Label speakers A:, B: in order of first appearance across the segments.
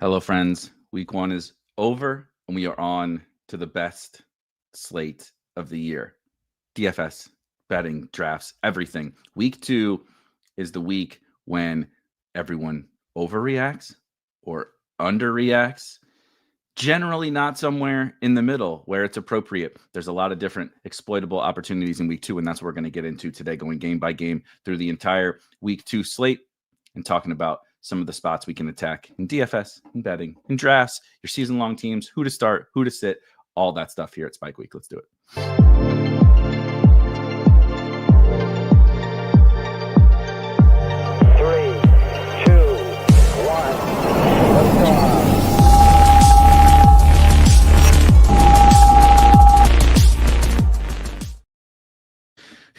A: Hello, friends. Week 1 is over, and we are on to the best slate of the year. DFS, betting, drafts, everything. Week 2 is the week when everyone overreacts or underreacts. Generally not somewhere in the middle where it's appropriate. There's a lot of different exploitable opportunities in week 2, and that's what we're going to get into today, going game by game through the entire week 2 slate and talking about some of the spots we can attack in DFS, in betting, in drafts, your season-long teams, who to start, who to sit, all that stuff here at Spike Week. Let's do it.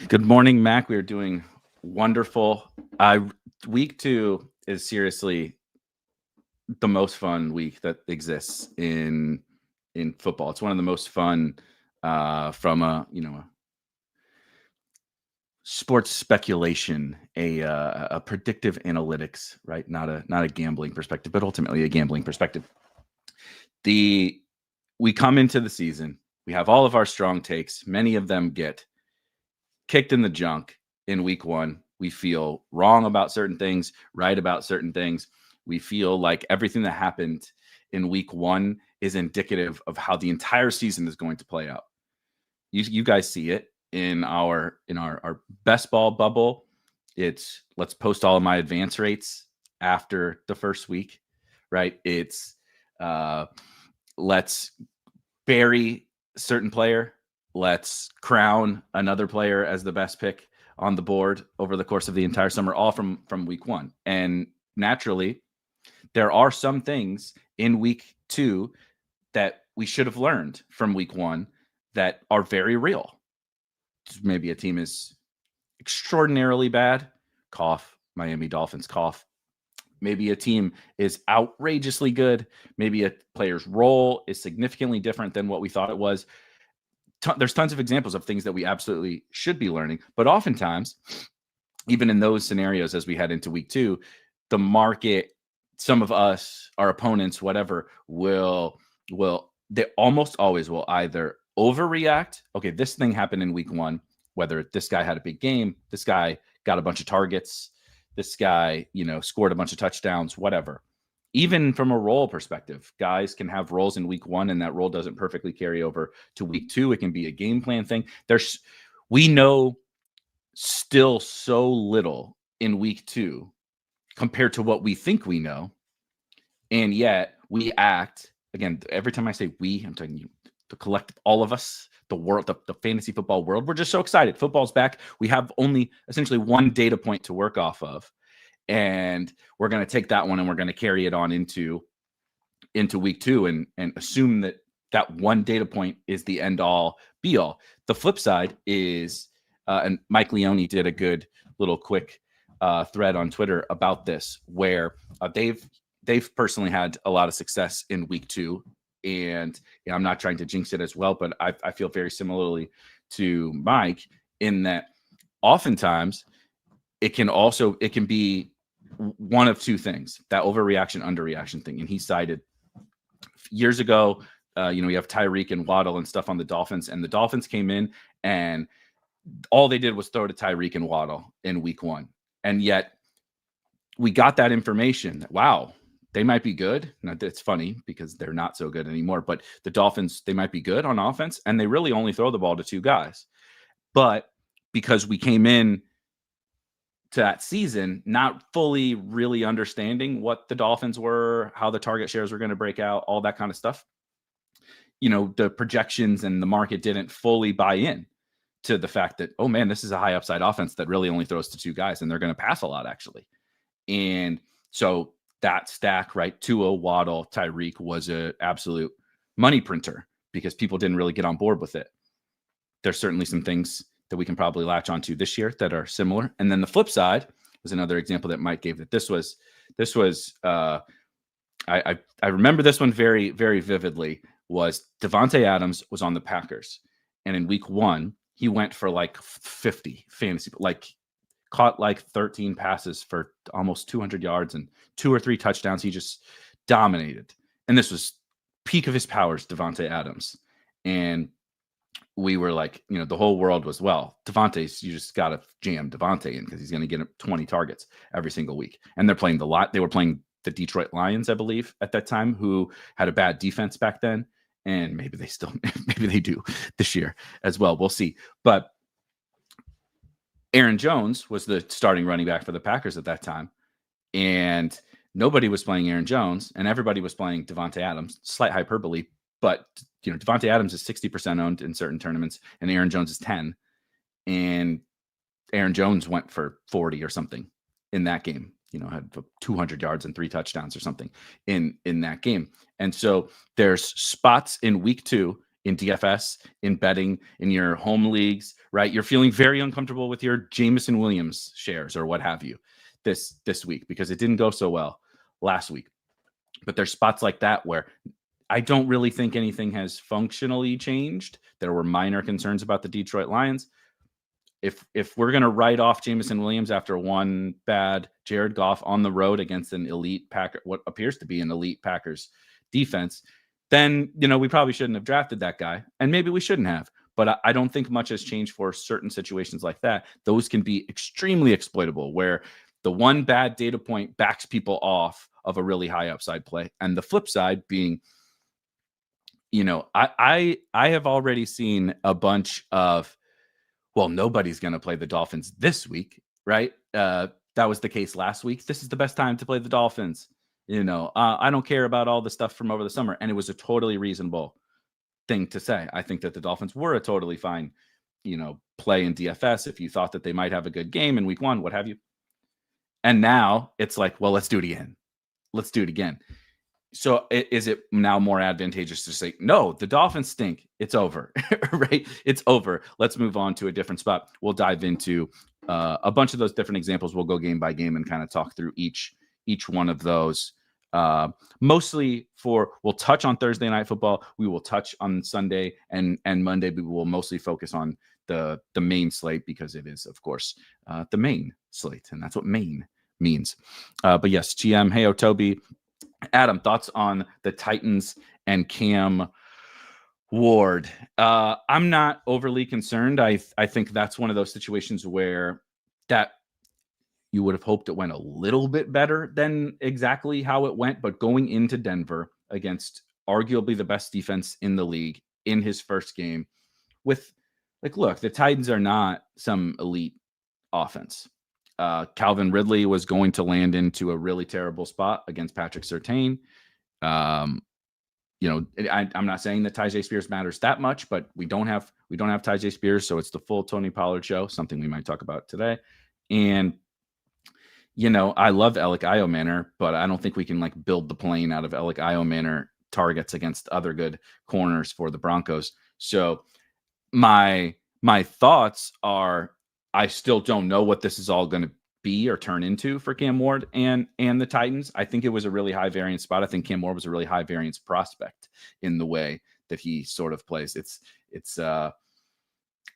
A: Good morning, Mac. We are doing wonderful. Week 2 is seriously the most fun week that exists in football. It's one of the most fun from a sports speculation, a predictive analytics, right? Not a gambling perspective, but ultimately a gambling perspective. We come into the season, we have all of our strong takes. Many of them get kicked in the junk in week 1. We feel wrong about certain things, right about certain things. We feel like everything that happened in week 1 is indicative of how the entire season is going to play out. You guys see it in our best ball bubble. It's let's post all of my advance rates after the first week, right? It's let's bury certain player. Let's crown another player as the best pick on the board over the course of the entire summer, all from week 1. And naturally, there are some things in week 2 that we should have learned from week 1 that are very real. Maybe a team is extraordinarily bad, cough, Miami Dolphins, cough. Maybe a team is outrageously good. Maybe a player's role is significantly different than what we thought it was. There's tons of examples of things that we absolutely should be learning. But oftentimes, even in those scenarios, as we head into week 2, the market, some of us, our opponents, whatever, they almost always will either overreact. Okay, this thing happened in week 1, whether this guy had a big game, this guy got a bunch of targets, this guy, scored a bunch of touchdowns, whatever. Even from a role perspective, guys can have roles in week 1 and that role doesn't perfectly carry over to week 2. It can be a game plan thing. We know still so little in week 2 compared to what we think we know. And yet we act, again, every time I say we, I'm talking the collective, all of us, the world, the fantasy football world, we're just so excited. Football's back. We have only essentially one data point to work off of. And we're going to take that one and we're going to carry it on into week 2 and assume that one data point is the end all be all. The flip side is, and Mike Leone did a good little quick thread on Twitter about this, where they've personally had a lot of success in week 2. And I'm not trying to jinx it as well, but I feel very similarly to Mike in that oftentimes it can be one of two things, that overreaction, underreaction thing. And he cited years ago, you have Tyreek and Waddle and stuff on the Dolphins, and the Dolphins came in and all they did was throw to Tyreek and Waddle in week 1. And yet we got that information that, wow, they might be good. Now, it's funny because they're not so good anymore, but the Dolphins, they might be good on offense, and they really only throw the ball to 2 guys. But because we came in to that season not fully really understanding what the Dolphins were, how the target shares were going to break out, all that kind of stuff, the projections and the market didn't fully buy in to the fact that, oh man, this is a high upside offense that really only throws to 2 guys, and they're going to pass a lot actually. And so that stack, right, Tua, Waddle, Tyreek was an absolute money printer because people didn't really get on board with it. There's certainly some things that we can probably latch onto this year that are similar. And then the flip side was another example that Mike gave, that this was I remember this one very, very vividly, was Devontae Adams was on the Packers. And in week 1, he went for like 50 fantasy, caught like 13 passes for almost 200 yards and 2 or 3 touchdowns. He just dominated. And this was peak of his powers, Devontae Adams. And we were like, the whole world was, well, Devontae's, you just got to jam Devontae in because he's going to get 20 targets every single week. And they're playing they were playing the Detroit Lions, I believe, at that time, who had a bad defense back then. And maybe they do this year as well. We'll see. But Aaron Jones was the starting running back for the Packers at that time. And nobody was playing Aaron Jones, and everybody was playing Devontae Adams. Slight hyperbole, but Devontae Adams is 60% owned in certain tournaments, and Aaron Jones is 10. And Aaron Jones went for 40 or something in that game. Had 200 yards and 3 touchdowns or something in that game. And so there's spots in week 2 in DFS, in betting, in your home leagues, right? You're feeling very uncomfortable with your Jameson Williams shares or what have you this week because it didn't go so well last week. But there's spots like that where I don't really think anything has functionally changed. There were minor concerns about the Detroit Lions. If we're going to write off Jameson Williams after one bad Jared Goff on the road against an elite Packer, what appears to be an elite Packers defense, then, we probably shouldn't have drafted that guy. And maybe we shouldn't have. But I don't think much has changed for certain situations like that. Those can be extremely exploitable where the one bad data point backs people off of a really high upside play. And the flip side being, I have already seen a bunch of, well, nobody's going to play the Dolphins this week, right? That was the case last week. This is the best time to play the Dolphins. I don't care about all the stuff from over the summer. And it was a totally reasonable thing to say. I think that the Dolphins were a totally fine, play in DFS if you thought that they might have a good game in week 1, what have you. And now it's like, well, let's do it again. Let's do it again. So is it now more advantageous to say, no, the Dolphins stink. It's over, right? It's over. Let's move on to a different spot. We'll dive into a bunch of those different examples. We'll go game by game and kind of talk through each one of those. Mostly we'll touch on Thursday Night Football. We will touch on Sunday and Monday, but we will mostly focus on the main slate because it is, of course, the main slate. And that's what main means. But yes, GM, hey, Toby. Adam, thoughts on the Titans and Cam Ward? I'm not overly concerned. I think that's one of those situations where that you would have hoped it went a little bit better than exactly how it went. But going into Denver against arguably the best defense in the league in his first game with, look, the Titans are not some elite offense. Calvin Ridley was going to land into a really terrible spot against Patrick Surtain. I'm not saying that Tyjae Spears matters that much, but we don't have Tyjae Spears, so it's the full Tony Pollard show, something we might talk about today. And I love Alec Iomanner, but I don't think we can build the plane out of Alec Iomanner targets against other good corners for the Broncos. So my thoughts are, I still don't know what this is all going to be or turn into for Cam Ward and the Titans. I think it was a really high variance spot. I think Cam Ward was a really high variance prospect in the way that he sort of plays. It's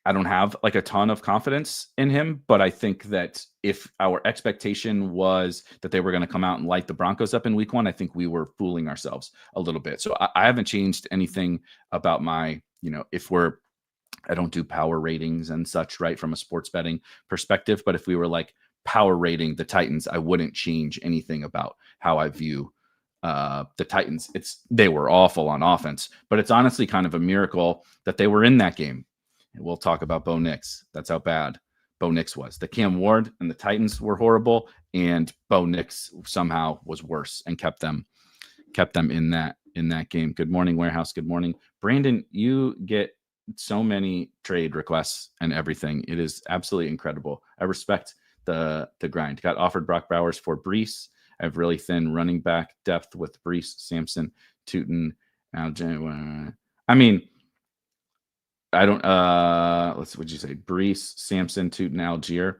A: I don't have a ton of confidence in him, but I think that if our expectation was that they were going to come out and light the Broncos up in week 1, I think we were fooling ourselves a little bit. So I haven't changed anything about my, I don't do power ratings and such, right, from a sports betting perspective. But if we were power rating the Titans, I wouldn't change anything about how I view the Titans. They were awful on offense, but it's honestly kind of a miracle that they were in that game. And we'll talk about Bo Nix. That's how bad Bo Nix was. The Cam Ward and the Titans were horrible, and Bo Nix somehow was worse and kept them in that game. Good morning, Warehouse. Good morning, Brandon. You get so many trade requests and everything. It is absolutely incredible. I respect the grind. Got offered Brock Bowers for Brees. I have really thin running back depth with Brees, Sampson, Tootin. I don't what'd you say? Brees, Sampson, Tootin, Algier.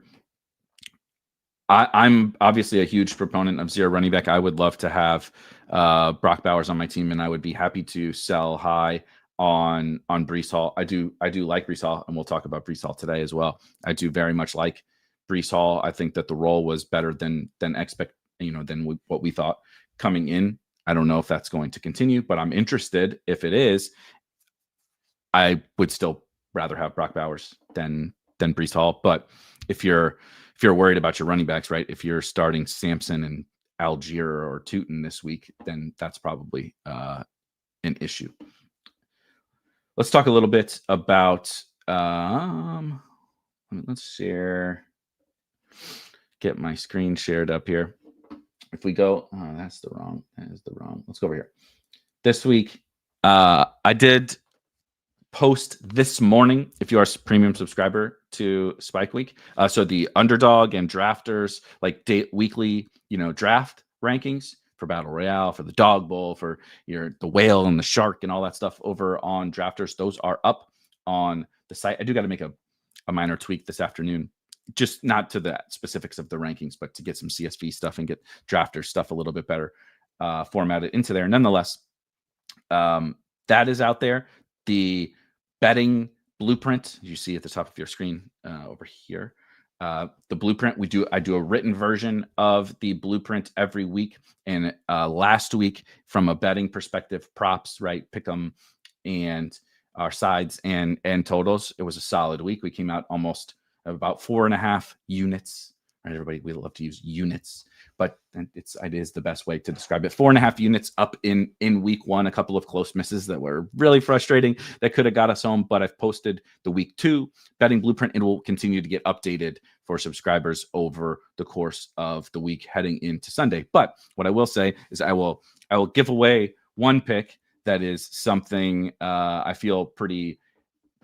A: I'm obviously a huge proponent of zero running back. I would love to have Brock Bowers on my team, and I would be happy to sell high on Brees Hall. I do like Brees Hall, and we'll talk about Brees Hall today as well. I do very much like Brees Hall. I think that the role was better than what we thought coming in I don't know if that's going to continue, but I'm interested. If it is, I would still rather have Brock Bowers than Breece Hall. But if you're worried about your running backs, right? If you're starting Sampson and Algier or Tootin this week, then that's probably an issue. Let's talk a little bit about let's get my screen shared up here. If we go, that is the wrong. Let's go over here. This week, I did post this morning, if you are a premium subscriber to Spike Week. So the Underdog and Drafters, like weekly, draft rankings for Battle Royale, for the Dog Bowl, for the Whale and the Shark and all that stuff over on Drafters. Those are up on the site. I do got to make a minor tweak this afternoon, just not to the specifics of the rankings, but to get some CSV stuff and get Drafters stuff a little bit better formatted into there. Nonetheless, that is out there. The betting blueprint, you see at the top of your screen over here. The blueprint, I do a written version of the blueprint every week. And last week, from a betting perspective, props, right, pick 'em and our sides and totals, it was a solid week. We came out almost about 4.5 units. Right, everybody, we love to use units, but it is the best way to describe it. 4.5 units up in week one. A couple of close misses that were really frustrating that could have got us home. But I've posted the week 2 betting blueprint. It will continue to get updated for subscribers over the course of the week heading into Sunday. But what I will say is I will give away one pick that is something I feel pretty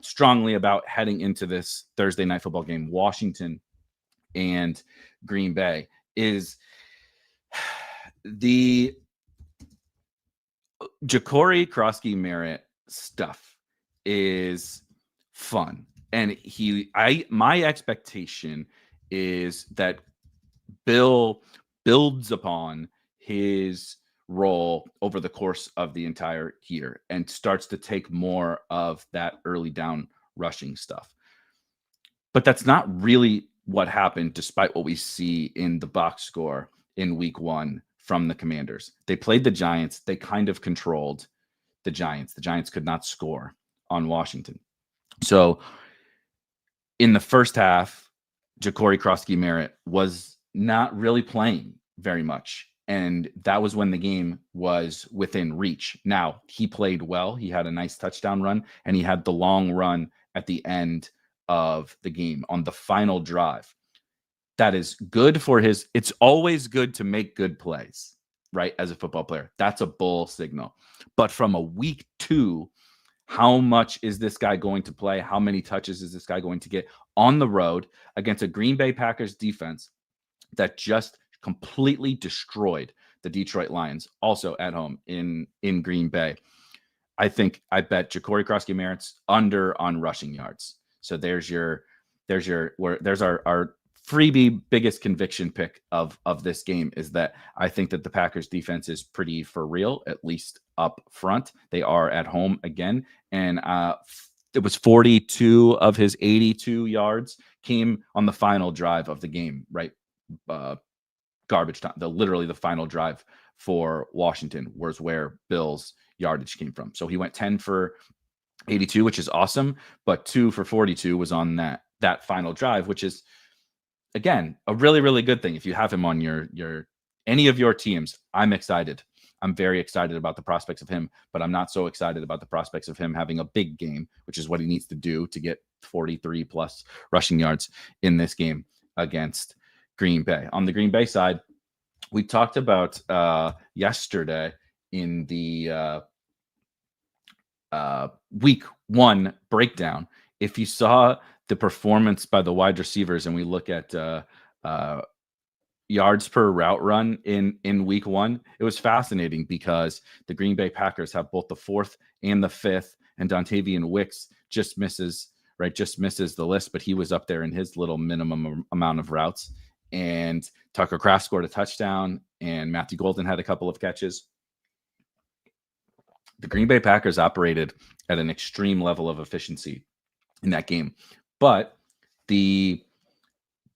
A: strongly about heading into this Thursday night football game. Washington and Green Bay is the Ja'Cory Krosky-Merritt stuff is fun. And my expectation is that Bill builds upon his role over the course of the entire year and starts to take more of that early down rushing stuff. But that's not really what happened, despite what we see in the box score in week 1 from the Commanders. They played the Giants. They kind of controlled the Giants. The Giants could not score on Washington. So in the first half, Ja'Cory Krosky-Merritt was not really playing very much. And that was when the game was within reach. Now, he played well. He had a nice touchdown run, and he had the long run at the end of the game on the final drive. That is good for it's always good to make good plays, right? As a football player, that's a bull signal. But from a week 2, how much is this guy going to play? How many touches is this guy going to get on the road against a Green Bay Packers defense that just completely destroyed the Detroit Lions, also at home in Green Bay? I bet Ja'Cory Krosky-Merritt's under on rushing yards. So there's our freebie biggest conviction pick of this game, is that I think that the Packers defense is pretty for real, at least up front. They are at home again. And it was 42 of his 82 yards came on the final drive of the game, right? Garbage time. Literally the final drive for Washington was where Bill's yardage came from. So he went 10 for 82, which is awesome, but 2 for 42 was on that final drive, which is, again, a really, really good thing. If you have him on your any of your teams, I'm excited. I'm very excited about the prospects of him, but I'm not so excited about the prospects of him having a big game, which is what he needs to do to get 43 plus rushing yards in this game against Green Bay. On the Green Bay side, we talked about yesterday in the week 1 breakdown. If you saw the performance by the wide receivers and we look at yards per route run in week 1, it was fascinating because the Green Bay Packers have both the 4th and the 5th, and Dontavian Wicks just misses the list, but he was up there in his little minimum amount of routes. And Tucker Kraft scored a touchdown, and Matthew Golden had a couple of catches. The Green Bay Packers operated at an extreme level of efficiency in that game, but the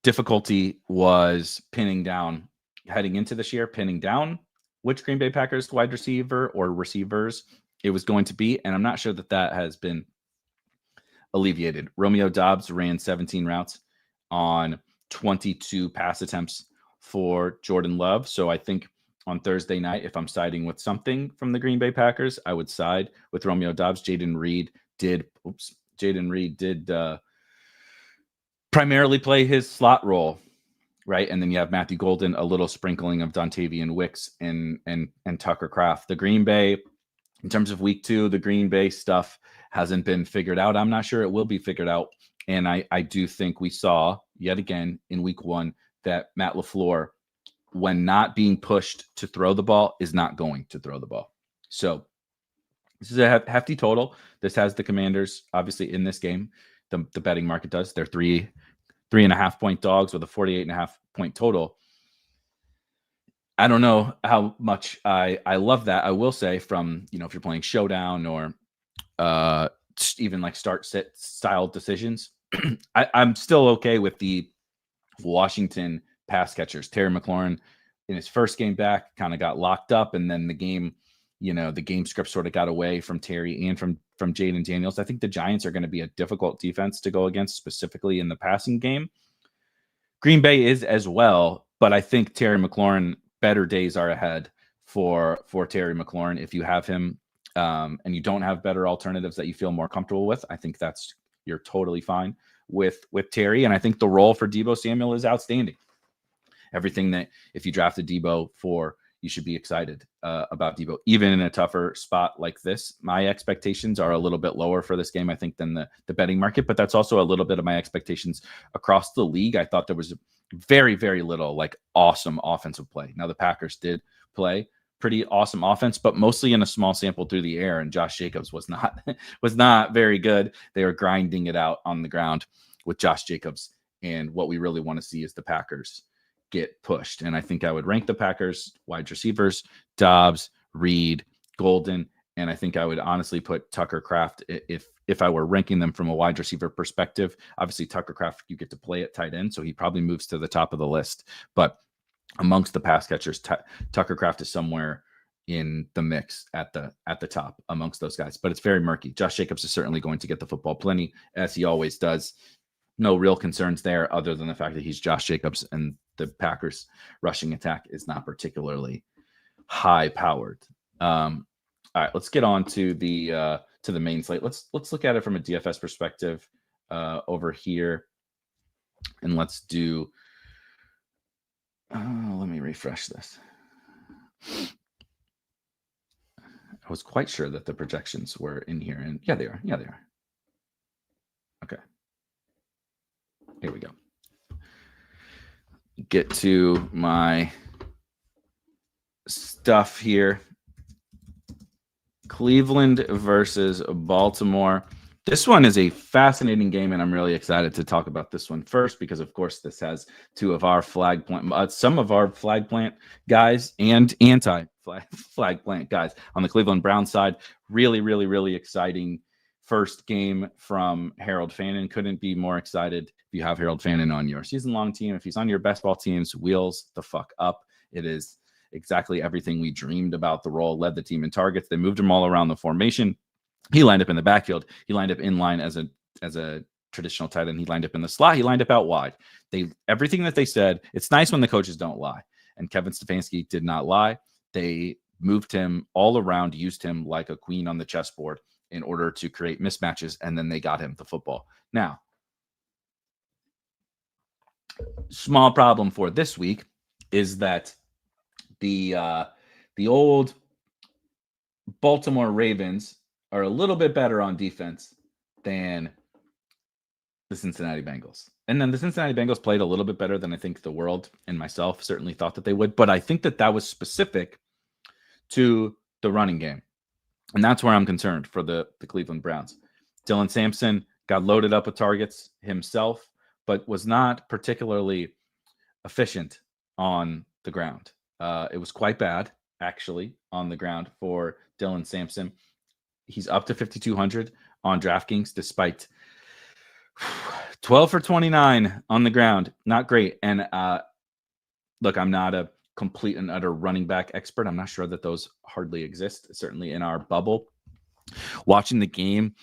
A: difficulty was pinning down heading into this year, pinning down which Green Bay Packers wide receiver or receivers it was going to be, and I'm not sure that has been alleviated. Romeo Doubs ran 17 routes on 22 pass attempts for Jordan Love. So I think on Thursday night, if I'm siding with something from the Green Bay Packers, I would side with Romeo Doubs. Jaden Reed did primarily play his slot role, right? And then you have Matthew Golden, a little sprinkling of Dontavian Wicks and Tucker Kraft. The Green Bay, in terms of week 2, the Green Bay stuff hasn't been figured out. I'm not sure it will be figured out. And I do think we saw yet again in week 1 that Matt LaFleur, when not being pushed to throw the ball, is not going to throw the ball. So this is a hefty total. This has the Commanders, obviously, in this game. The betting market does. They're 3.5 point dogs with a 48.5 point total. I don't know how much I love that. I will say from, if you're playing showdown or even like start sit style decisions, I'm still okay with the Washington pass catchers. Terry McLaurin in his first game back kind of got locked up, and then the game script sort of got away from Terry and from Jaden Daniels. I think the Giants are going to be a difficult defense to go against, specifically in the passing game. Green Bay is as well, but I think Terry McLaurin, better days are ahead for Terry McLaurin. If you have him and you don't have better alternatives that you feel more comfortable with, I think you're totally fine with Terry. And I think the role for Deebo Samuel is outstanding. Everything that if you drafted Deebo for, you should be excited about Deebo. Even in a tougher spot like this, my expectations are a little bit lower for this game, I think, than the betting market. But that's also a little bit of my expectations across the league. I thought there was very, very little like awesome offensive play. Now the Packers did play pretty awesome offense, but mostly in a small sample through the air. And Josh Jacobs was not very good. They were grinding it out on the ground with Josh Jacobs. And what we really want to see is the Packers get pushed. And I think I would rank the Packers wide receivers, Dobbs, Reed, Golden, and I think I would honestly put Tucker Kraft if I were ranking them from a wide receiver perspective. Obviously, Tucker Kraft, you get to play at tight end, so he probably moves to the top of the list. But amongst the pass catchers, Tucker Kraft is somewhere in the mix at the top amongst those guys. But it's very murky. Josh Jacobs is certainly going to get the football plenty, as he always does. No real concerns there other than the fact that he's Josh Jacobs, and the Packers rushing attack is not particularly high powered. All right, let's get on to the main slate. Let's look at it from a DFS perspective over here, and let's do. Let me refresh this. I was quite sure that the projections were in here, and yeah, they are. Okay. Here we go. Get to my stuff here. Cleveland versus Baltimore. This one is a fascinating game, and I'm really excited to talk about this one first because, of course, this has some of our flag plant guys and anti-flag plant guys on the Cleveland Browns side. Really, really, really exciting first game from Harold Fannin. Couldn't be more excited if you have Harold Fannin on your season-long team. If he's on your best ball teams, wheels the fuck up. It is exactly everything we dreamed about the role. Led the team in targets. They moved him all around the formation. He lined up in the backfield. He lined up in line as a traditional tight end. He lined up in the slot. He lined up out wide. Everything that they said, it's nice when the coaches don't lie. And Kevin Stefanski did not lie. They moved him all around, used him like a queen on the chessboard in order to create mismatches, and then they got him the football. Now, small problem for this week is that the old Baltimore Ravens are a little bit better on defense than the Cincinnati Bengals. And then the Cincinnati Bengals played a little bit better than I think the world and myself certainly thought that they would. But I think that was specific to the running game. And that's where I'm concerned for the Cleveland Browns. Dylan Sampson got loaded up with targets himself, but was not particularly efficient on the ground. It was quite bad, actually, on the ground for Dylan Sampson. He's up to 5,200 on DraftKings, despite 12 for 29 on the ground. Not great. And look, I'm not a complete and utter running back expert. I'm not sure that those hardly exist, certainly in our bubble. Watching the game,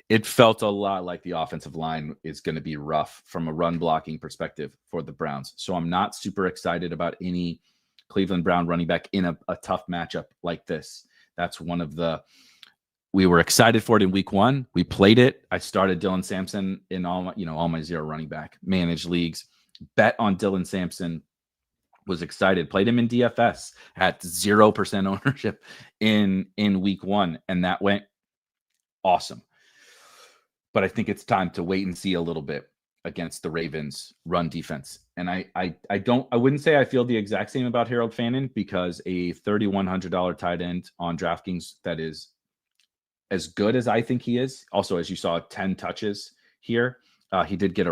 A: it felt a lot like the offensive line is going to be rough from a run blocking perspective for the Browns. So I'm not super excited about any Cleveland Brown running back in a tough matchup like this. That's one of we were excited for it in week 1. We played it. I started Dylan Sampson in all my zero running back managed leagues. Bet on Dylan Sampson, was excited, played him in DFS at 0% ownership in week 1. And that went awesome. But I think it's time to wait and see a little bit against the Ravens run defense. And I wouldn't say I feel the exact same about Harold Fannin, because a $3,100 tight end on DraftKings that is as good as I think he is. Also, as you saw, 10 touches here. He did get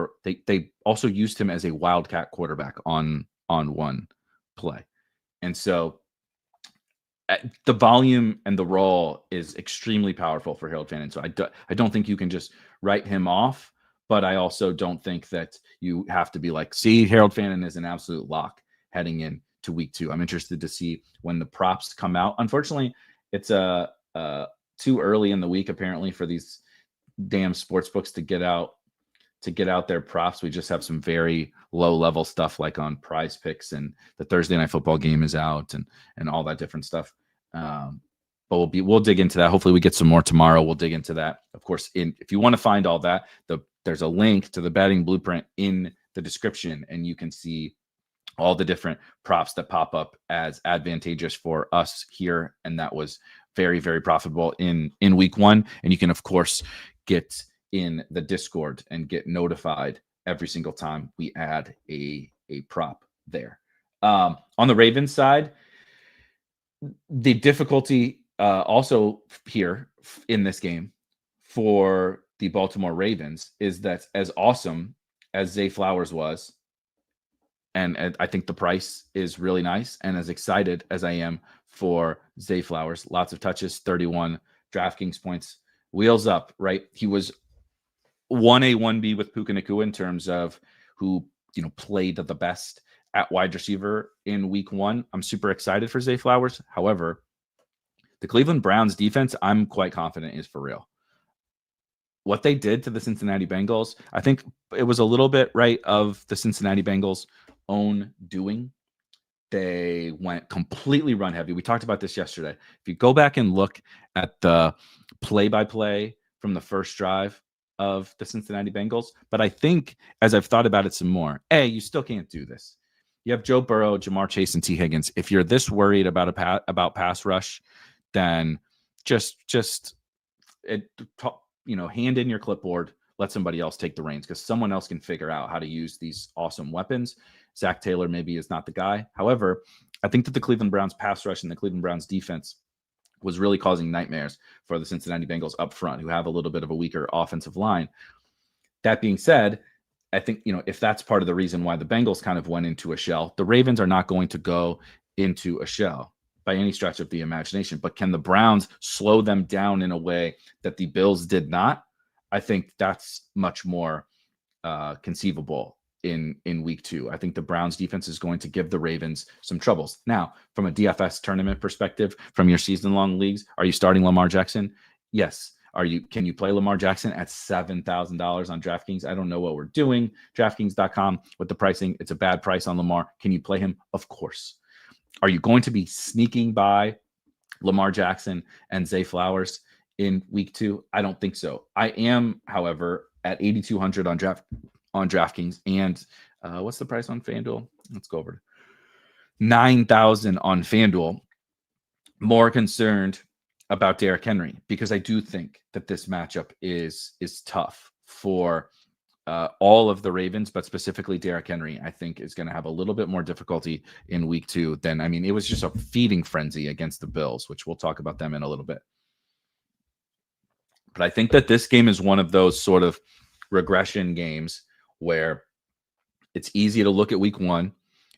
A: they also used him as a wildcat quarterback on one play. And so the volume and the role is extremely powerful for Harold Fannin. So I don't think you can just write him off, but I also don't think that you have to be like, see, Harold Fannin is an absolute lock heading in to week 2. I'm interested to see when the props come out. Unfortunately, it's too early in the week, apparently, for these damn sports books to get out their props. We just have some very low level stuff like on Prize Picks, and the Thursday Night Football game is out and all that different stuff. But we'll dig into that. Hopefully we get some more tomorrow. We'll dig into that. Of course, if you want to find all that, there's a link to the betting blueprint in the description, and you can see all the different props that pop up as advantageous for us here. And that was very, very profitable in week 1. And you can, of course, get in the Discord and get notified every single time we add a prop there. On the Ravens side, the difficulty also here in this game for the Baltimore Ravens is that as awesome as Zay Flowers was, and I think the price is really nice, and as excited as I am for Zay Flowers, lots of touches, 31 DraftKings points, wheels up, right? He was 1A, 1B with Puka Nacua in terms of who played the best at wide receiver in week 1. I'm super excited for Zay Flowers. However, the Cleveland Browns defense, I'm quite confident is for real. What they did to the Cincinnati Bengals, I think it was a little bit right of the Cincinnati Bengals' own doing. They went completely run heavy. We talked about this yesterday. If you go back and look at the play-by-play from the first drive of the Cincinnati Bengals, but I think as I've thought about it some more, you still can't do this. You have Joe Burrow, Jamar Chase, and T. Higgins. If you're this worried about pass rush, then just hand in your clipboard, let somebody else take the reins, because someone else can figure out how to use these awesome weapons. Zach Taylor maybe is not the guy. However, I think that the Cleveland Browns pass rush and the Cleveland Browns defense was really causing nightmares for the Cincinnati Bengals up front, who have a little bit of a weaker offensive line. That being said, I think, if that's part of the reason why the Bengals kind of went into a shell, the Ravens are not going to go into a shell by any stretch of the imagination. But can the Browns slow them down in a way that the Bills did not? I think that's much more conceivable in week 2. I think the Browns defense is going to give the Ravens some troubles. Now, from a DFS tournament perspective, from your season-long leagues, are you starting Lamar Jackson? Yes. Can you play Lamar Jackson at $7,000 on DraftKings? I don't know what we're doing. DraftKings.com with the pricing. It's a bad price on Lamar. Can you play him? Of course. Are you going to be sneaking by Lamar Jackson and Zay Flowers in week 2? I don't think so. I am, however, at 8,200 on DraftKings, and what's the price on FanDuel? Let's go over 9,000 on FanDuel. More concerned about Derrick Henry, because I do think that this matchup is tough for all of the Ravens, but specifically Derrick Henry, I think is going to have a little bit more difficulty in week 2 than, it was just a feeding frenzy against the Bills, which we'll talk about them in a little bit. But I think that this game is one of those sort of regression games where it's easy to look at week 1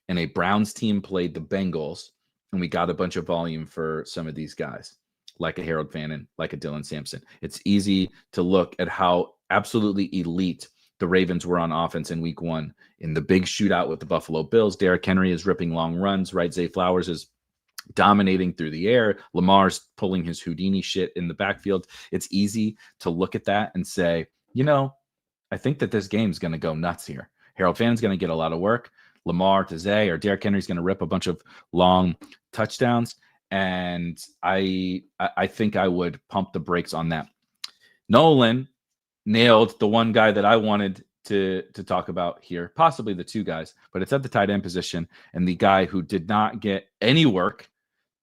A: and a Browns team played the Bengals, and we got a bunch of volume for some of these guys, like a Harold Fannin, like a Dylan Sampson. It's easy to look at how absolutely elite the Ravens were on offense in week 1 in the big shootout with the Buffalo Bills. Derrick Henry is ripping long runs, right? Zay Flowers is dominating through the air. Lamar's pulling his Houdini shit in the backfield. It's easy to look at that and say, I think that this game's going to go nuts here. Harold Fann's going to get a lot of work. Lamar to Zay or Derrick Henry's going to rip a bunch of long touchdowns. And I think I would pump the brakes on that. Nolan nailed the one guy that I wanted to talk about here, possibly the two guys, but it's at the tight end position. And the guy who did not get any work,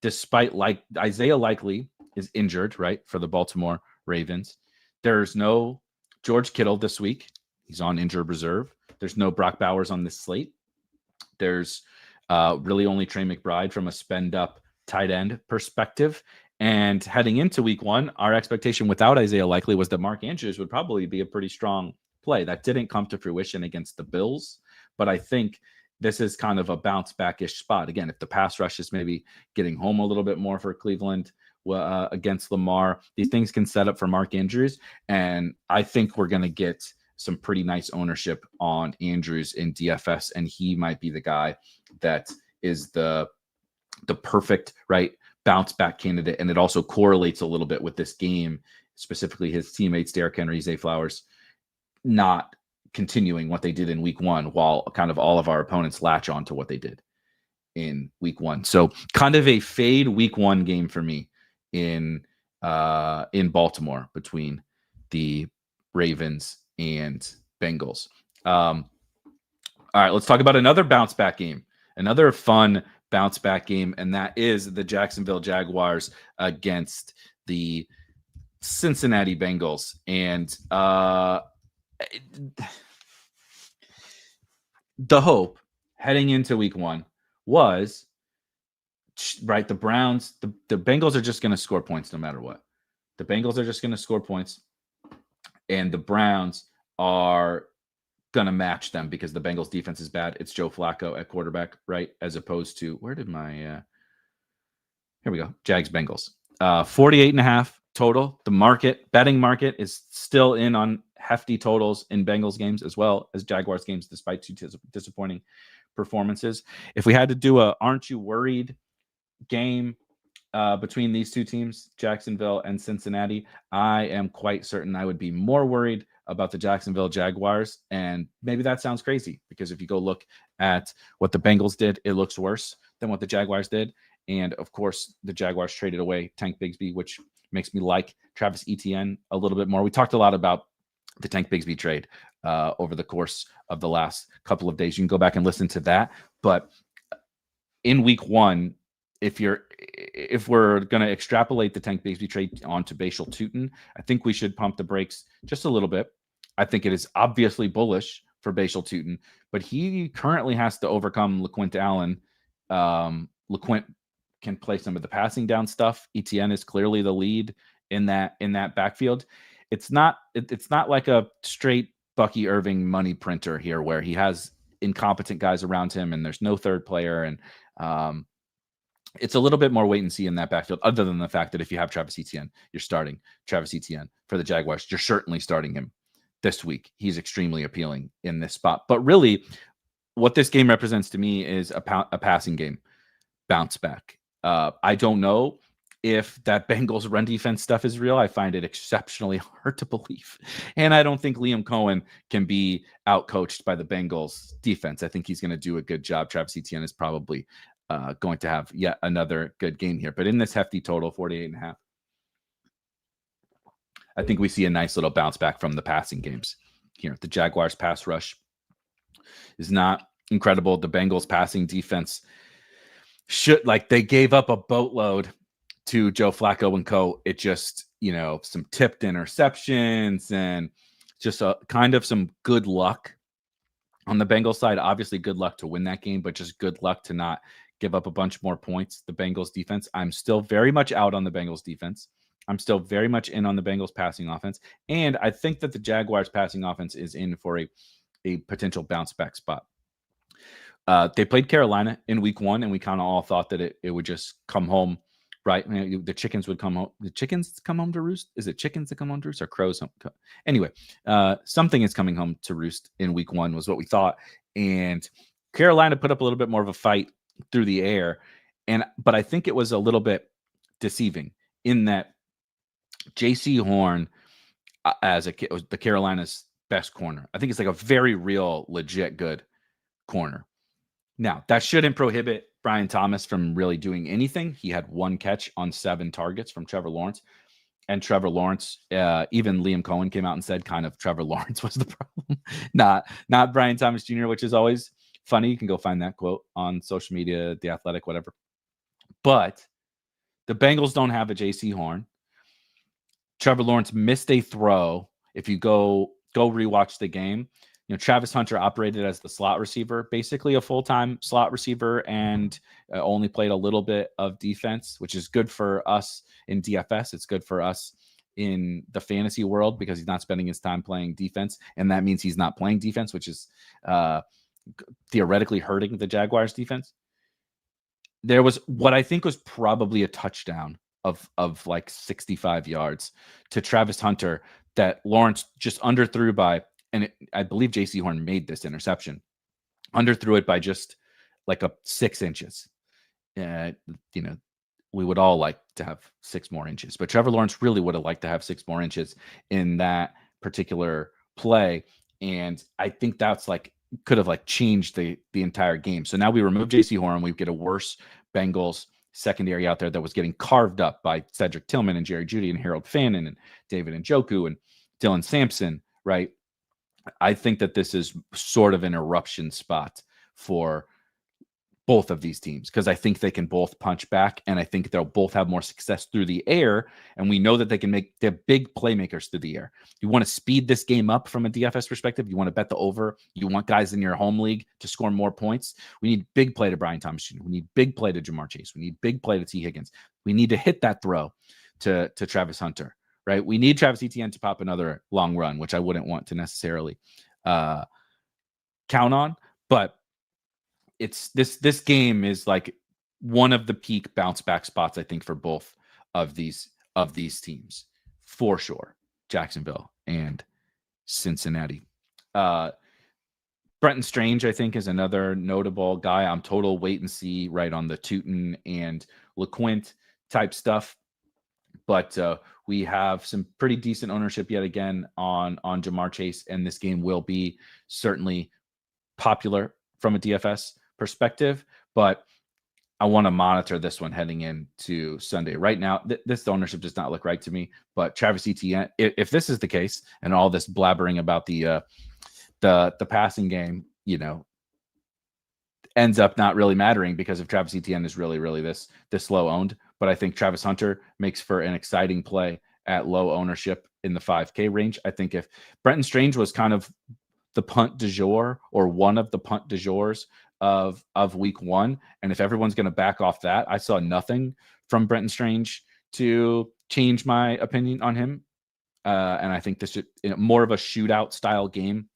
A: despite Isaiah Likely is injured, right, for the Baltimore Ravens. There's no George Kittle this week. He's on injured reserve. There's no Brock Bowers on this slate. There's really only Trey McBride from a spend-up tight end perspective. And heading into week 1, our expectation without Isaiah Likely was that Mark Andrews would probably be a pretty strong play. That didn't come to fruition against the Bills, but I think this is kind of a bounce back-ish spot. Again, if the pass rush is maybe getting home a little bit more for Cleveland against Lamar, these things can set up for Mark Andrews. And I think we're going to get some pretty nice ownership on Andrews in DFS, and he might be the guy that is the perfect, right, bounce back candidate. And it also correlates a little bit with this game, specifically his teammates, Derrick Henry, Zay Flowers, not continuing what they did in week 1 while kind of all of our opponents latch on to what they did in week 1. So kind of a fade week 1 game for me in Baltimore between the Ravens and Bengals. All right, let's talk about another bounce back game, another fun bounce back game, and that is the Jacksonville Jaguars against the Cincinnati Bengals. And the hope heading into week 1 was, right, the Browns, the Bengals are just going to score points no matter what. The Bengals are just going to score points, and the Browns are going to match them because the Bengals defense is bad. It's Joe Flacco at quarterback, right? As opposed to, where did my, here we go, Jags Bengals. 48.5 total. The betting market is still in on hefty totals in Bengals games as well as Jaguars games, despite two disappointing performances. If we had to do a aren't you worried game between these two teams, Jacksonville and Cincinnati, I am quite certain I would be more worried about the Jacksonville Jaguars. And maybe that sounds crazy because if you go look at what the Bengals did, it looks worse than what the Jaguars did. And of course, the Jaguars traded away Tank Bigsby, which makes me like Travis Etienne a little bit more. We talked a lot about the Tank Bigsby trade over the course of the last couple of days. You can go back and listen to that. But in week 1, if we're going to extrapolate the Tank Bigsby trade onto Bashal Tutin, I think we should pump the brakes just a little bit. I think it is obviously bullish for Bashal Tutin, but he currently has to overcome LeQuint Allen. LeQuint can play some of the passing down stuff. Etienne is clearly the lead in that backfield. It's not like a straight Bucky Irving money printer here where he has incompetent guys around him and there's no third player. And it's a little bit more wait and see in that backfield, other than the fact that if you have Travis Etienne, you're starting Travis Etienne for the Jaguars. You're certainly starting him this week. He's extremely appealing in this spot. But really, what this game represents to me is a passing game bounce back. I don't know if that Bengals run defense stuff is real. I find it exceptionally hard to believe. And I don't think Liam Cohen can be outcoached by the Bengals defense. I think he's going to do a good job. Travis Etienne is probably going to have yet another good game here. But in this hefty total, 48.5, I think we see a nice little bounce back from the passing games here. The Jaguars pass rush is not incredible. The Bengals passing defense they gave up a boatload to Joe Flacco and co. It just, some tipped interceptions and just a kind of some good luck on the Bengals side. Obviously good luck to win that game, but just good luck to not give up a bunch more points. The Bengals defense, I'm still very much out on the Bengals defense. I'm still very much in on the Bengals passing offense. And I think that the Jaguars passing offense is in for a potential bounce back spot. They played Carolina in week 1, and we kind of all thought that it would just come home right? The chickens would come home. The chickens come home to roost. Is it chickens that come home to roost or crows? Anyway, something is coming home to roost in week 1 was what we thought. And Carolina put up a little bit more of a fight through the air. But I think it was a little bit deceiving in that J.C. Horn, was the Carolina's best corner. I think it's like a very real, legit good corner. Now, that shouldn't prohibit Brian Thomas from really doing anything. He had 1 catch on 7 targets from Trevor Lawrence. And Trevor Lawrence, even Liam Cohen came out and said kind of Trevor Lawrence was the problem, not Brian Thomas Jr., which is always funny. You can go find that quote on social media, The Athletic, whatever. But the Bengals don't have a J.C. Horn. Trevor Lawrence missed a throw. If you go rewatch the game, Travis Hunter operated as the slot receiver, basically a full-time slot receiver, and only played a little bit of defense, which is good for us in DFS. It's good for us in the fantasy world because he's not spending his time playing defense, and that means he's not playing defense, which is theoretically hurting the Jaguars defense. There was what I think was probably a touchdown of like 65 yards to Travis Hunter that Lawrence just underthrew by, and I believe J.C. Horn made this interception, underthrew it by just like 6 inches. We would all like to have 6 more inches, but Trevor Lawrence really would have liked to have 6 more inches in that particular play. And I think that's could have changed the entire game. So now we remove J.C. Horn. We get a worse Bengals secondary out there that was getting carved up by Cedric Tillman and Jerry Jeudy and Harold Fannin and David Njoku and Dylan Sampson, right? I think that this is sort of an eruption spot for both of these teams because I think they can both punch back, and I think they'll both have more success through the air, and we know that they're big playmakers through the air. You want to speed this game up from a DFS perspective. You want to bet the over. You want guys in your home league to score more points. We need big play to Brian Thomas Jr. We need big play to Jamar Chase. We need big play to T. Higgins. We need to hit that throw to Travis Hunter, right? We need Travis Etienne to pop another long run, which I wouldn't want to necessarily count on, but it's this game is like one of the peak bounce back spots, I think, for both of these teams for sure. Jacksonville and Cincinnati. Brenton Strange, I think, is another notable guy. I'm total wait and see right on the Tootin and LeQuint type stuff. But we have some pretty decent ownership yet again on Jamar Chase, and this game will be certainly popular from a DFS perspective, but I want to monitor this one heading into Sunday. Right now, this ownership does not look right to me, but Travis Etienne, if this is the case and all this blabbering about the passing game, ends up not really mattering because if Travis Etienne is really this low owned, but I think Travis Hunter makes for an exciting play at low ownership in the 5K range. I think if Brenton Strange was kind of the punt du jour or one of the punt du jours of week 1, and if everyone's going to back off that, I saw nothing from Brenton Strange to change my opinion on him. And I think this should more of a shootout style game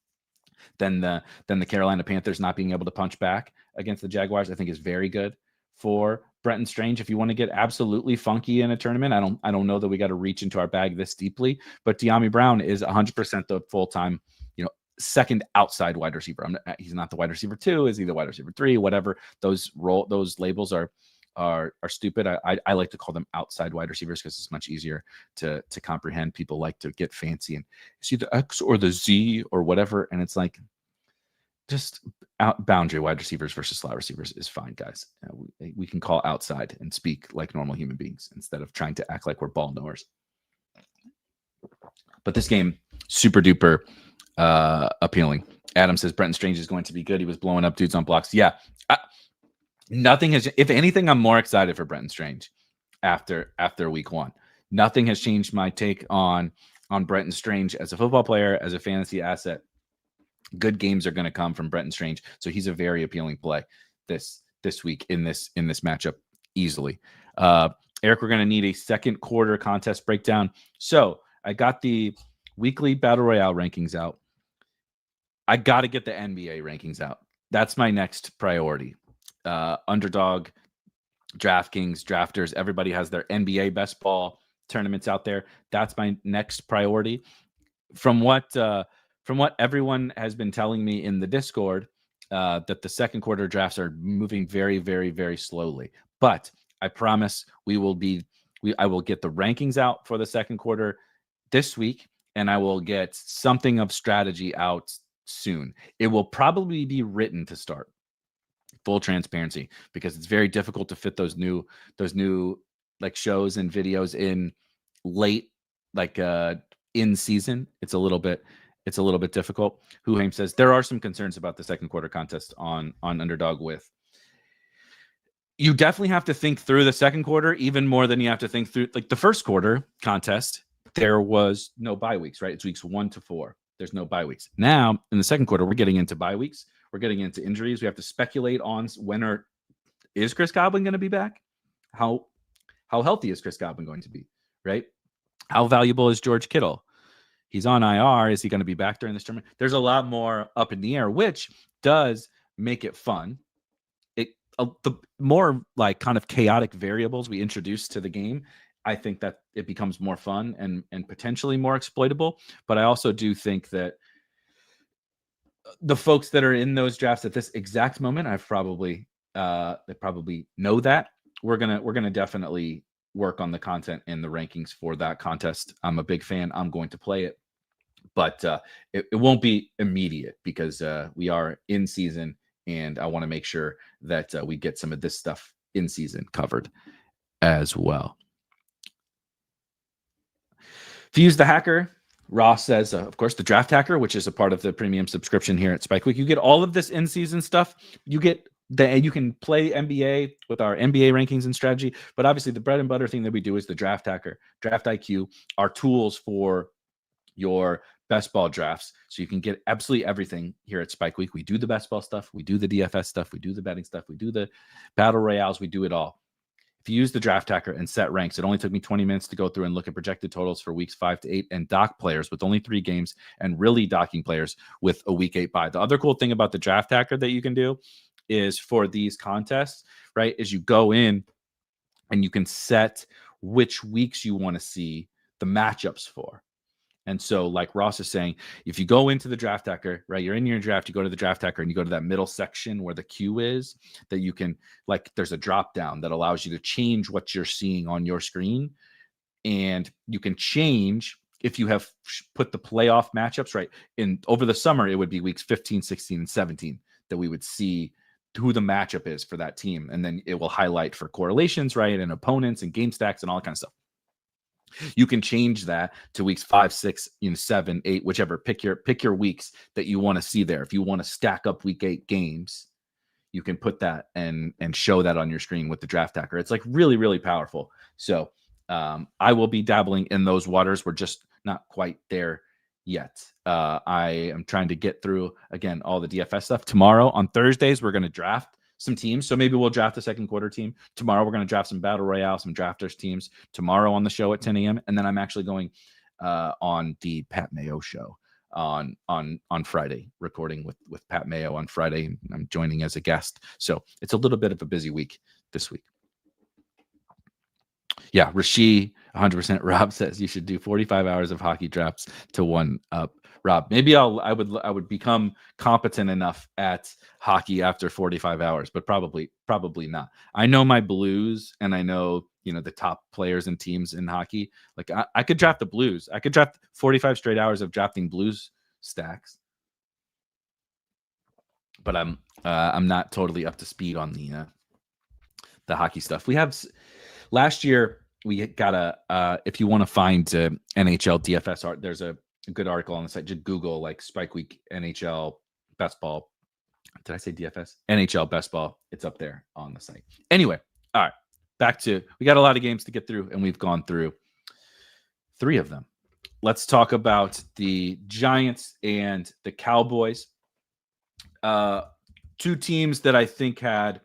A: than the Carolina Panthers not being able to punch back against the Jaguars. I think is very good for Brenton Strange. If you want to get absolutely funky in a tournament, I don't know that we got to reach into our bag this deeply, but De'Ami Brown is 100% the full-time, second outside wide receiver. He's not the wide receiver 2. Is he the wide receiver 3? Whatever. Those labels are stupid. I like to call them outside wide receivers because it's much easier to comprehend. People like to get fancy and see the X or the Z or whatever, and it's like just boundary wide receivers versus slot receivers is fine, guys. We can call outside and speak like normal human beings instead of trying to act like we're ball knowers. But this game, super duper appealing. Adam says Brenton Strange is going to be good. He was blowing up dudes on blocks. Yeah. Nothing has, if anything, I'm more excited for Brenton Strange after week 1. Nothing has changed my take on Brenton Strange as a football player, as a fantasy asset. Good games are going to come from Brenton Strange. So he's a very appealing play this week in this matchup easily. Eric, we're going to need a second quarter contest breakdown. So I got the weekly battle royale rankings out. I got to get the NBA rankings out. That's my next priority. Underdog DraftKings, drafters, everybody has their NBA best ball tournaments out there. That's my next priority. From what everyone has been telling me in the Discord, that the second quarter drafts are moving very, very, very slowly. But I promise I will get the rankings out for the second quarter this week, and I will get something of strategy out soon. It will probably be written to start. Full transparency, because it's very difficult to fit those new like shows and videos in late, like in season. It's a little bit difficult. Huhaim says there are some concerns about the second quarter contest on Underdog. With you definitely have to think through the second quarter even more than you have to think through like the first quarter contest. There was no bye weeks, right? It's weeks 1 to 4. There's no bye weeks. Now in the second quarter, we're getting into bye weeks. We're getting into injuries. We have to speculate on is Chris Godwin going to be back? How healthy is Chris Godwin going to be, right? How valuable is George Kittle? He's on IR. Is he going to be back during this tournament? There's a lot more up in the air, which does make it fun. The more like kind of chaotic variables we introduce to the game, I think that it becomes more fun and potentially more exploitable. But I also do think that the folks that are in those drafts at this exact moment, they probably know that we're gonna definitely work on the content and the rankings for that contest. I'm a big fan. I'm going to play it, but it won't be immediate because we are in season, and I want to make sure that we get some of this stuff in season covered as well. If you use the hacker, Ross says, of course, the Draft Hacker, which is a part of the premium subscription here at Spike Week. You get all of this in-season stuff. You can play NBA with our NBA rankings and strategy. But obviously, the bread and butter thing that we do is the Draft Hacker, Draft IQ, our tools for your best ball drafts. So you can get absolutely everything here at Spike Week. We do the best ball stuff. We do the DFS stuff. We do the betting stuff. We do the battle royales. We do it all. If you use the Draft Hacker and set ranks, it only took me 20 minutes to go through and look at projected totals for weeks 5 to 8 and dock players with only 3 games and really docking players with a week 8 bye. The other cool thing about the Draft Hacker that you can do is for these contests, right, is you go in and you can set which weeks you want to see the matchups for. And so, like Ross is saying, if you go into the Draft Hacker, right, you're in your draft, you go to the Draft Hacker and you go to that middle section where the queue is, that you can, like, there's a drop down that allows you to change what you're seeing on your screen. And you can change if you have put the playoff matchups, right, in over the summer, it would be weeks 15, 16, and 17 that we would see who the matchup is for that team. And then it will highlight for correlations, right, and opponents and game stacks and all that kind of stuff. You can change that to weeks 5, 6, 7, 8, whichever. Pick your weeks that you want to see there. If you want to stack up week 8 games, you can put that and show that on your screen with the Draft Hacker. It's like really, really powerful. So I will be dabbling in those waters. We're just not quite there yet. I am trying to get through, again, all the DFS stuff. Tomorrow on Thursdays, we're going to draft some teams. So maybe we'll draft the second quarter team. Tomorrow, we're going to draft some Battle Royale, some drafters teams tomorrow on the show at 10 a.m. And then I'm actually going on the Pat Mayo show on Friday, recording with Pat Mayo on Friday. I'm joining as a guest. So it's a little bit of a busy week this week. Yeah, Rashi, 100%. Rob says you should do 45 hours of hockey drafts to one up. Rob, maybe I would become competent enough at hockey after 45 hours, but probably not. I know my Blues, and I know the top players and teams in hockey. Like I could draft the Blues. I could draft 45 straight hours of drafting Blues stacks, but I'm not totally up to speed on the hockey stuff. We have last year. We got if you want to find NHL DFS art, there's a good article on the site. Just Google like Spike Week NHL Best Ball. Did I say DFS? NHL Best Ball. It's up there on the site. Anyway, all right. Back to, we got a lot of games to get through, and we've gone through 3 of them. Let's talk about the Giants and the Cowboys. 2 teams that I think had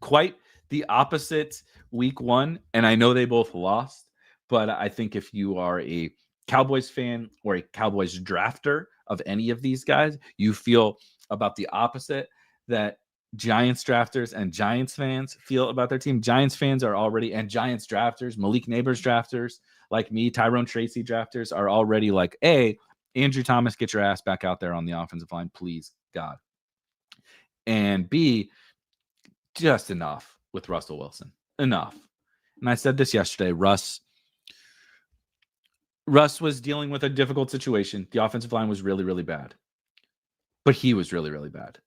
A: quite the opposite week 1, and I know they both lost, but I think if you are a Cowboys fan or a Cowboys drafter of any of these guys, you feel about the opposite, that Giants drafters and Giants fans feel about their team. Giants fans are already, and Giants drafters, Malik Neighbors drafters, like me, Tyrone Tracy drafters, are already like, hey, Andrew Thomas, get your ass back out there on the offensive line, please, God. And B, just enough with Russell Wilson. Enough. And I said this yesterday, Russ was dealing with a difficult situation. The offensive line was really, really bad. But he was really, really bad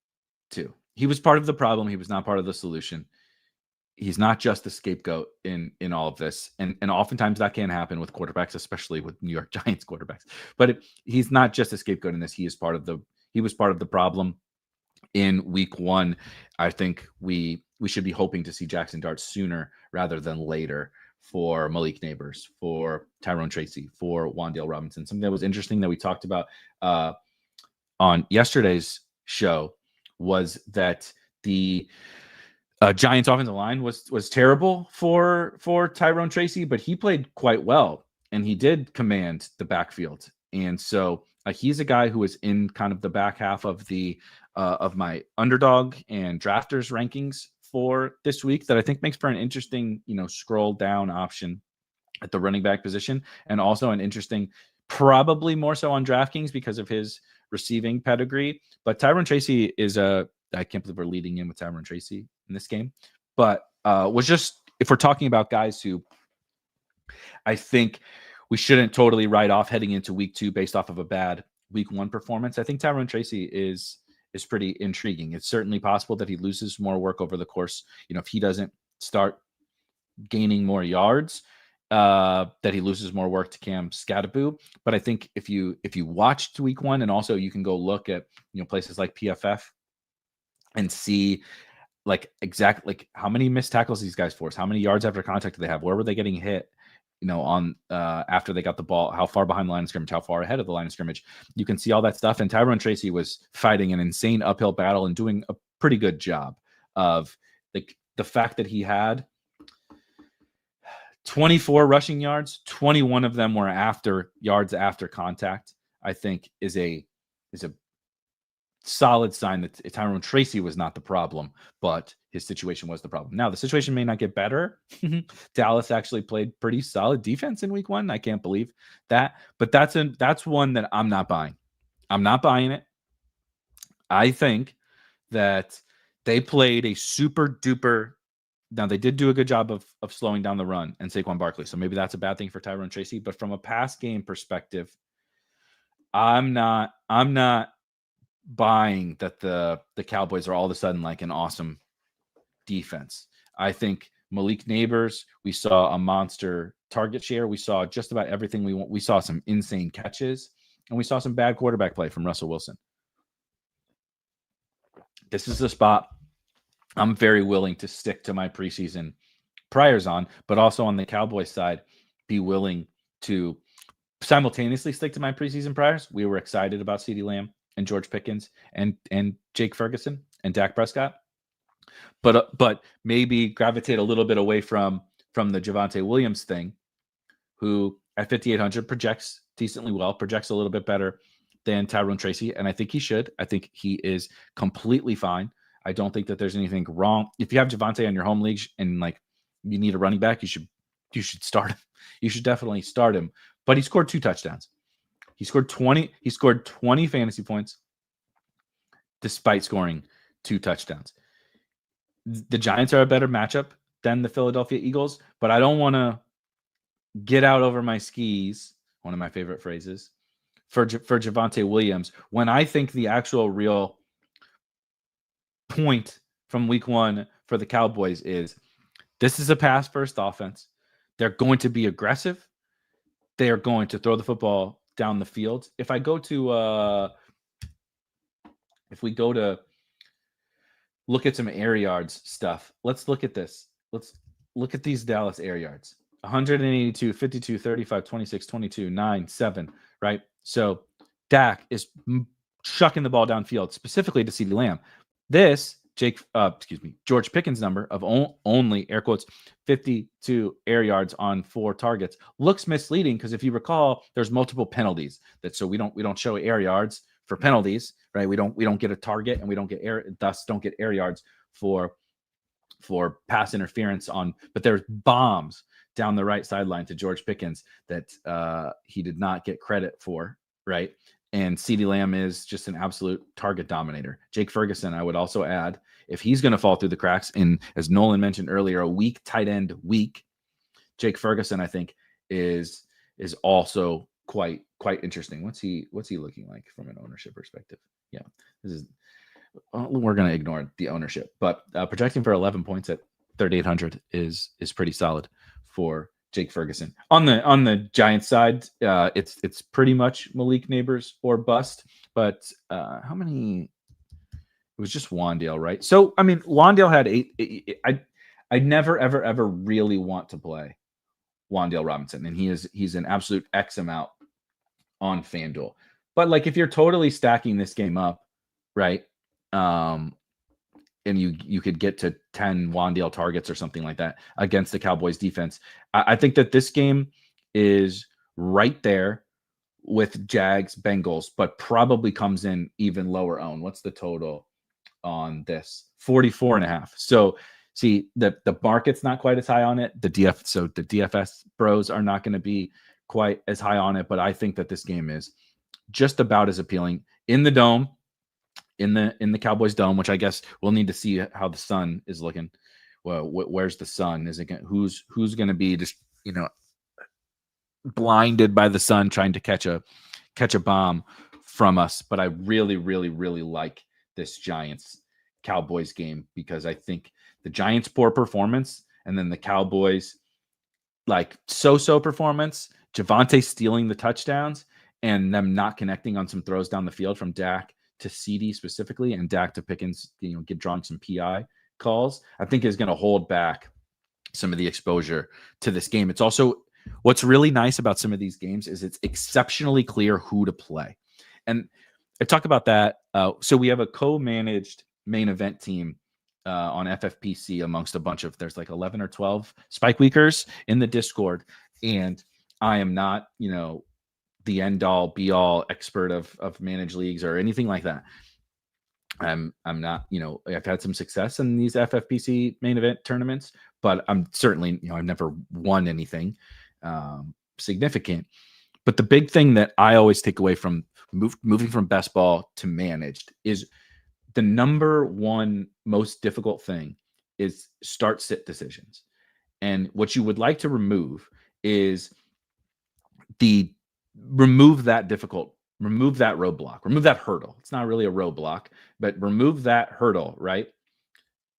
A: too. He was part of the problem. He was not part of the solution. He's not just the scapegoat in all of this. And oftentimes that can happen with quarterbacks, especially with New York Giants quarterbacks. But he's not just a scapegoat in this. He was part of the problem in week 1. I think we should be hoping to see Jackson Dart sooner rather than later for Malik Neighbors, for Tyrone Tracy, for Wan'Dale Robinson. Something that was interesting that we talked about on yesterday's show was that the Giants offensive line was terrible for Tyrone Tracy, but he played quite well and he did command the backfield. And so he's a guy who is in kind of the back half of the of my underdog and drafters rankings for this week that I think makes for an interesting, scroll down option at the running back position, and also an interesting, probably more so on DraftKings because of his receiving pedigree. But Tyrone Tracy is I can't believe we're leading in with Tyrone Tracy in this game, but was just, if we're talking about guys who I think we shouldn't totally write off heading into week 2 based off of a bad week 1 performance, I think Tyrone Tracy is pretty intriguing. It's certainly possible that he loses more work over the course, if he doesn't start gaining more yards, that he loses more work to Cam Skattebo. But I think if you watched week 1, and also you can go look at places like PFF and see exactly how many missed tackles these guys force, how many yards after contact do they have, where were they getting hit, on after they got the ball, how far behind the line of scrimmage, how far ahead of the line of scrimmage. You can see all that stuff. And Tyrone Tracy was fighting an insane uphill battle and doing a pretty good job of the fact that he had 24 rushing yards, 21 of them were yards after contact, I think is a solid sign that Tyrone Tracy was not the problem, but his situation was the problem. Now, the situation may not get better. Dallas actually played pretty solid defense in week 1. I can't believe that, but that's one that I'm not buying. I'm not buying it. I think that they played a super duper. Now, they did do a good job of slowing down the run and Saquon Barkley, so maybe that's a bad thing for Tyrone Tracy. But from a pass game perspective, I'm not buying that the Cowboys are all of a sudden like an awesome defense. I think Malik Neighbors, we saw a monster target share. We saw just about everything we want. We saw some insane catches, and we saw some bad quarterback play from Russell Wilson. This is the spot I'm very willing to stick to my preseason priors on, but also on the Cowboys side, be willing to simultaneously stick to my preseason priors. We were excited about CeeDee Lamb and George Pickens and Jake Ferguson and Dak Prescott, but maybe gravitate a little bit away from the Javonte Williams thing, who at 5,800 projects decently well, projects a little bit better than Tyrone Tracy, and I think he should. I think he is completely fine. I don't think that there's anything wrong. If you have Javonte on your home league and you need a running back, you should start him. You should definitely start him. But he scored 2 touchdowns. He scored 20 fantasy points despite scoring 2 touchdowns. The Giants are a better matchup than the Philadelphia Eagles, but I don't want to get out over my skis, one of my favorite phrases, for Javonte Williams, when I think the actual real point from week 1 for the Cowboys is this is a pass first offense. They're going to be aggressive. They are going to throw the football down the field. If we go to look at some air yards stuff, let's look at this. Let's look at these Dallas air yards. 182, 52, 35, 26, 22, 9, 7, right? So Dak is chucking the ball downfield, specifically to CeeDee Lamb. This George Pickens number of only, air quotes, 52 air yards on 4 targets looks misleading because if you recall, there's multiple penalties so we don't show air yards for penalties, right? We don't get a target, and we don't get don't get air yards for pass interference but there's bombs down the right sideline to George Pickens that he did not get credit for, right? And CeeDee Lamb is just an absolute target dominator. Jake Ferguson, I would also add, if he's going to fall through the cracks in, as Nolan mentioned earlier, a weak tight end week, Jake Ferguson, I think, is also quite interesting. What's he looking like from an ownership perspective? Yeah, we're going to ignore the ownership, but projecting for 11 points at 3,800 is pretty solid for Jake Ferguson. On the Giants side, it's pretty much Malik Neighbors or bust. But how many? It was just Wandale, right? So I mean, Wandale had 8. I never ever really want to play Wandale Robinson, and he's an absolute X amount on FanDuel. But like, if you're totally stacking this game up, right? And you could get to 10 Wandale targets or something like that against the Cowboys defense. I think that this game is right there with Jags Bengals, but probably comes in even lower owned. What's the total on this? 44.5. So see, the market's not quite as high on it. The DFS bros are not going to be quite as high on it, but I think that this game is just about as appealing in the dome. In the Cowboys dome, which I guess we'll need to see how the sun is looking. Well, where's the sun? Is it who's going to be just blinded by the sun trying to catch a bomb from us? But I really like this Giants Cowboys game, because I think the Giants' poor performance and then the Cowboys like so performance, Javonte stealing the touchdowns and them not connecting on some throws down the field from Dak to CD specifically, and Dak to Pickens, drawing some PI calls, I think is going to hold back some of the exposure to this game. It's also, what's really nice about some of these games is it's exceptionally clear who to play. And I talk about that. So we have a co-managed main event team on FFPC amongst a bunch of, there's like 11 or 12 Spike Weekers in the Discord. And I am not, the end all be all expert of managed leagues or anything like that. I'm not, I've had some success in these FFPC main event tournaments, but I'm certainly, I've never won anything significant. But the big thing that I always take away from moving from best ball to managed is the number one most difficult thing is start sit decisions. And what you would like to remove is remove that roadblock, remove that hurdle. It's not really a roadblock, but remove that hurdle, right?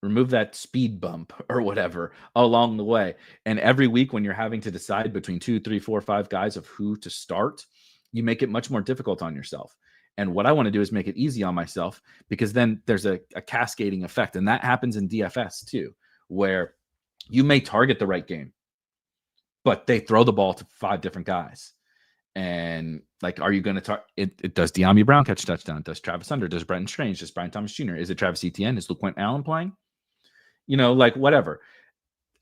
A: Remove that speed bump or whatever along the way. And every week when you're having to decide between 2, 3, 4, 5 guys of who to start, you make it much more difficult on yourself. And what I want to do is make it easy on myself, because then there's a cascading effect. And that happens in DFS too, where you may target the right game, but they throw the ball to 5 different guys. And like, are you going to target it? Does De'Ami Brown catch a touchdown? Does Travis Hunter? Does Brenton Strange? Does Brian Thomas Jr.? Is it Travis Etienne? Is LeQuint Allen playing? Like whatever.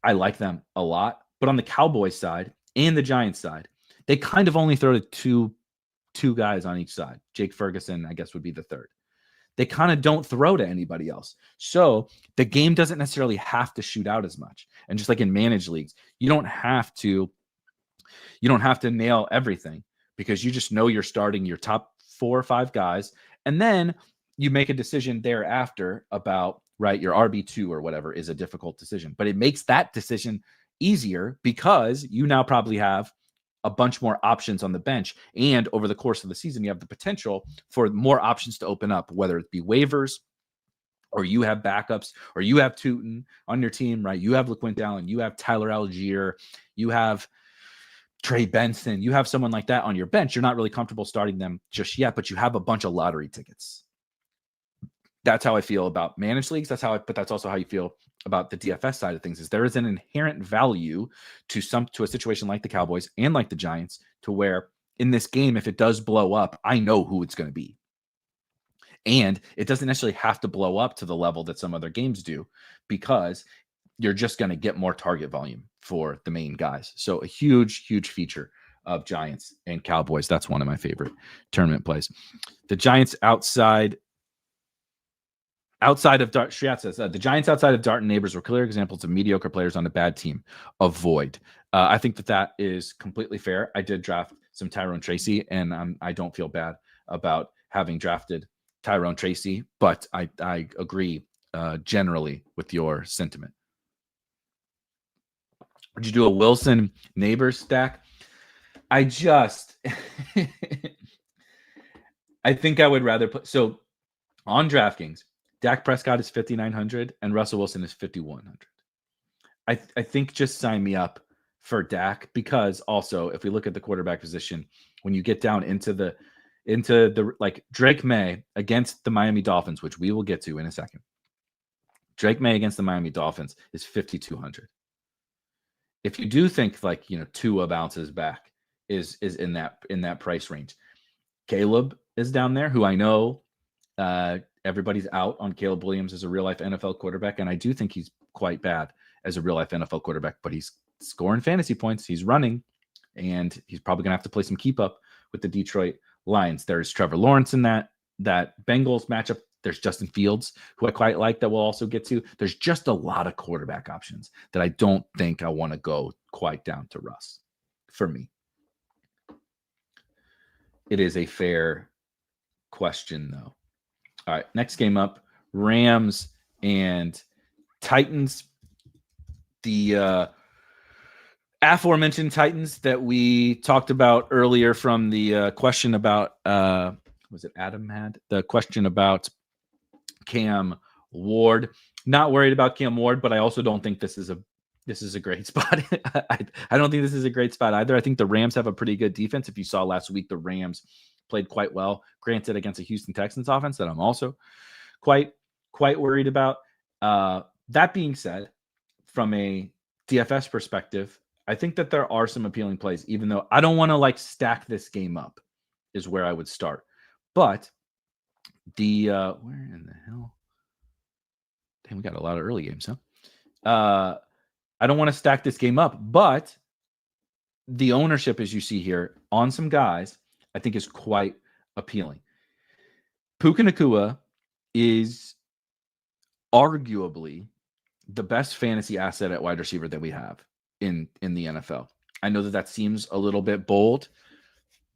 A: I like them a lot. But on the Cowboys side and the Giants side, they kind of only throw to two guys on each side. Jake Ferguson, I guess, would be the third. They kind of don't throw to anybody else. So the game doesn't necessarily have to shoot out as much. And just like in managed leagues, you don't have to nail everything, because you just know you're starting your top 4 or 5 guys. And then you make a decision thereafter about, right, your RB2 or whatever is a difficult decision. But it makes that decision easier because you now probably have a bunch more options on the bench. And over the course of the season, you have the potential for more options to open up, whether it be waivers, or you have backups, or you have Tootin on your team, right? You have LeQuint Allen, you have Tyler Algier, you have Trey Benson, you have someone like that on your bench. You're not really comfortable starting them just yet, but you have a bunch of lottery tickets. That's how I feel about managed leagues. That's also how you feel about the DFS side of things. Is there is an inherent value to a situation like the Cowboys and like the Giants, to where in this game, if it does blow up, I know who it's going to be. And it doesn't necessarily have to blow up to the level that some other games do, because you're just going to get more target volume for the main guys. So a huge feature of Giants and Cowboys. That's one of my favorite tournament plays. The Giants outside of Dart, Shiat says, the Giants outside of Dart and Neighbors were clear examples of mediocre players on a bad team. Avoid. I think that is completely fair. I did draft some Tyrone Tracy, and I don't feel bad about having drafted Tyrone Tracy, but I agree generally with your sentiment. Would you do a Wilson Neighbors stack? I think I would rather put, so on DraftKings, Dak Prescott is 5,900 and Russell Wilson is 5,100. I think just sign me up for Dak, because also if we look at the quarterback position, when you get down into the like Drake May against the Miami Dolphins, which we will get to in a second. Drake May against the Miami Dolphins is 5,200. If you do think like, Tua bounces back is in that price range. Caleb is down there, who I know everybody's out on Caleb Williams as a real life NFL quarterback. And I do think he's quite bad as a real life NFL quarterback, but he's scoring fantasy points. He's running, and he's probably going to have to play some keep up with the Detroit Lions. There's Trevor Lawrence in that Bengals matchup. There's Justin Fields, who I quite like, that we'll also get to. There's just a lot of quarterback options that I don't think I want to go quite down to Russ for me. It is a fair question, though. All right, next game up, Rams and Titans. The aforementioned Titans that we talked about earlier from the question about, was it Adam had? The question about Cam Ward. Not worried about Cam Ward, but I also don't think this is a great spot. I don't think this is a great spot either. I think the Rams have a pretty good defense. If you saw last week, the Rams played quite well, granted against a Houston Texans offense that I'm also quite worried about. That being said, from a DFS perspective, I think that there are some appealing plays, even though I don't want to stack this game up is where I would start. But where in the hell? Damn, we got a lot of early games, huh? I don't want to stack this game up, but the ownership, as you see here, on some guys, I think is quite appealing. Puka Nacua is arguably the best fantasy asset at wide receiver that we have in the NFL. I know that seems a little bit bold,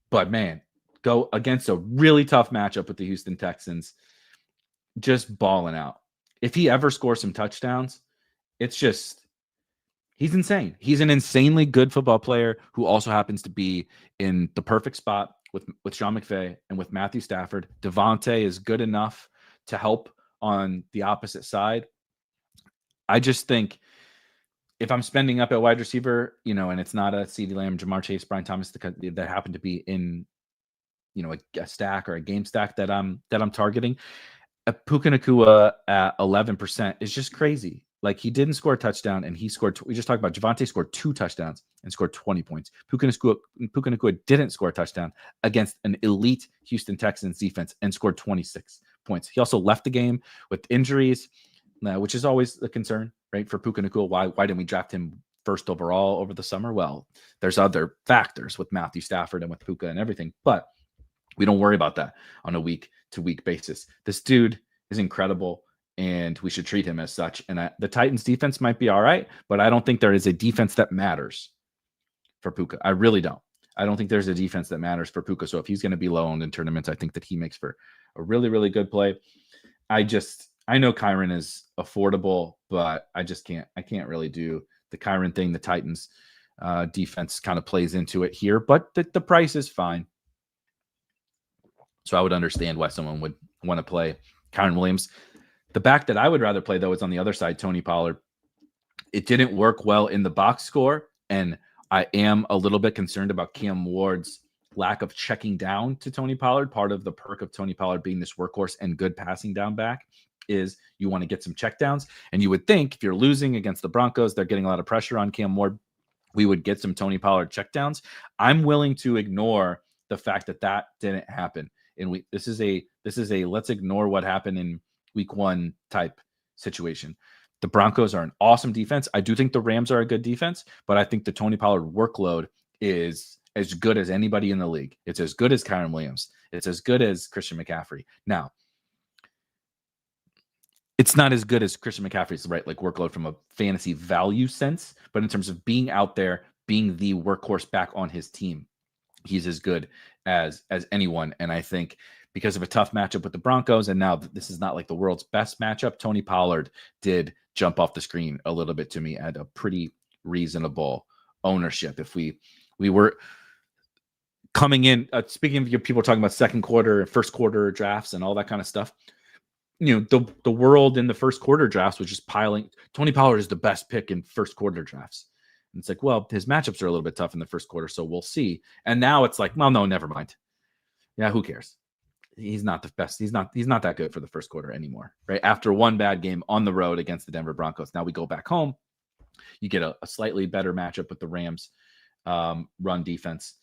A: but man, go against a really tough matchup with the Houston Texans, just balling out. If he ever scores some touchdowns, it's just, he's insane. He's an insanely good football player who also happens to be in the perfect spot with Sean McVay and with Matthew Stafford. Devontae is good enough to help on the opposite side. I just think if I'm spending up at wide receiver, and it's not a CeeDee Lamb, Jamar Chase, Brian Thomas that happen to be in, a stack or a game stack that I'm targeting, a Puka Nacua at 11% is just crazy. Like, he didn't score a touchdown, and he scored. We just talked about Javonte scored 2 touchdowns and scored 20 points. Puka Nacua didn't score a touchdown against an elite Houston Texans defense and scored 26 points. He also left the game with injuries, which is always a concern, right? For Puka Nacua, why didn't we draft him first overall over the summer? Well, there's other factors with Matthew Stafford and with Puka and everything, but we don't worry about that on a week-to-week basis. This dude is incredible, and we should treat him as such. And the Titans defense might be all right, but I don't think there is a defense that matters for Puka. I really don't. I don't think there's a defense that matters for Puka. So if he's going to be low owned in tournaments, I think that he makes for a really, really good play. I know Kyren is affordable, but I can't really do the Kyren thing. The Titans defense kind of plays into it here, but the price is fine. So I would understand why someone would want to play Kyren Williams. The back that I would rather play, though, is on the other side, Tony Pollard. It didn't work well in the box score, and I am a little bit concerned about Cam Ward's lack of checking down to Tony Pollard. Part of the perk of Tony Pollard being this workhorse and good passing down back is you want to get some checkdowns. And you would think if you're losing against the Broncos, they're getting a lot of pressure on Cam Ward, we would get some Tony Pollard checkdowns. I'm willing to ignore the fact that didn't happen. And this is a let's ignore what happened in week 1 type situation. The Broncos are an awesome defense. I do think the Rams are a good defense, but I think the Tony Pollard workload is as good as anybody in the league. It's as good as Kyren Williams. It's as good as Christian McCaffrey. Now, it's not as good as Christian McCaffrey's, right? Like workload from a fantasy value sense, but in terms of being out there, being the workhorse back on his team, he's as good as anyone. And I think because of a tough matchup with the Broncos, and now this is not like the world's best matchup, Tony Pollard did jump off the screen a little bit to me at a pretty reasonable ownership. If we were coming in, speaking of people talking about second quarter and first quarter drafts and all that kind of stuff, the world in the first quarter drafts was just piling. Tony Pollard is the best pick in first quarter drafts. And it's like, well, his matchups are a little bit tough in the first quarter, so we'll see. And now it's like, well, no, never mind. Yeah, who cares? He's not the best. He's not that good for the first quarter anymore, right? After one bad game on the road against the Denver Broncos. Now we go back home. You get a slightly better matchup with the Rams run defense.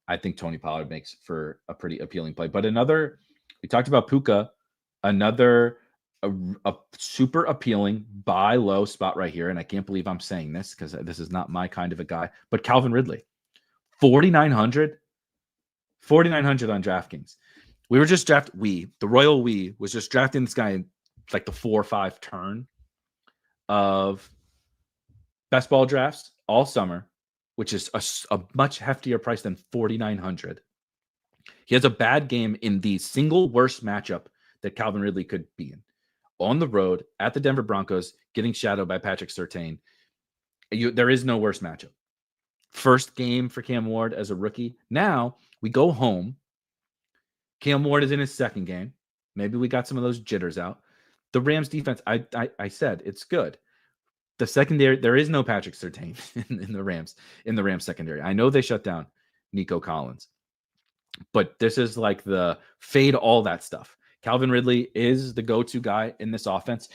A: I think Tony Pollard makes for a pretty appealing play. But we talked about Puka, another a super appealing buy low spot right here. And I can't believe I'm saying this because this is not my kind of a guy, but Calvin Ridley, 4,900 on DraftKings. We were just the Royal We was just drafting this guy in like the 4 or 5 turn of best ball drafts all summer, which is a much heftier price than 4,900. He has a bad game in the single worst matchup that Calvin Ridley could be in. On the road at the Denver Broncos, getting shadowed by Patrick Surtain. There is no worse matchup. First game for Cam Ward as a rookie. Now we go home. Cam Ward is in his second game. Maybe we got some of those jitters out. The Rams defense, I said it's good. The secondary, there is no Patrick Surtain in the Rams secondary. I know they shut down Nico Collins, but this is like the fade all that stuff. Calvin Ridley is the go-to guy in this offense.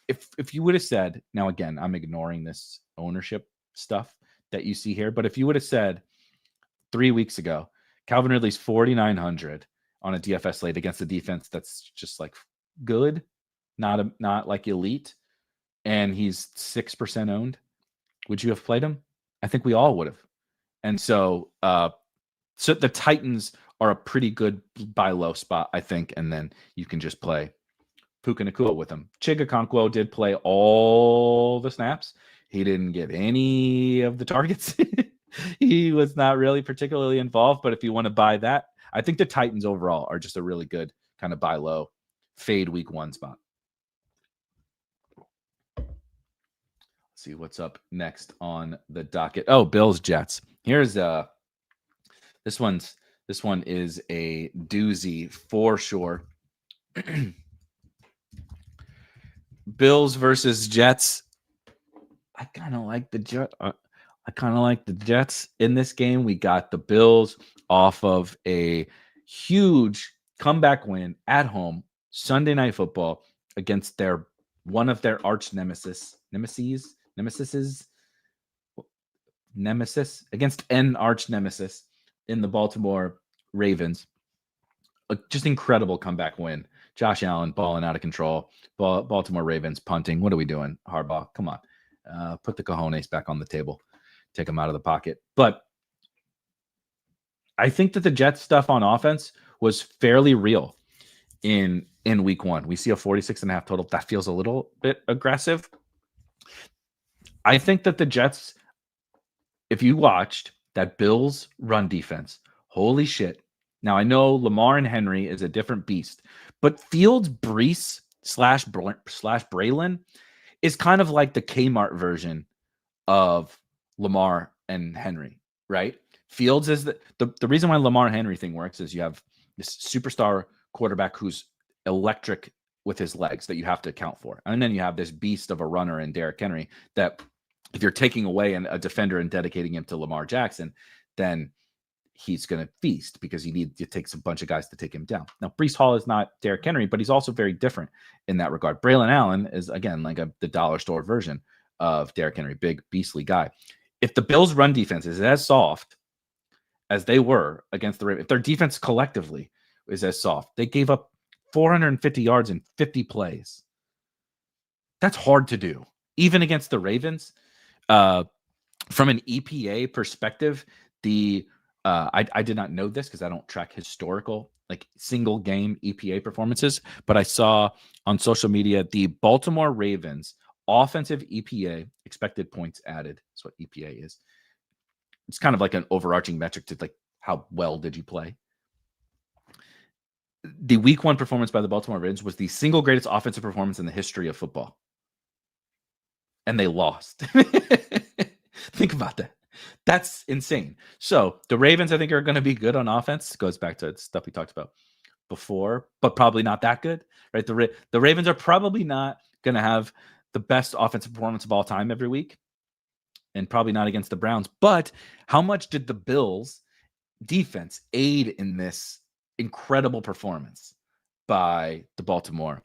A: If you would have said, now again, I'm ignoring this ownership stuff that you see here, but if you would have said 3 weeks ago, Calvin Ridley's 4,900 on a DFS slate against a defense that's just like good, not like elite, and he's 6% owned, would you have played him? I think we all would have. And so the Titans are a pretty good buy low spot, I think, and then you can just play Puka Nacua with him. Chigakonkwo did play all the snaps. He didn't get any of the targets. He was not really particularly involved, but if you want to buy that, I think the Titans overall are just a really good kind of buy low, fade week 1 spot. Let's see what's up next on the docket. Oh, Bills Jets. Here's this one is a doozy for sure. Bills versus Jets. I kind of like the Jets in this game. We got the Bills off of a huge comeback win at home Sunday Night Football against one of their arch nemesis against an arch nemesis in the Baltimore Ravens. Just incredible comeback win. Josh Allen balling out of control. Baltimore Ravens punting. What are we doing, Harbaugh? Come on. Put the cojones back on the table. Take them out of the pocket. But I think that the Jets stuff on offense was fairly real in week 1. We see a 46.5 total. That feels a little bit aggressive. I think that the Jets, if you watched that Bills run defense, holy shit. Now, I know Lamar and Henry is a different beast, but Fields, Brees / Braylon is kind of like the Kmart version of Lamar and Henry, right? Fields is the reason why Lamar and Henry thing works is you have this superstar quarterback who's electric with his legs that you have to account for. And then you have this beast of a runner in Derrick Henry that if you're taking away a defender and dedicating him to Lamar Jackson, then he's going to feast because it takes a bunch of guys to take him down. Now, Breece Hall is not Derrick Henry, but he's also very different in that regard. Braylon Allen is, again, like the dollar store version of Derrick Henry, big, beastly guy. If the Bills' run defense is as soft as they were against the Ravens, if their defense collectively is as soft, they gave up 450 yards in 50 plays. That's hard to do, even against the Ravens. From an EPA perspective, the I did not know this because I don't track historical like single game EPA performances, but I saw on social media the Baltimore Ravens offensive EPA, expected points added. That's what EPA is. It's kind of like an overarching metric to like how well did you play. The week 1 performance by the Baltimore Ravens was the single greatest offensive performance in the history of football. And they lost. Think about that. That's insane. So the Ravens, I think, are going to be good on offense. Goes back to stuff we talked about before, but probably not that good, right? The Ravens are probably not going to have the best offensive performance of all time every week, and probably not against the Browns. But how much did the Bills defense aid in this incredible performance by the Baltimore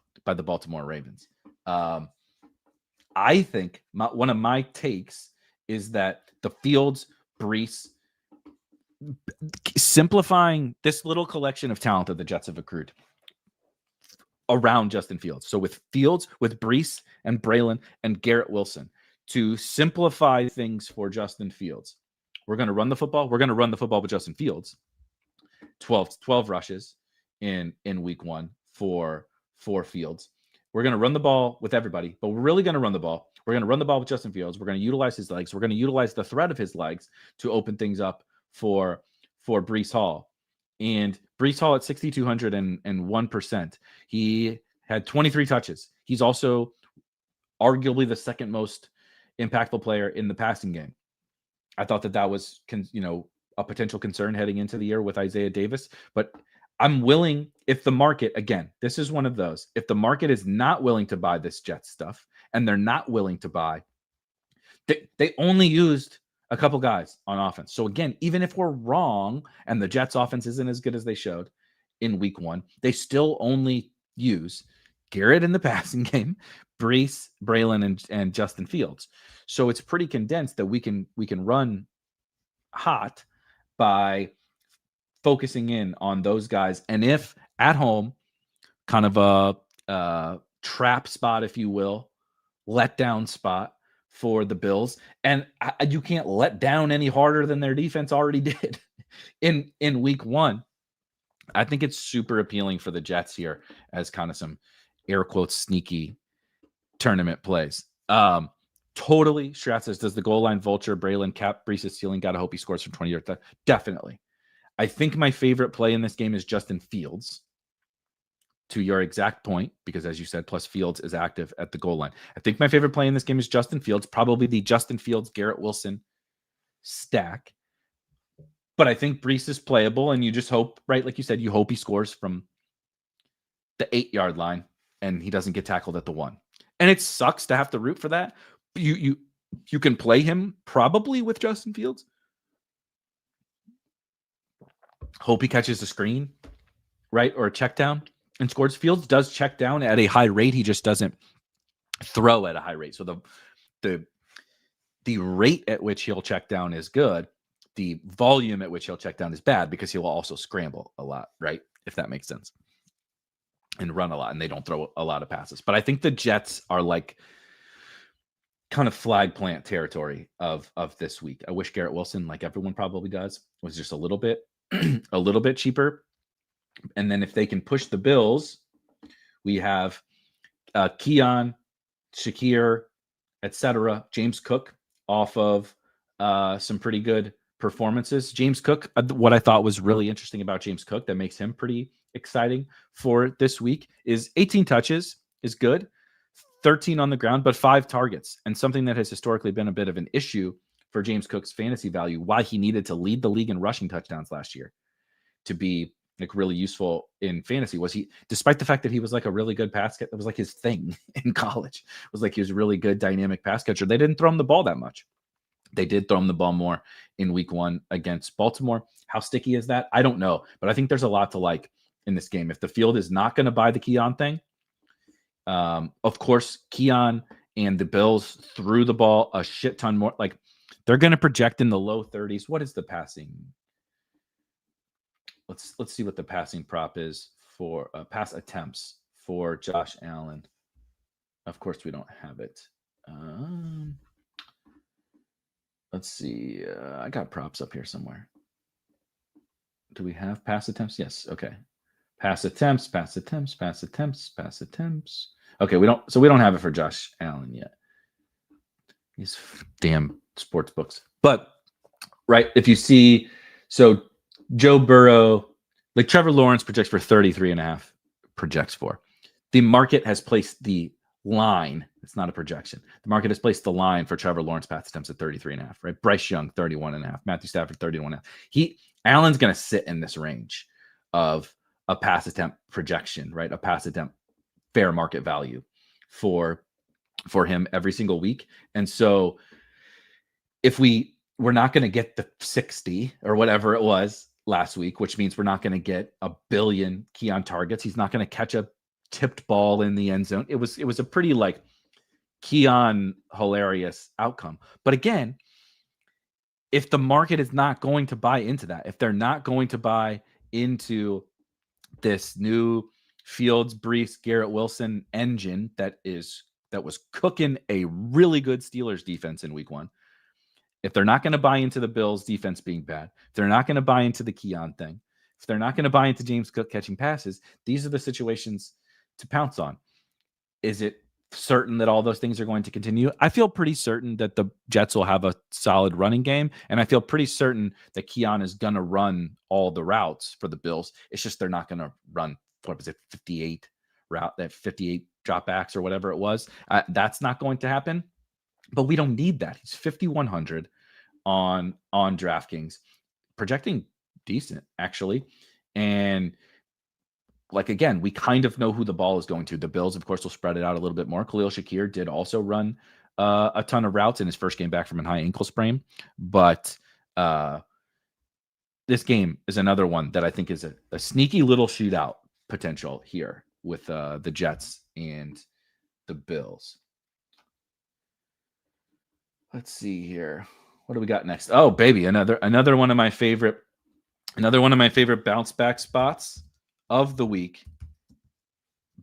A: Ravens? I think one of my takes is that the Fields, Brees, simplifying this little collection of talent that the Jets have accrued around Justin Fields. So with Fields, with Brees and Braylon and Garrett Wilson, to simplify things for Justin Fields, we're going to run the football. We're going to run the football with Justin Fields. 12 rushes in week 1 for Fields. We're going to run the ball with everybody, but we're really going to run the ball. We're going to run the ball with Justin Fields. We're going to utilize his legs. We're going to utilize the threat of his legs to open things up for Brees Hall. And Brees Hall at 6,201%. He had 23 touches. He's also arguably the second most impactful player in the passing game. I thought that was, a potential concern heading into the year with Isaiah Davis, but I'm willing, if the market, again, this is one of those, if the market is not willing to buy this Jets stuff and they're not willing to buy, they only used a couple guys on offense. So again, even if we're wrong and the Jets offense isn't as good as they showed in week 1, they still only use Garrett in the passing game, Brees, Braylon, and Justin Fields. So it's pretty condensed that we can run hot by focusing in on those guys. And if at home, kind of a trap spot, if you will, letdown spot for the Bills, and you can't let down any harder than their defense already did in week 1. I think it's super appealing for the Jets here as kind of some air quotes sneaky tournament plays. Totally. Strat says, does the goal line vulture Braylon cap Brees' ceiling? Gotta hope he scores from 20 yards. Definitely. I think my favorite play in this game is Justin Fields, to your exact point, because as you said, plus Fields is active at the goal line. I think my favorite play in this game is Justin Fields, probably the Justin Fields, Garrett Wilson stack. But I think Brees is playable, and you just hope, right, like you said, you hope he scores from the 8-yard line and he doesn't get tackled at the 1. And it sucks to have to root for that. You can play him probably with Justin Fields. Hope he catches the screen, right, or a check down and scores. Fields does check down at a high rate. He just doesn't throw at a high rate. So the rate at which he'll check down is good. The volume at which he'll check down is bad because he'll also scramble a lot, right? If that makes sense. And run a lot, and they don't throw a lot of passes. But I think the Jets are like kind of flag plant territory of this week. I wish Garrett Wilson, like everyone probably does, was just a little bit cheaper. And then if they can push the Bills, we have Keon, Shakir, etc. James Cook off of some pretty good performances. James Cook, what I thought was really interesting about James Cook that makes him pretty exciting for this week is 18 touches is good, 13 on the ground, but 5 targets. And something that has historically been a bit of an issue for James Cook's fantasy value, why he needed to lead the league in rushing touchdowns last year to be like really useful in fantasy, was he, despite the fact that he was like a really good pass catcher, that was like his thing in college, it was like he was a really good dynamic pass catcher. They didn't throw him the ball that much. They did throw him the ball more in week 1 against Baltimore. How sticky is that? I don't know, but I think there's a lot to like in this game. If the field is not going to buy the Keon thing, of course, Keon and the Bills threw the ball a shit ton more. Like they're going to project in the low 30s. What is the passing? Let's see what the passing prop is for pass attempts for Josh Allen. Of course, we don't have it. Let's see. I got props up here somewhere. Do we have pass attempts? Yes. Okay. Pass attempts. Okay, we don't have it for Josh Allen yet. These damn sports books. But right, if you see, so Joe Burrow, like Trevor Lawrence projects for 33.5, projects for. The market has placed the line. It's not a projection. The market has placed the line for Trevor Lawrence pass attempts at 33.5, right? Bryce Young, 31.5. Matthew Stafford, 31.5. Allen's going to sit in this range of a pass attempt projection, right? A pass attempt fair market value for him every single week. And so if we're not going to get the 60 or whatever it was last week, which means we're not going to get a billion Keon targets. He's not going to catch a tipped ball in the end zone. It was a pretty like Keon hilarious outcome. But again, if the market is not going to buy into that, if they're not going to buy into this new Fields, Brees, Garrett Wilson engine that was cooking a really good Steelers defense in week 1, if they're not going to buy into the Bills defense being bad, if they're not going to buy into the Keon thing, if they're not going to buy into James Cook catching passes, these are the situations to pounce on. Is it certain that all those things are going to continue? I feel pretty certain that the Jets will have a solid running game, and I feel pretty certain that Keon is going to run all the routes for the Bills. It's just they're not going to run, 58 dropbacks or whatever it was. That's not going to happen, but we don't need that. He's 5,100 on DraftKings, projecting decent actually, and like, again, we kind of know who the ball is going to. The Bills, of course, will spread it out a little bit more. Khalil Shakir did also run a ton of routes in his first game back from a high ankle sprain. But this game is another one that I think is a sneaky little shootout potential here with the Jets and the Bills. Let's see here. What do we got next? Oh, baby, another one of my favorite bounce back spots of the week.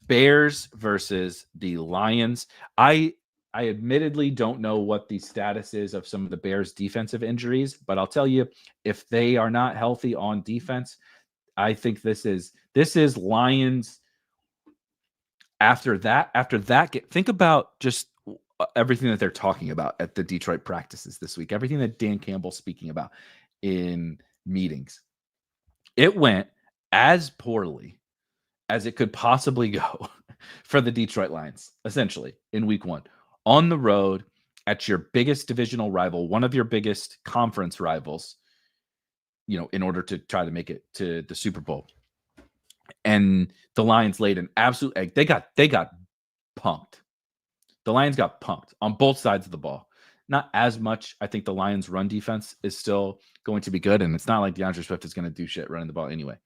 A: Bears versus the Lions. I admittedly don't know what the status is of some of the Bears defensive injuries, but I'll tell you, if they are not healthy on defense, I think this is Lions. After that, think about just everything that they're talking about at the Detroit practices this week, everything that Dan Campbell's speaking about in meetings. It went as poorly as it could possibly go for the Detroit Lions, essentially, in week 1. On the road at your biggest divisional rival, one of your biggest conference rivals, in order to try to make it to the Super Bowl. And the Lions laid an absolute egg. They got punked. The Lions got punked on both sides of the ball. Not as much. I think the Lions' run defense is still going to be good, and it's not like DeAndre Swift is going to do shit running the ball anyway.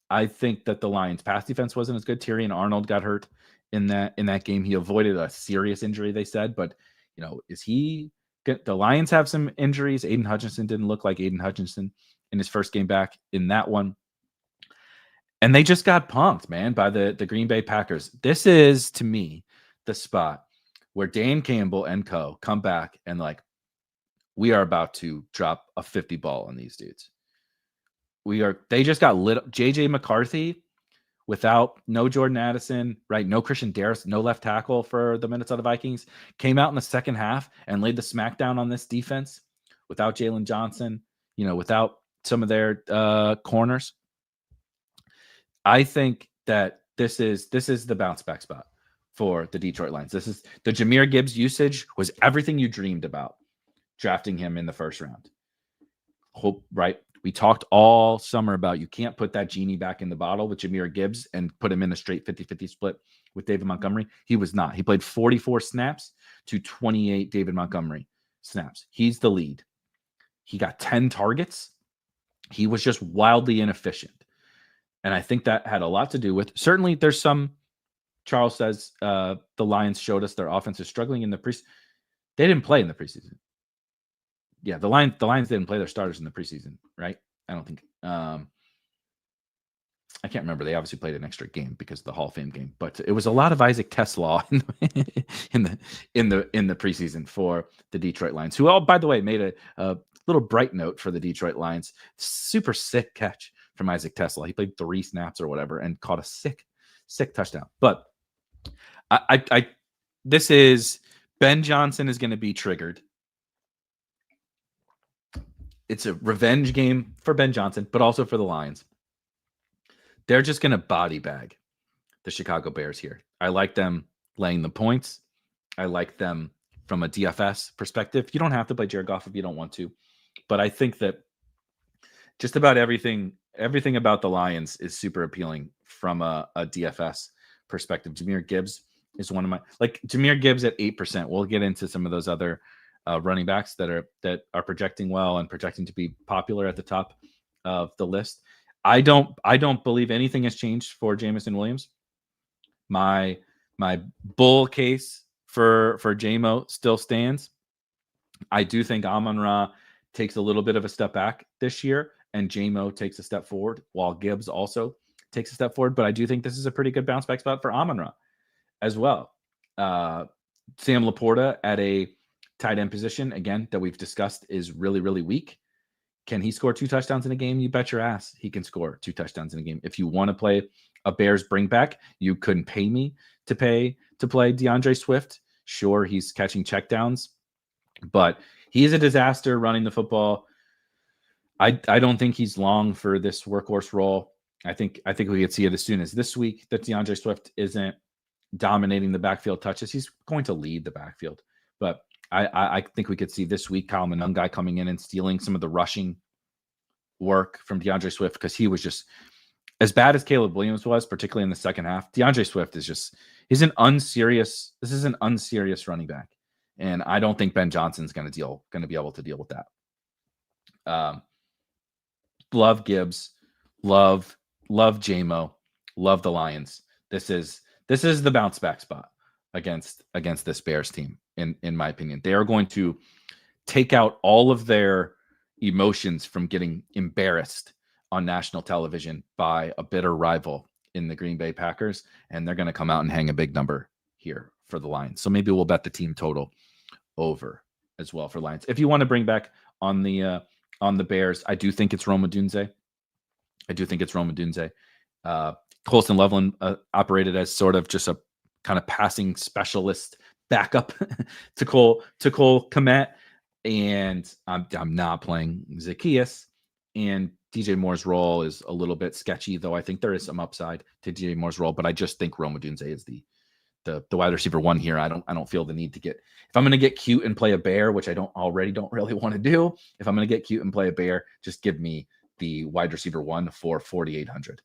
A: I think that the Lions' pass defense wasn't as good. Tyrion Arnold got hurt in that game. He avoided a serious injury, they said, but is he good? The Lions have some injuries. Aiden Hutchinson didn't look like Aiden Hutchinson in his first game back in that one. And they just got punked, man, by the Green Bay Packers. This is, to me, the spot where Dan Campbell and co come back and we are about to drop a 50 ball on these dudes. They just got lit. JJ McCarthy without no Jordan Addison, right? No Christian Darris, no left tackle for the Minnesota Vikings, came out in the second half and laid the smackdown on this defense without Jalen Johnson, without some of their corners. I think that this is the bounce back spot for the Detroit Lions. This is the Jahmyr Gibbs usage was everything you dreamed about drafting him in the first round. Right? We talked all summer about you can't put that genie back in the bottle with Jahmyr Gibbs and put him in a straight 50-50 split with David Montgomery. He was not. He played 44 snaps to 28 David Montgomery snaps. He's the lead. He got 10 targets. He was just wildly inefficient. And I think that had a lot to do with, certainly there's some, Charles says, the Lions showed us their offense is struggling in the preseason. They didn't play in the preseason. Yeah, the Lions didn't play their starters in the preseason, right? I don't think. I can't remember. They obviously played an extra game because of the Hall of Fame game, but it was a lot of Isaac Teslaw in the preseason for the Detroit Lions, who all, by the way, made a little bright note for the Detroit Lions. Super sick catch from Isaac Tesla. He played 3 snaps or whatever and caught a sick touchdown. But this is Ben Johnson is going to be triggered. It's a revenge game for Ben Johnson, but also for the Lions. They're just going to body bag the Chicago Bears here. I like them laying the points. I like them from a DFS perspective. You don't have to play Jared Goff if you don't want to, but I think that just about everything about the Lions is super appealing from a DFS perspective. Jahmyr Gibbs is one of my, like Jahmyr Gibbs at 8%. We'll get into some of those other running backs that are projecting well and projecting to be popular at the top of the list. I don't believe anything has changed for Jameson Williams. My bull case for JMO still stands. I do think Amon-Ra takes a little bit of a step back this year, and JMO takes a step forward, while Gibbs also takes a step forward. But I do think this is a pretty good bounce back spot for Amon-Ra as well. Sam Laporta at a tight end position, again, that we've discussed, is really, really weak. Can he score 2 touchdowns in a game? You bet your ass he can score 2 touchdowns in a game. If you want to play a Bears bring back, you couldn't pay me to play DeAndre Swift. Sure, he's catching checkdowns, but he is a disaster running the football. I don't think he's long for this workhorse role. I think we could see it as soon as this week that DeAndre Swift isn't dominating the backfield touches. He's going to lead the backfield, but I think we could see this week Kyle Monangai coming in and stealing some of the rushing work from DeAndre Swift, because he was just as bad as Caleb Williams was, particularly in the second half. DeAndre Swift is an unserious running back, and I don't think Ben Johnson's going to be able to deal with that. Love Gibbs, love JMO, love the Lions. This is the bounce back spot against this Bears team. In my opinion, they are going to take out all of their emotions from getting embarrassed on national television by a bitter rival in the Green Bay Packers, and they're going to come out and hang a big number here for the Lions. So maybe we'll bet the team total over as well for Lions. If you want to bring back on the Bears, I do think it's Rome Odunze. Colston Loveland operated as sort of just a kind of passing specialist backup to Cole Kmet, and I'm not playing Zacchaeus, and DJ Moore's role is a little bit sketchy, though I think there is some upside to DJ Moore's role, but I just think Rome Odunze is the wide receiver 1 here. I don't feel the need to if I'm going to get cute and play a bear, which I don't really want to do. If I'm going to get cute and play a bear, just give me the wide receiver 1 for 4,800.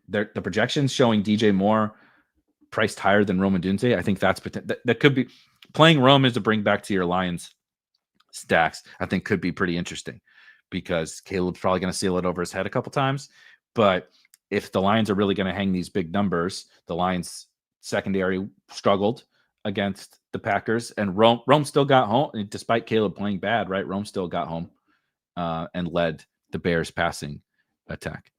A: The projections showing DJ Moore priced higher than Rome Odunze. I think that could be playing Rome as a bring back to your Lions stacks. I think could be pretty interesting, because Caleb's probably going to seal it over his head a couple times. But if the Lions are really going to hang these big numbers, the Lions secondary struggled against the Packers, and Rome still got home despite Caleb playing bad. Right, Rome still got home and led the Bears passing attack.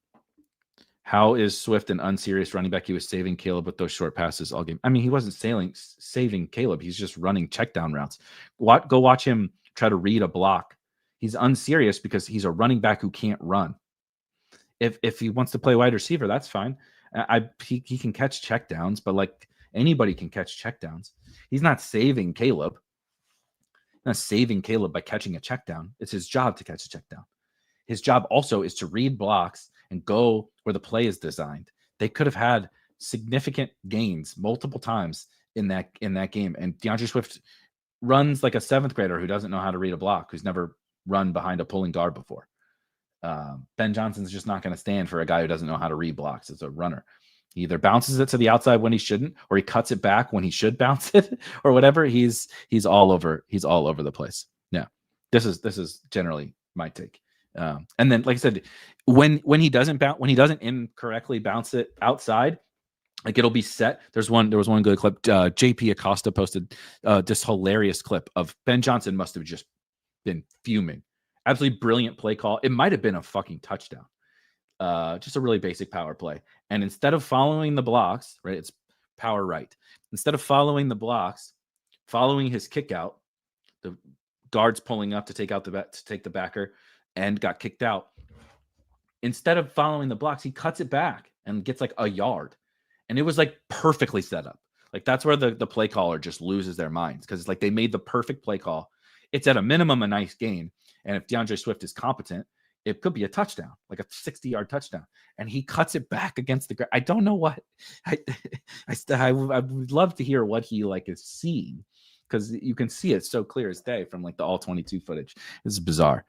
A: How is Swift an unserious running back? He was saving Caleb with those short passes all game. I mean, he wasn't saving Caleb. He's just running check down routes. Go watch him try to read a block. He's unserious because he's a running back who can't run. If he wants to play wide receiver, that's fine. He can catch check downs, but like anybody can catch check downs. He's not saving Caleb. He's not saving Caleb by catching a check down. It's his job to catch a check down. His job also is to read blocks and go where the play is designed. They could have had significant gains multiple times in that game. And DeAndre Swift runs like a 7th grader who doesn't know how to read a block, who's never run behind a pulling guard before. Ben Johnson's just not going to stand for a guy who doesn't know how to read blocks as a runner. He either bounces it to the outside when he shouldn't, or he cuts it back when he should bounce it, or whatever. He's all over the place. Yeah, this is generally my take. And then, like I said, when he doesn't incorrectly bounce it outside, like it'll be set. There was one good clip. JP Acosta posted this hilarious clip of Ben Johnson must have just been fuming. Absolutely brilliant play call. It might have been a fucking touchdown. Just a really basic power play. And instead of following the blocks, right, it's power right. Instead of following the blocks, following his kick out, the guards pulling up to take the backer, and got kicked out. Instead of following the blocks, he cuts it back and gets like a yard. And it was like perfectly set up. Like that's where the play caller just loses their minds, because it's like they made the perfect play call. It's at a minimum a nice gain. And if DeAndre Swift is competent, it could be a touchdown, like a 60-yard touchdown. And he cuts it back against the ground. I don't know what. I would love to hear what he like is seeing, because you can see it so clear as day from like the all 22 footage. This is bizarre.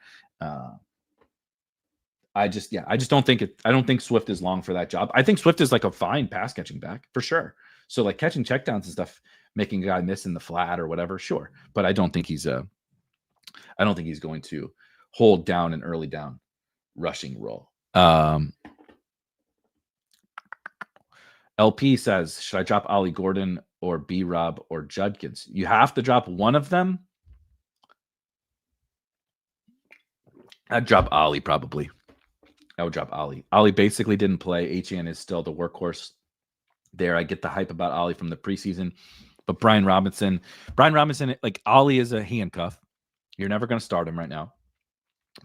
A: I just don't think I don't think Swift is long for that job. I think Swift is like a fine pass catching back for sure. So like catching checkdowns and stuff, making a guy miss in the flat or whatever, sure. But I don't think he's going to hold down an early down rushing role. LP says, should I drop Ollie Gordon or B-Rob or Judkins? You have to drop one of them. I'd drop Ollie probably. I would drop Ollie. Ollie basically didn't play. Etienne is still the workhorse there. I get the hype about Ollie from the preseason. But Brian Robinson, like Ollie is a handcuff. You're never going to start him right now.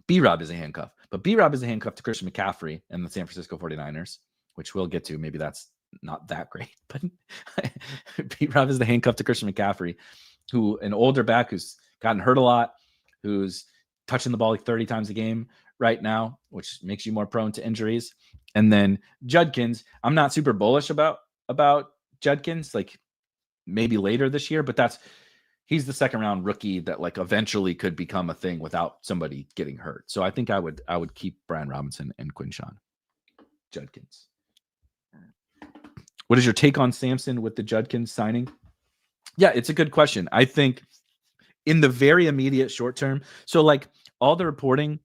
A: B-Rob is a handcuff. But B-Rob is a handcuff to Christian McCaffrey and the San Francisco 49ers, which we'll get to. Maybe that's not that great. But B-Rob is the handcuff to Christian McCaffrey, who an older back who's gotten hurt a lot, who's touching the ball like 30 times a game right now, which makes you more prone to injuries. And then Judkins, I'm not super bullish about Judkins, like maybe later this year, but he's the second round rookie that like eventually could become a thing without somebody getting hurt. So I think I would keep Brian Robinson and Quinshon Judkins. What is your take on Sampson with the Judkins signing? Yeah, it's a good question. I think in the very immediate short term, so like all the reporting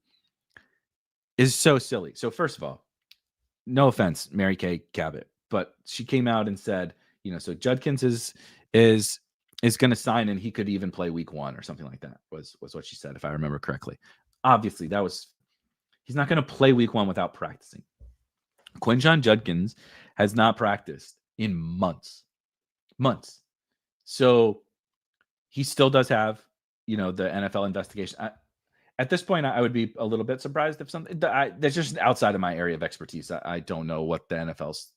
A: is so silly. So first of all, no offense, Mary Kay Cabot, but she came out and said, so Judkins is going to sign and he could even play week 1 or something like that was what she said, if I remember correctly. Obviously, he's not going to play week 1 without practicing. Quinshon Judkins has not practiced in months. So he still does have, the NFL investigation. At this point, I would be a little bit surprised if something that's just outside of my area of expertise. I don't know what the NFL's,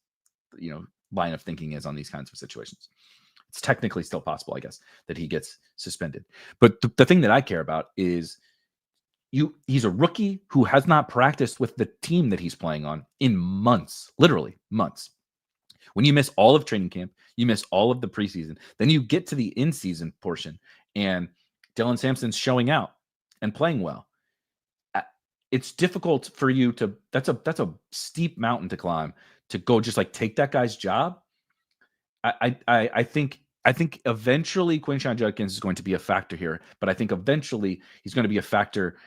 A: line of thinking is on these kinds of situations. It's technically still possible, I guess, that he gets suspended. But the thing that I care about is he's a rookie who has not practiced with the team that he's playing on in months, literally months. When you miss all of training camp, you miss all of the preseason, then you get to the in-season portion and Dylan Sampson's showing out and playing well. It's difficult for you to, that's a steep mountain to climb to go just like take that guy's job. I think eventually Quinshon Judkins is going to be a factor here, but I think eventually he's going to be a factor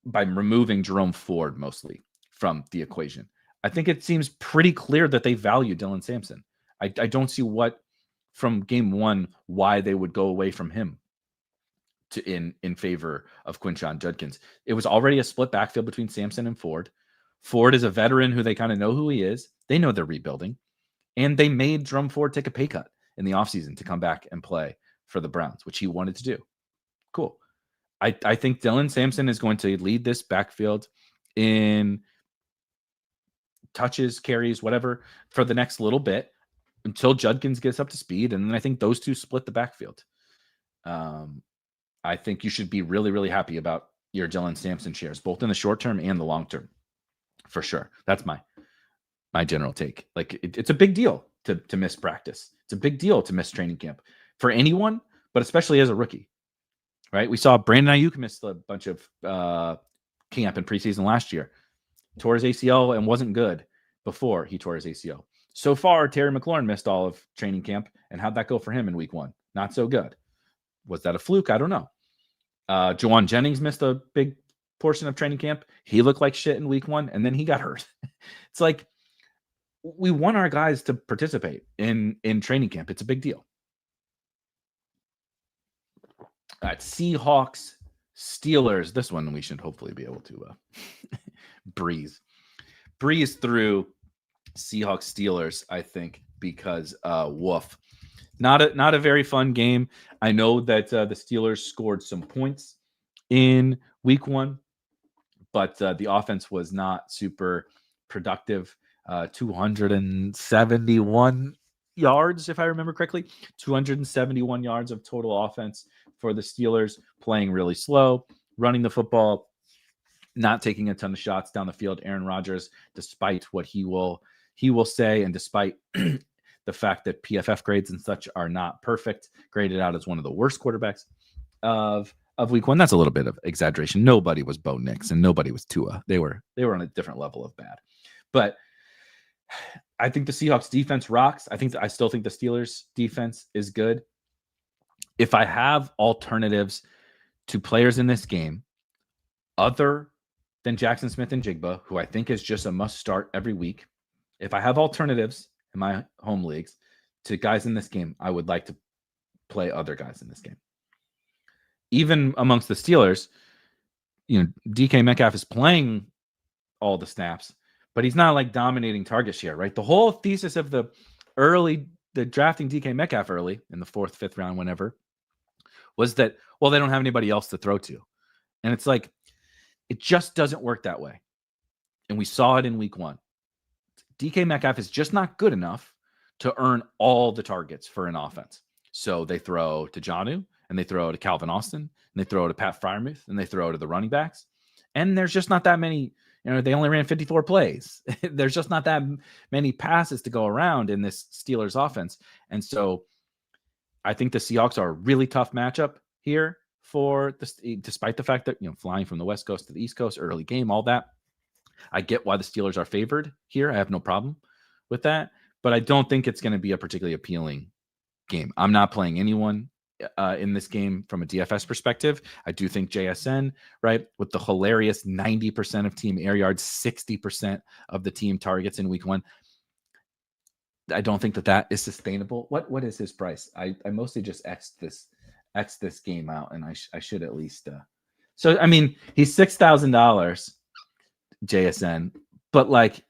A: by removing Jerome Ford mostly from the equation. I think it seems pretty clear that they value Dylan Sampson. I don't see from game 1 why they would go away from him in favor of Quinshon Judkins. It was already a split backfield between Sampson and Ford. Ford is a veteran who they kind of know who he is. They know they're rebuilding. And they made Jerome Ford take a pay cut in the offseason to come back and play for the Browns, which he wanted to do. Cool. I think Dylan Sampson is going to lead this backfield in touches, carries, whatever, for the next little bit until Judkins gets up to speed. And then I think those two split the backfield. I think you should be really, really happy about your Dylan Sampson shares, both in the short term and the long term, for sure. That's my general take. Like it's a big deal to miss practice. It's a big deal to miss training camp for anyone, but especially as a rookie, right? We saw Brandon Ayuk miss a bunch of camp and preseason last year, tore his ACL and wasn't good before he tore his ACL. So far, Terry McLaurin missed all of training camp, and how'd that go for him in week 1? Not so good. Was that a fluke? I don't know. Juwan Jennings missed a big portion of training camp. He looked like shit in week 1, and then he got hurt. It's like we want our guys to participate in training camp. It's a big deal. All right, Seahawks, Steelers. This one we should hopefully be able to breeze through Seahawks, Steelers, I think, because woof. Not a very fun game. I know that the Steelers scored some points in week 1, but the offense was not super productive. 271 yards, if I remember correctly, 271 yards of total offense for the Steelers, playing really slow, running the football, not taking a ton of shots down the field. Aaron Rodgers, despite what he will say, and despite the fact that PFF grades and such are not perfect, graded out as one of the worst quarterbacks of week 1. That's a little bit of exaggeration. Nobody was Bo Nix and nobody was Tua. They were on a different level of bad. But I think the Seahawks defense rocks. I still think the Steelers defense is good. If I have alternatives to players in this game other than Jackson Smith and Jigba, who I think is just a must start every week, if I have alternatives in my home leagues to guys in this game, I would like to play other guys in this game. Even amongst the Steelers, DK Metcalf is playing all the snaps, but he's not like dominating target share, right? The whole thesis of the drafting DK Metcalf early in the 4th, 5th round, whenever, was that, well, they don't have anybody else to throw to. And it's like, it just doesn't work that way. And we saw it in week 1. DK Metcalf is just not good enough to earn all the targets for an offense. So they throw to Jonnu, and they throw to Calvin Austin, and they throw to Pat Freiermuth, and they throw to the running backs. And there's just not that many, they only ran 54 plays. There's just not that many passes to go around in this Steelers offense. And so I think the Seahawks are a really tough matchup here for this, despite the fact that, flying from the West Coast to the East Coast, early game, all that. I get why the Steelers are favored here. I have no problem with that, but I don't think it's going to be a particularly appealing game. I'm not playing anyone in this game from a DFS perspective. I do think JSN, right, with the hilarious 90% of team air yards, 60% of the team targets in week 1. I don't think that is sustainable. What is his price? I mostly just X this game out, and I should at least. So I mean, he's $6,000, JSN, but like,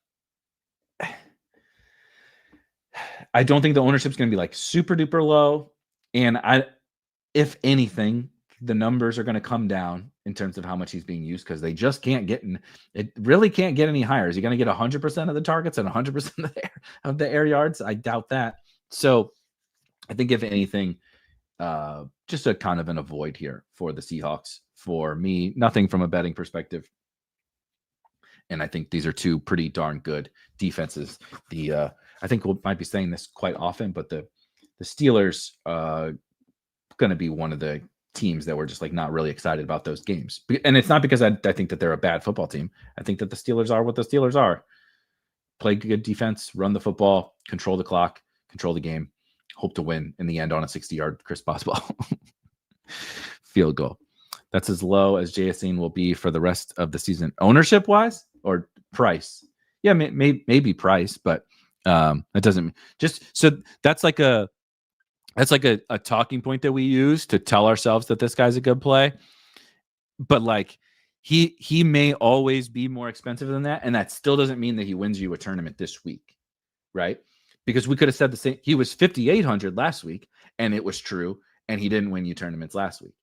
A: I don't think the ownership is going to be like super duper low, and if anything, the numbers are going to come down in terms of how much he's being used, because they just can't get it really can't get any higher. Is he going to get 100% of the targets and 100% of the air yards? I doubt that. So I think if anything, just a kind of an avoid here for the Seahawks. For me, nothing from a betting perspective. And I think these are two pretty darn good defenses. I think we might be saying this quite often, but the Steelers going to be one of the teams that we're just like not really excited about those games. And it's not because I think that they're a bad football team. I think that the Steelers are what the Steelers are. Play good defense, run the football, control the clock, control the game, hope to win in the end on a 60-yard Chris Boswell field goal. That's as low as JSN will be for the rest of the season. Ownership-wise or price? Yeah, maybe price, but that doesn't just so that's like a talking point that we use to tell ourselves that this guy's a good play. But like he may always be more expensive than that, and that still doesn't mean that he wins you a tournament this week, right? Because we could have said the same. He was 5,800 last week, and it was true, and he didn't win you tournaments last week.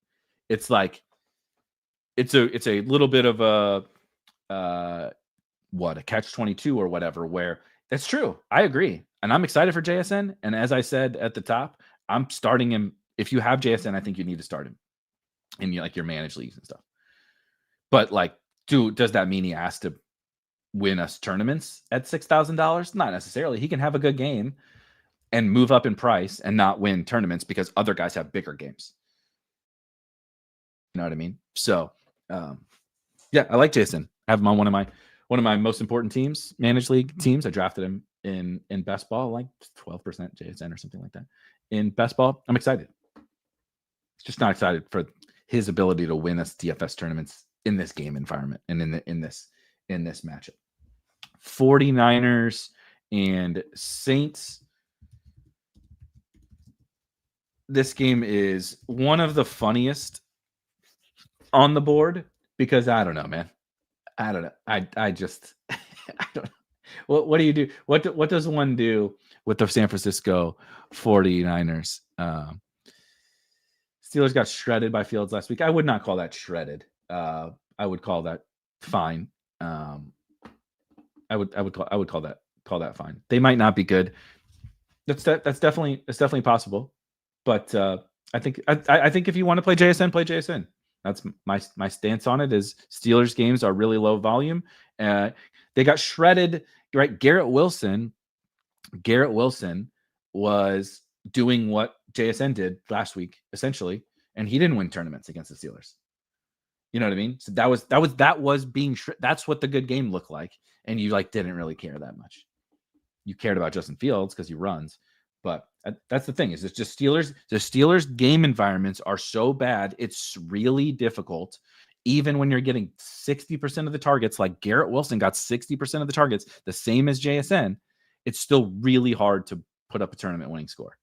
A: It's like it's a little bit of a catch-22 or whatever, where that's true. I agree, and I'm excited for JSN. And as I said at the top, I'm starting him. If you have JSN, I think you need to start him in your managed leagues and stuff. But like, does that mean he has to win us tournaments at $6,000? Not necessarily. He can have a good game and move up in price and not win tournaments because other guys have bigger games. You know what I mean? So, yeah, I like Jason. I have him on one of my most important teams, managed league teams. I drafted him in best ball, like 12% JSN or something like that. In best ball, I'm excited. Just not excited for his ability to win us DFS tournaments in this game environment and in this matchup. 49ers and Saints. This game is one of the funniest on the board because I don't know, man. I don't know. I just I don't know. What do you do? What does one do with the San Francisco 49ers? Steelers got shredded by Fields last week. I would not call that shredded. I would call that fine. I would call that fine. They might not be good. That's definitely possible. But I think if you want to play JSN, play JSN. That's my stance on it. Is Steelers games are really low volume. They got shredded. Right, Garrett Wilson was doing what JSN did last week, essentially, and he didn't win tournaments against the Steelers. You know what I mean? So that was being that's what the good game looked like, and you didn't really care that much. You cared about Justin Fields because he runs, but that's the thing. Is it's just Steelers. The Steelers game environments are so bad, it's really difficult. Even when you're getting 60% of the targets, like Garrett Wilson got 60% of the targets, the same as JSN, it's still really hard to put up a tournament winning score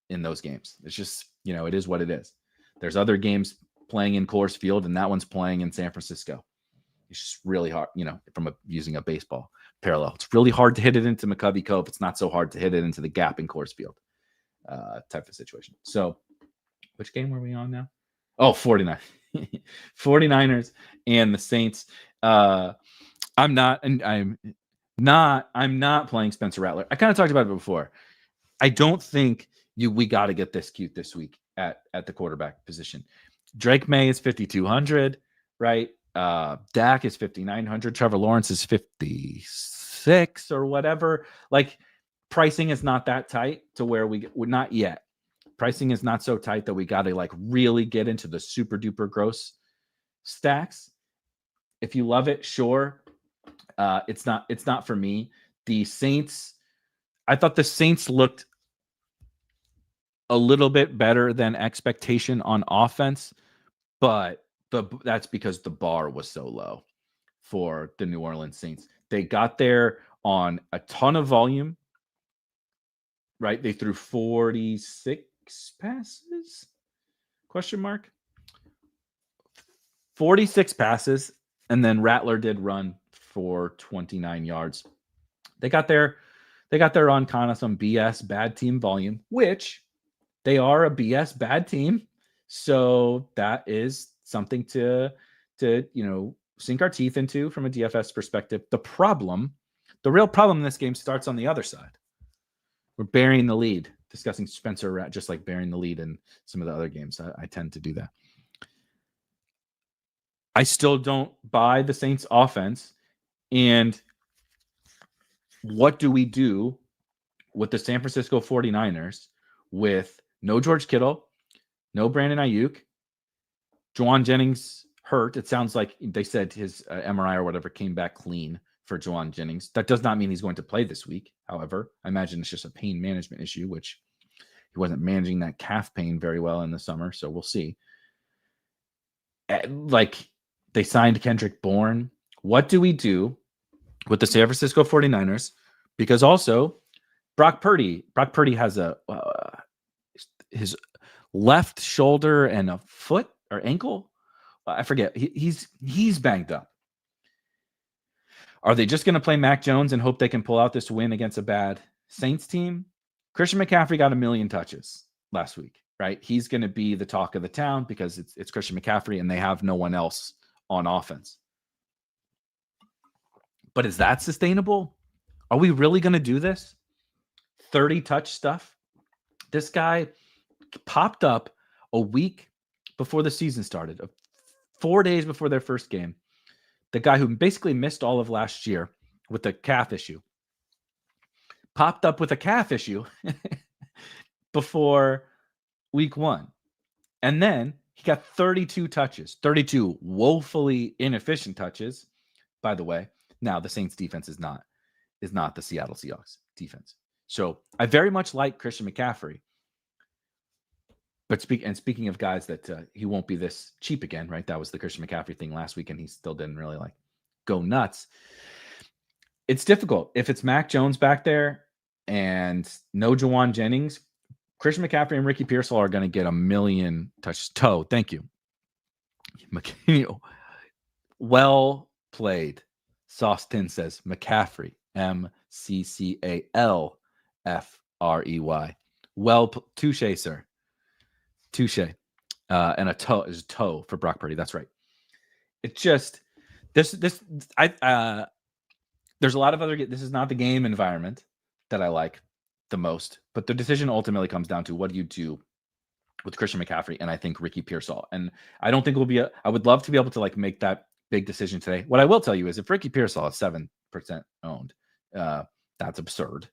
A: in those games. It's just, it is what it is. There's other games playing in Coors Field, and that one's playing in San Francisco. It's just really hard, from using a baseball parallel. It's really hard to hit it into McCovey Cove. It's not so hard to hit it into the gap in Coors Field type of situation. So which game were we on now? Oh, 49. 49ers and the Saints. I'm not playing Spencer Rattler. I kind of talked about it before. I don't think we got to get this cute this week at the quarterback position. Drake May is 5,200, right? Dak is 5,900. Trevor Lawrence is 56 or whatever. Pricing is not that tight to where we're not yet. Pricing is not so tight that we got to really get into the super duper gross stacks. If you love it, sure. It's not for me. The Saints, I thought the Saints looked a little bit better than expectation on offense, but that's because the bar was so low for the New Orleans Saints. They got there on a ton of volume, right? They threw 46 passes? Question mark. 46 passes, and then Rattler did run for 29 yards. They got there on kind of some BS bad team volume, which they are a BS bad team. So that is something to sink our teeth into from a DFS perspective. The real problem in this game starts on the other side. We're burying the lead, discussing Spencer, just like burying the lead in some of the other games. I tend to do that. I still don't buy the Saints offense. And what do we do with the San Francisco 49ers with no George Kittle, no Brandon Ayuk, Juwan Jennings hurt? It sounds like they said his MRI or whatever came back clean for Juwan Jennings. That does not mean he's going to play this week. However, I imagine it's just a pain management issue, which he wasn't managing that calf pain very well in the summer. So we'll see. They signed Kendrick Bourne. What do we do with the San Francisco 49ers? Because also Brock Purdy has his left shoulder and a foot or ankle. I forget. He's banged up. Are they just going to play Mac Jones and hope they can pull out this win against a bad Saints team? Christian McCaffrey got 1 million touches last week, right? He's going to be the talk of the town because it's Christian McCaffrey and they have no one else on offense. But is that sustainable? Are we really going to do this? 30 touch stuff? This guy popped up a week before the season started, 4 days before their first game. The guy who basically missed all of last year with a calf issue popped up with a calf issue before week 1. And then he got 32 touches, 32 woefully inefficient touches, by the way. Now, the Saints defense is not the Seattle Seahawks defense. So I very much like Christian McCaffrey. But speaking of guys that he won't be this cheap again, right? That was the Christian McCaffrey thing last week, and he still didn't really go nuts. It's difficult. If it's Mac Jones back there and no Juwan Jennings, Christian McCaffrey and Ricky Pearsall are going to get 1 million touches. Thank you. Well played. Sauce Tin says McCaffrey, McCallfrey. Well, touche, sir. Touche. and a toe for Brock Purdy. That's right. It's just there's a lot of other. This is not the game environment that I like the most, but the decision ultimately comes down to what do you do with Christian McCaffrey and I think Ricky Pearsall. And I don't think I would love to be able to like make that big decision today. What I will tell you is if Ricky Pearsall is 7% owned, that's absurd.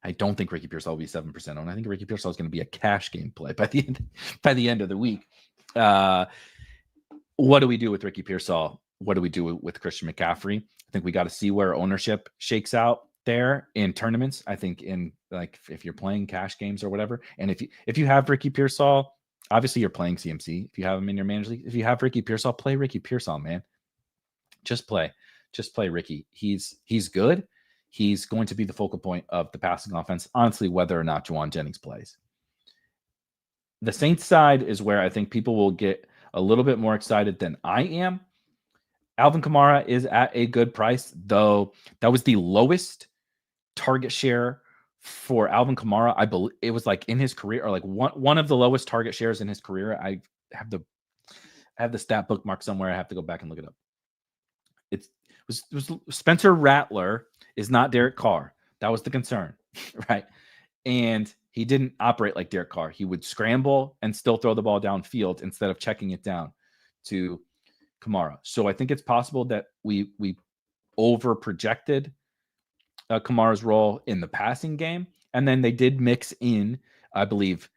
A: I don't think Ricky Pearsall will be 7% owned. I think Ricky Pearsall is going to be a cash game play by the end of the week. What do we do with Ricky Pearsall? What do we do with Christian McCaffrey? I think we got to see where ownership shakes out there in tournaments. I think in like if you're playing cash games or whatever, and if you have Ricky Pearsall, obviously you're playing CMC. If you have him in your manager league, if you have Ricky Pearsall, play Ricky Pearsall, man. Just play Ricky. He's good. He's going to be the focal point of the passing offense, honestly, whether or not Juwan Jennings plays. The Saints side is where I think people will get a little bit more excited than I am. Alvin Kamara is at a good price, though that was the lowest target share for Alvin Kamara. I believe it was like in his career, or like one of the lowest target shares in his career. I have the stat bookmark somewhere. I have to go back and look it up. It was Spencer Rattler is not Derek Carr. That was the concern, right? And he didn't operate like Derek Carr. He would scramble and still throw the ball downfield instead of checking it down to Kamara. So I think it's possible that we over projected Kamara's role in the passing game. And then they did mix in, I believe,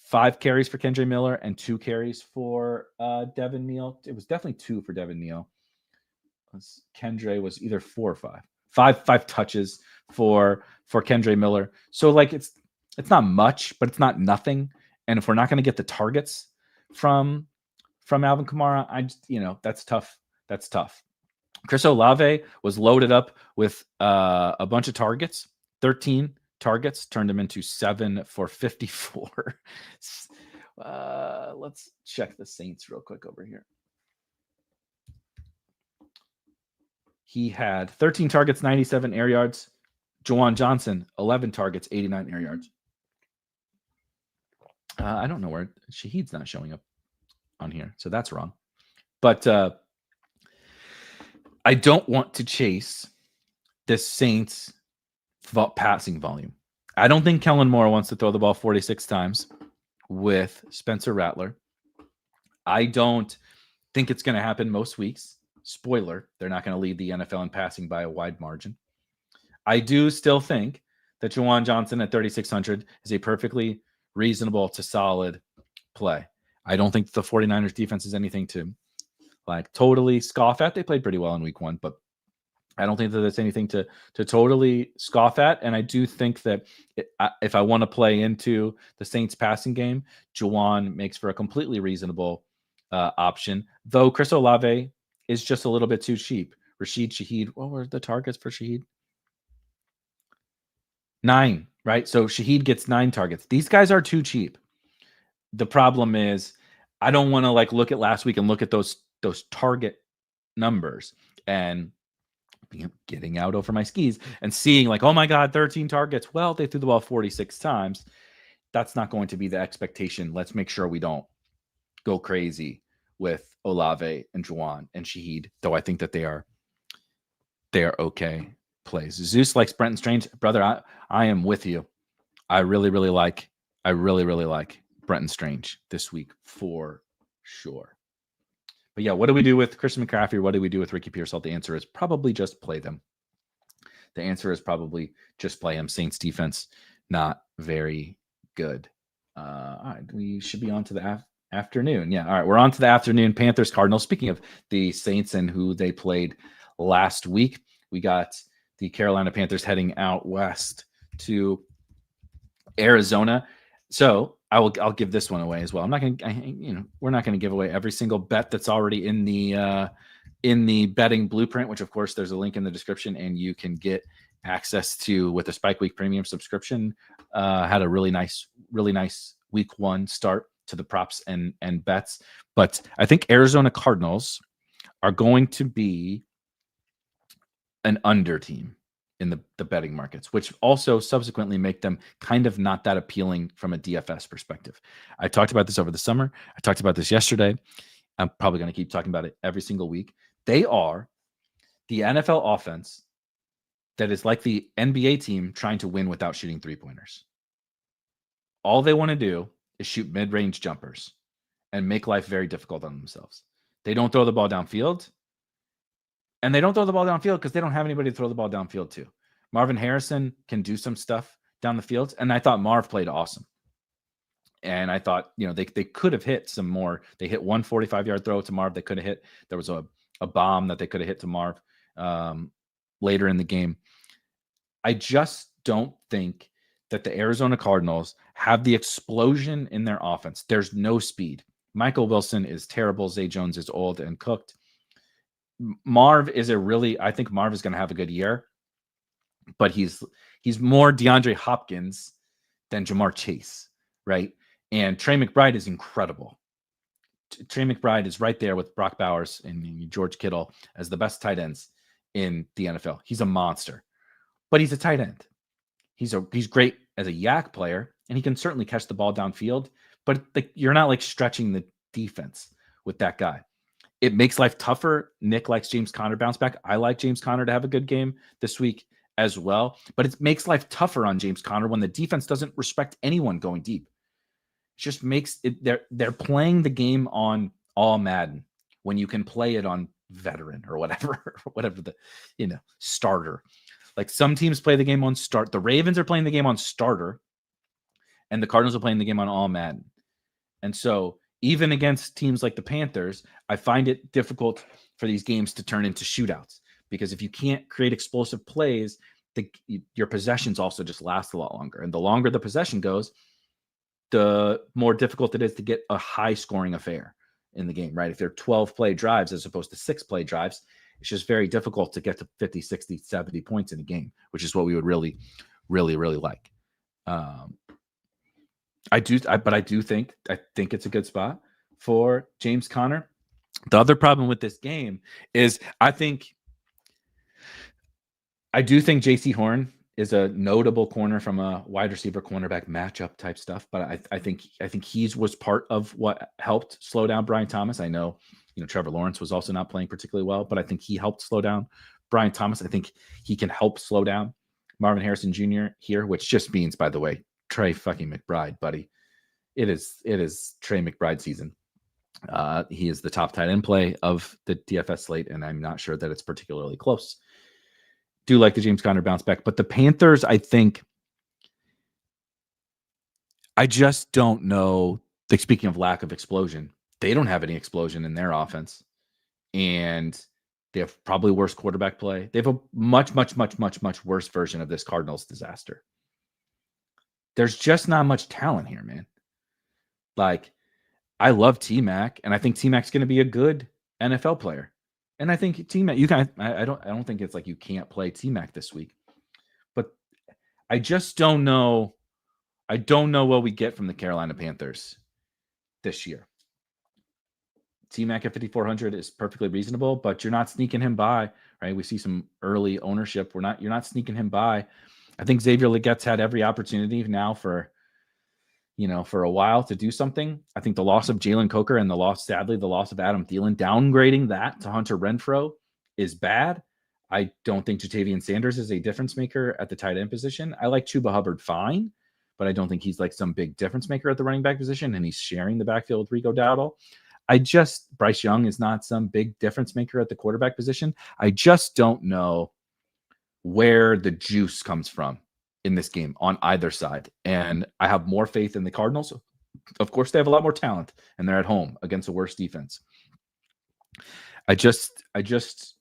A: 5 carries for Kendre Miller and 2 carries for Devin Neal. It was definitely 2 for Devin Neal. Kendre was either 4 or 5. Five touches for Kendre Miller. So like it's not much, but it's not nothing. And if we're not going to get the targets from Alvin Kamara, that's tough. That's tough. Chris Olave was loaded up with a bunch of targets. 13 targets turned him into 7 for 54. Let's check the Saints real quick over here. He had 13 targets, 97 air yards. Juwan Johnson, 11 targets, 89 air yards. I don't know where Shaheed's not showing up on here, so that's wrong. But I don't want to chase the Saints passing volume. I don't think Kellen Moore wants to throw the ball 46 times with Spencer Rattler. I don't think it's going to happen most weeks. Spoiler, they're not going to lead the NFL in passing by a wide margin. I do still think that Juwan Johnson at 3,600 is a perfectly reasonable to solid play. I don't think the 49ers defense is anything to like totally scoff at. They played pretty well in week 1, but I don't think that there's anything to totally scoff at. And I do think that if I want to play into the Saints passing game, Juwan makes for a completely reasonable option, though Chris Olave is just a little bit too cheap. Rashid Shaheed, what were the targets for Shaheed? 9, right? So Shaheed gets 9 targets. These guys are too cheap. The problem is I don't want to like look at last week and look at those target numbers and getting out over my skis and seeing like, oh my God, 13 targets. Well, they threw the ball 46 times. That's not going to be the expectation. Let's make sure we don't go crazy with Olave and Juwan and Shaheed, though I think that they are okay plays. Zeus likes Brenton Strange. Brother, I am with you. I really like Brenton Strange this week for sure. But yeah, what do we do with Christian McCaffrey? What do we do with Ricky Pearsall? The answer is probably just play them. The answer is probably just play them. Saints defense, not very good. All right, we should be on to the afternoon. Yeah, all right, we're on to the afternoon. Panthers, Cardinals. Speaking of the Saints and who they played last week, we got the Carolina Panthers heading out west to Arizona. So I'll give this one away as well. I'm not going to, we're not going to give away every single bet that's already in the betting blueprint, which of course there's a link in the description and you can get access to with the Spike Week premium subscription. Had a really nice week 1 start to the props and bets, but I think Arizona Cardinals are going to be an under team in the betting markets, which also subsequently make them kind of not that appealing from a DFS perspective. I talked about this over the summer. I talked about this yesterday. I'm probably going to keep talking about it every single week. They are the NFL offense that is like the NBA team trying to win without shooting three-pointers. All they want to do is shoot mid-range jumpers and make life very difficult on themselves. They don't throw the ball downfield. And they don't throw the ball downfield because they don't have anybody to throw the ball downfield to. Marvin Harrison can do some stuff down the field. And I thought Marv played awesome. And I thought, they could have hit some more. They hit one 45-yard throw to Marv. They could have hit. There was a bomb that they could have hit to Marv later in the game. I just don't think that the Arizona Cardinals have the explosion in their offense. There's no speed. Michael Wilson is terrible. Zay Jones is old and cooked. Marv is I think Marv is going to have a good year, but he's more DeAndre Hopkins than Jamar Chase, right? And Trey McBride is incredible. Trey McBride is right there with Brock Bowers and George Kittle as the best tight ends in the NFL. He's a monster, but he's a tight end. He's great as a yak player, and he can certainly catch the ball downfield, but you're not stretching the defense with that guy. It makes life tougher. Nick likes James Conner bounce back. I like James Conner to have a good game this week as well. But it makes life tougher on James Conner when the defense doesn't respect anyone going deep. It just makes it they're playing the game on all Madden when you can play it on veteran or whatever the starter. Like some teams play the game on start. The Ravens are playing the game on starter, and the Cardinals are playing the game on all Madden. And so even against teams like the Panthers, I find it difficult for these games to turn into shootouts because if you can't create explosive plays, your possessions also just last a lot longer. And the longer the possession goes, the more difficult it is to get a high-scoring affair in the game, right? If they're 12-play drives as opposed to 6-play drives, it's just very difficult to get to 50, 60, 70 points in a game, which is what we would really, really, really like. I think it's a good spot for James Conner. The other problem with this game is I do think J.C. Horn is a notable corner from a wide receiver cornerback matchup type stuff, but I think he was part of what helped slow down Brian Thomas. I know, Trevor Lawrence was also not playing particularly well, but I think he helped slow down Brian Thomas. I think he can help slow down Marvin Harrison Jr. here, which just means, by the way, Trey fucking McBride, buddy. It is Trey McBride season. He is the top tight end play of the DFS slate, and I'm not sure that it's particularly close. Do like the James Conner bounce back, but the Panthers, I just don't know. Speaking of lack of explosion, they don't have any explosion in their offense, and they have probably worse quarterback play. They have a much, much, much, much, much worse version of this Cardinals disaster. There's just not much talent here, man. I love T-Mac, and I think T-Mac's going to be a good NFL player. And I think T-Mac, I don't think it's like you can't play T-Mac this week. But I just don't know. I don't know what we get from the Carolina Panthers this year. T-Mac at 5,400 is perfectly reasonable, but you're not sneaking him by, right? We see some early ownership. You're not sneaking him by. I think Xavier Legette's had every opportunity now for a while to do something. I think the loss of Jalen Coker and the loss of Adam Thielen, downgrading that to Hunter Renfrow is bad. I don't think Jatavian Sanders is a difference maker at the tight end position. I like Chuba Hubbard fine, but I don't think he's like some big difference maker at the running back position, and he's sharing the backfield with Rico Dowdle. Bryce Young is not some big difference maker at the quarterback position. I just don't know where the juice comes from in this game on either side. And I have more faith in the Cardinals. Of course, they have a lot more talent, and they're at home against a worse defense. I just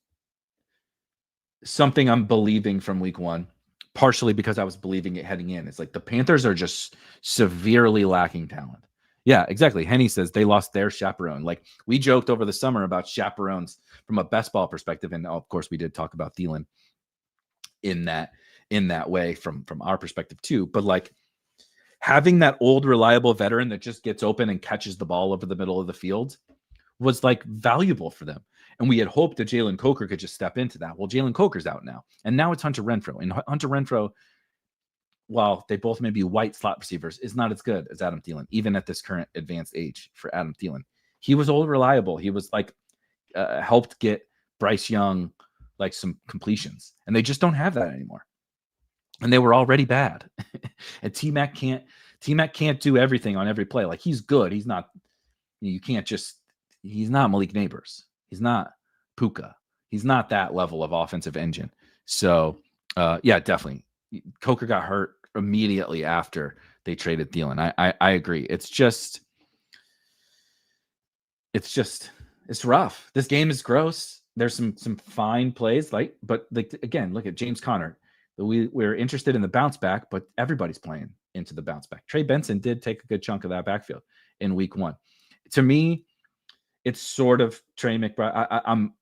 A: something I'm believing from week one, partially because I was believing it heading in. It's like the Panthers are just severely lacking talent. Yeah, exactly. Henny says they lost their chaperone. Like we joked over the summer about chaperones from a best ball perspective. And of course we did talk about Thielen in that way from our perspective too. But like having that old reliable veteran that just gets open and catches the ball over the middle of the field was like valuable for them. And we had hoped that Jalen Coker could just step into that. Well, Jalen Coker's out now. And now it's Hunter Renfrow. And Hunter Renfrow, while they both may be white slot receivers, is not as good as Adam Thielen, even at this current advanced age for Adam Thielen. He was old reliable. He was like helped get Bryce Young like some completions. And they just don't have that anymore. And they were already bad. And T-Mac can't do everything on every play. Like, he's good. He's not, he's not Malik Neighbors. He's not Puka. He's not that level of offensive engine. So, yeah, definitely. Coker got hurt immediately after they traded Thielen. I agree. It's rough. This game is gross. There's some fine plays, but again, look at James Conner. We're interested in the bounce back, but everybody's playing into the bounce back. Trey Benson did take a good chunk of that backfield in week 1. To me, it's sort of Trey McBride. I'm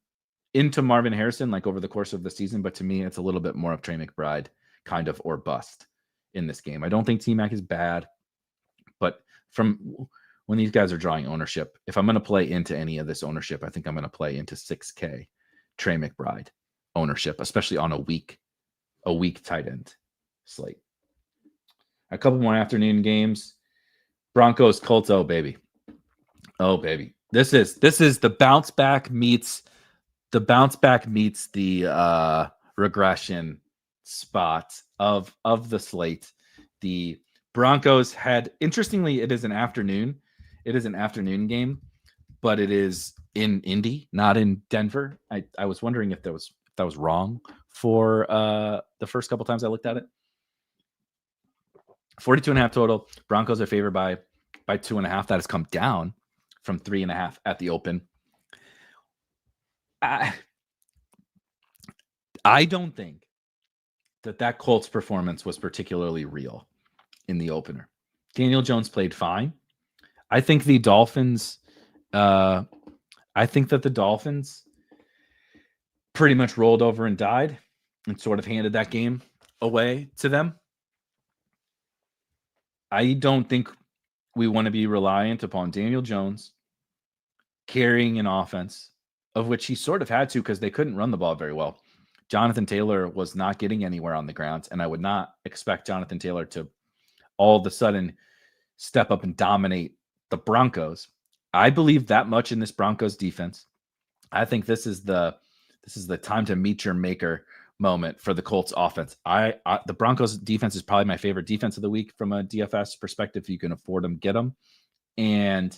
A: into Marvin Harrison like over the course of the season, but to me, it's a little bit more of Trey McBride kind of or bust in this game. I don't think T-Mac is bad, but from when these guys are drawing ownership, if I'm going to play into any of this ownership, I think I'm going to play into 6K Trey McBride ownership, especially on a weak tight end slate. A couple more afternoon games. Broncos, Colts. Oh baby. This is the bounce back meets the regression spot of the slate. The Broncos had, interestingly, it is an afternoon game, but it is in Indy, not in Denver. I was wondering if that was wrong for the first couple times I looked at it. 42.5 total. Broncos are favored by 2.5. That has come down from 3.5 at the open. I don't think that Colts performance was particularly real in the opener. Daniel Jones played fine. I think the Dolphins pretty much rolled over and died and sort of handed that game away to them. I don't think we want to be reliant upon Daniel Jones carrying an offense, of which he sort of had to because they couldn't run the ball very well. Jonathan Taylor was not getting anywhere on the ground, and I would not expect Jonathan Taylor to all of a sudden step up and dominate the Broncos. I believe that much in this Broncos defense. I think this is the time to meet your maker moment for the Colts offense. The Broncos defense is probably my favorite defense of the week from a DFS perspective. If you can afford them, get them. And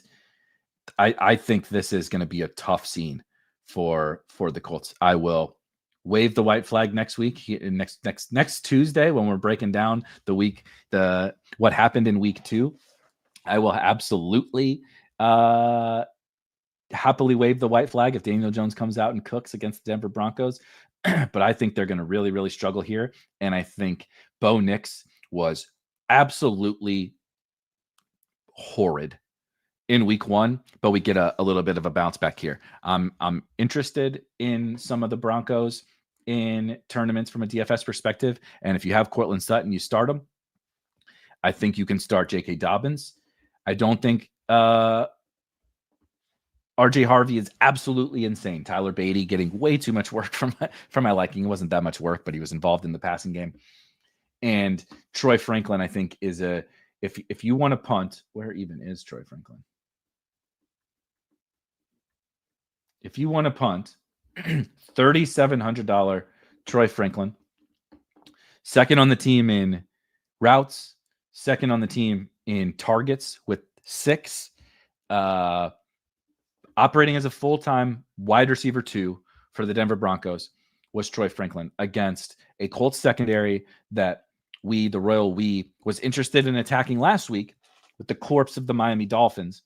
A: I think this is going to be a tough scene for the Colts. I will wave the white flag next week, next Tuesday, when we're breaking down what happened in week 2. I will absolutely happily wave the white flag if Daniel Jones comes out and cooks against the Denver Broncos. But I think they're going to really, really struggle here. And I think Bo Nix was absolutely horrid in week 1, but we get a little bit of a bounce back here. I'm interested in some of the Broncos in tournaments from a DFS perspective. And if you have Cortland Sutton, you start him. I think you can start J.K. Dobbins. I don't think RJ Harvey is absolutely insane. Tyler Beatty getting way too much work from my liking. It wasn't that much work, but he was involved in the passing game. And Troy Franklin, I think, is if you want to punt, where even is Troy Franklin? If you want to punt, $3,700 Troy Franklin, second on the team in routes, second on the team in targets with 6. Operating as a full-time wide receiver 2 for the Denver Broncos was Troy Franklin against a Colts secondary that the Royal We, was interested in attacking last week with the corpse of the Miami Dolphins.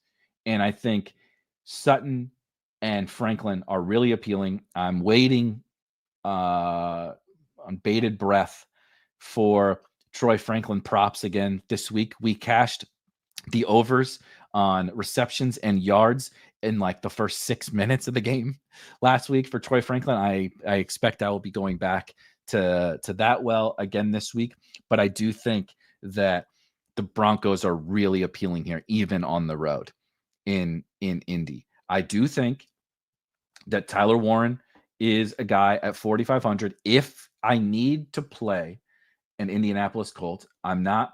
A: And I think Sutton and Franklin are really appealing. I'm waiting on bated breath for Troy Franklin props again this week. We cashed the overs on receptions and yards in like the first 6 minutes of the game last week for Troy Franklin. I expect I will be going back to that well again this week, but I do think that the Broncos are really appealing here, even on the road in Indy. I do think that Tyler Warren is a guy at 4,500. If I need to play an Indianapolis Colt, I'm not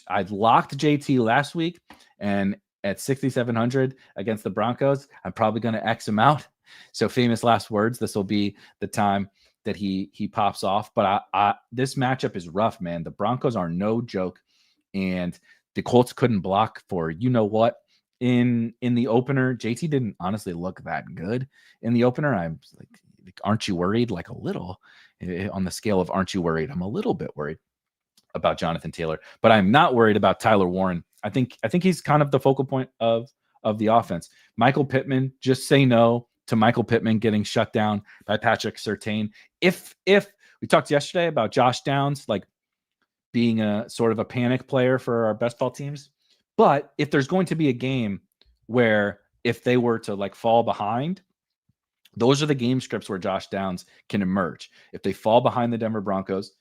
A: I locked JT last week, and at 6,700 against the Broncos, I'm probably going to X him out. So famous last words. This will be the time that he pops off. But this matchup is rough, man. The Broncos are no joke, and the Colts couldn't block for you know what in the opener. JT didn't honestly look that good in the opener. I'm like, aren't you worried? Like a little on the scale of aren't you worried? I'm a little bit worried about Jonathan Taylor, but I'm not worried about Tyler Warren. I think he's kind of the focal point of the offense. Michael Pittman, just say no to Michael Pittman getting shut down by Patrick Surtain. If we talked yesterday about Josh Downs, like being a sort of a panic player for our best ball teams, but if there's going to be a game where if they were to like fall behind, those are the game scripts where Josh Downs can emerge. If they fall behind the Denver Broncos,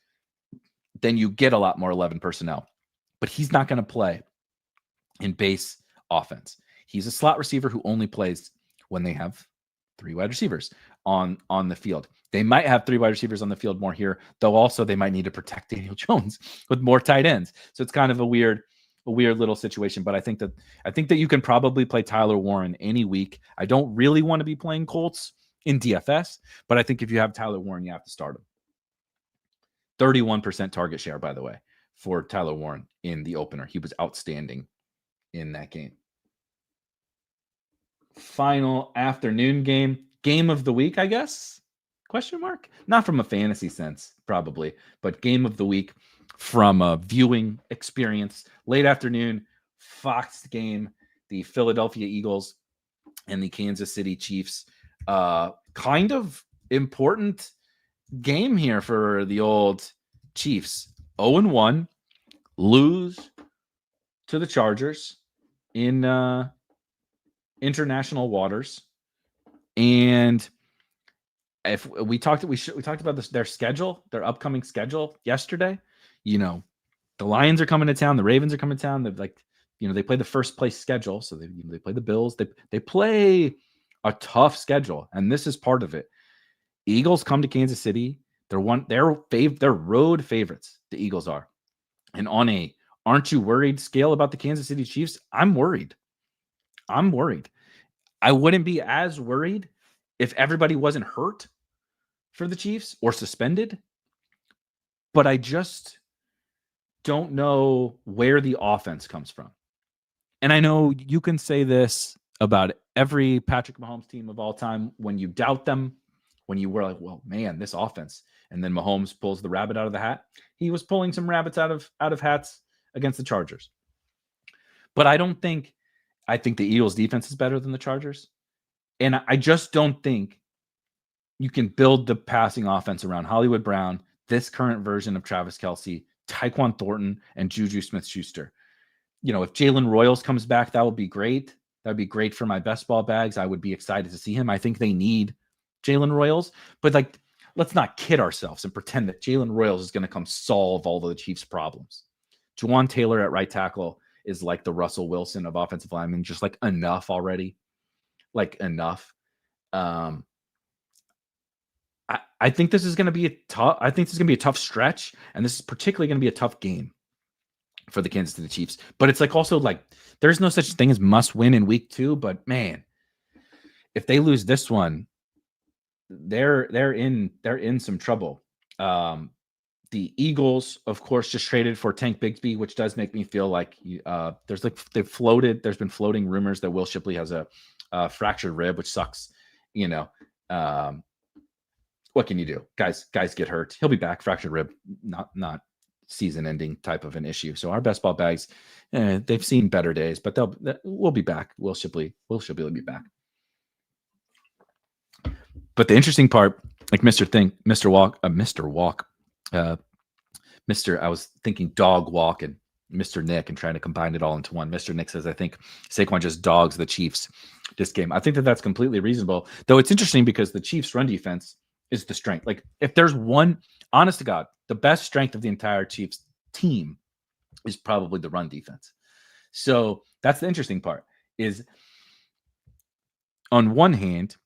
A: then you get a lot more 11 personnel. But he's not going to play in base offense. He's a slot receiver who only plays when they have 3 wide receivers on the field. They might have 3 wide receivers on the field more here, though also they might need to protect Daniel Jones with more tight ends. So it's kind of a weird little situation. But I think that you can probably play Tyler Warren any week. I don't really want to be playing Colts in DFS, but I think if you have Tyler Warren, you have to start him. 31% target share, by the way, for Tyler Warren in the opener. He was outstanding in that game. Final afternoon game of the week, I guess? Question mark? Not from a fantasy sense, probably, but game of the week from a viewing experience. Late afternoon, Fox game, the Philadelphia Eagles and the Kansas City Chiefs. Kind of important game here for the old Chiefs. 0-1, lose to the Chargers in international waters. And if we talked about this, their upcoming schedule yesterday. You know, the Lions are coming to town, the Ravens are coming to town. They're like, you know, they play the first place schedule, so they play the Bills. They play a tough schedule, and this is part of it. Eagles come to Kansas City. They're road favorites. The Eagles are, and on a aren't you worried scale about the Kansas City Chiefs, I'm worried. I wouldn't be as worried if everybody wasn't hurt for the Chiefs or suspended, but I just don't know where the offense comes from. And I know you can say this about every Patrick Mahomes team of all time when you doubt them, when you were like, well, man, this offense. And then Mahomes pulls the rabbit out of the hat. He was pulling some rabbits out of hats against the Chargers. But I think the Eagles defense is better than the Chargers. And I just don't think you can build the passing offense around Hollywood Brown, this current version of Travis Kelce, Tyquan Thornton, and Juju Smith-Schuster. You know, if Jalen Royals comes back, that would be great. That would be great for my best ball bags. I would be excited to see him. I think they need Jalen Royals. But, like, let's not kid ourselves and pretend that Jalen Royals is going to come solve all of the Chiefs' problems. Juwan Taylor at right tackle is like the Russell Wilson of offensive linemen, just like enough already. Like enough. I think this is going to be a tough stretch, and this is particularly going to be a tough game for the Kansas City Chiefs. But it's like also like there's no such thing as must win in week 2. But man, if they lose this one, they're in some trouble. The Eagles, of course, just traded for Tank Bigsby, which does make me feel like there's been floating rumors that Will Shipley has a fractured rib, which sucks. You know, what can you do? Guys get hurt. He'll be back. Fractured rib, not season-ending type of an issue. So our best ball bags, they've seen better days, but we'll be back. Will Shipley will be back. But the interesting part, like Mr. I was thinking dog walk and Mr. Nick and trying to combine it all into one. Mr. Nick says, I think Saquon just dogs the Chiefs this game. I think that's completely reasonable, though it's interesting because the Chiefs run defense is the strength. Like if there's one, honest to God, the best strength of the entire Chiefs team is probably the run defense. So that's the interesting part is on one hand,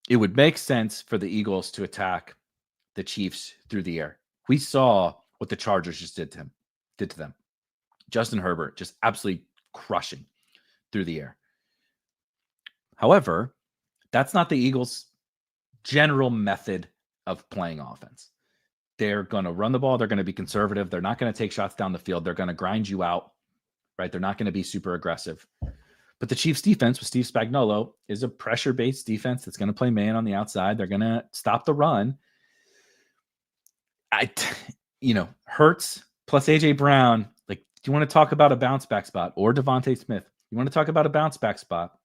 A: it would make sense for the Eagles to attack the Chiefs through the air. We saw what the Chargers just did to them. Justin Herbert just absolutely crushing through the air. However, that's not the Eagles' general method of playing offense. They're going to run the ball. They're going to be conservative. They're not going to take shots down the field. They're going to grind you out, right? They're not going to be super aggressive. But the Chiefs defense with Steve Spagnuolo is a pressure-based defense that's going to play man on the outside. They're going to stop the run. Hurts plus A.J. Brown, like, do you want to talk about a bounce back spot or Devontae Smith? You want to talk about a bounce back spot?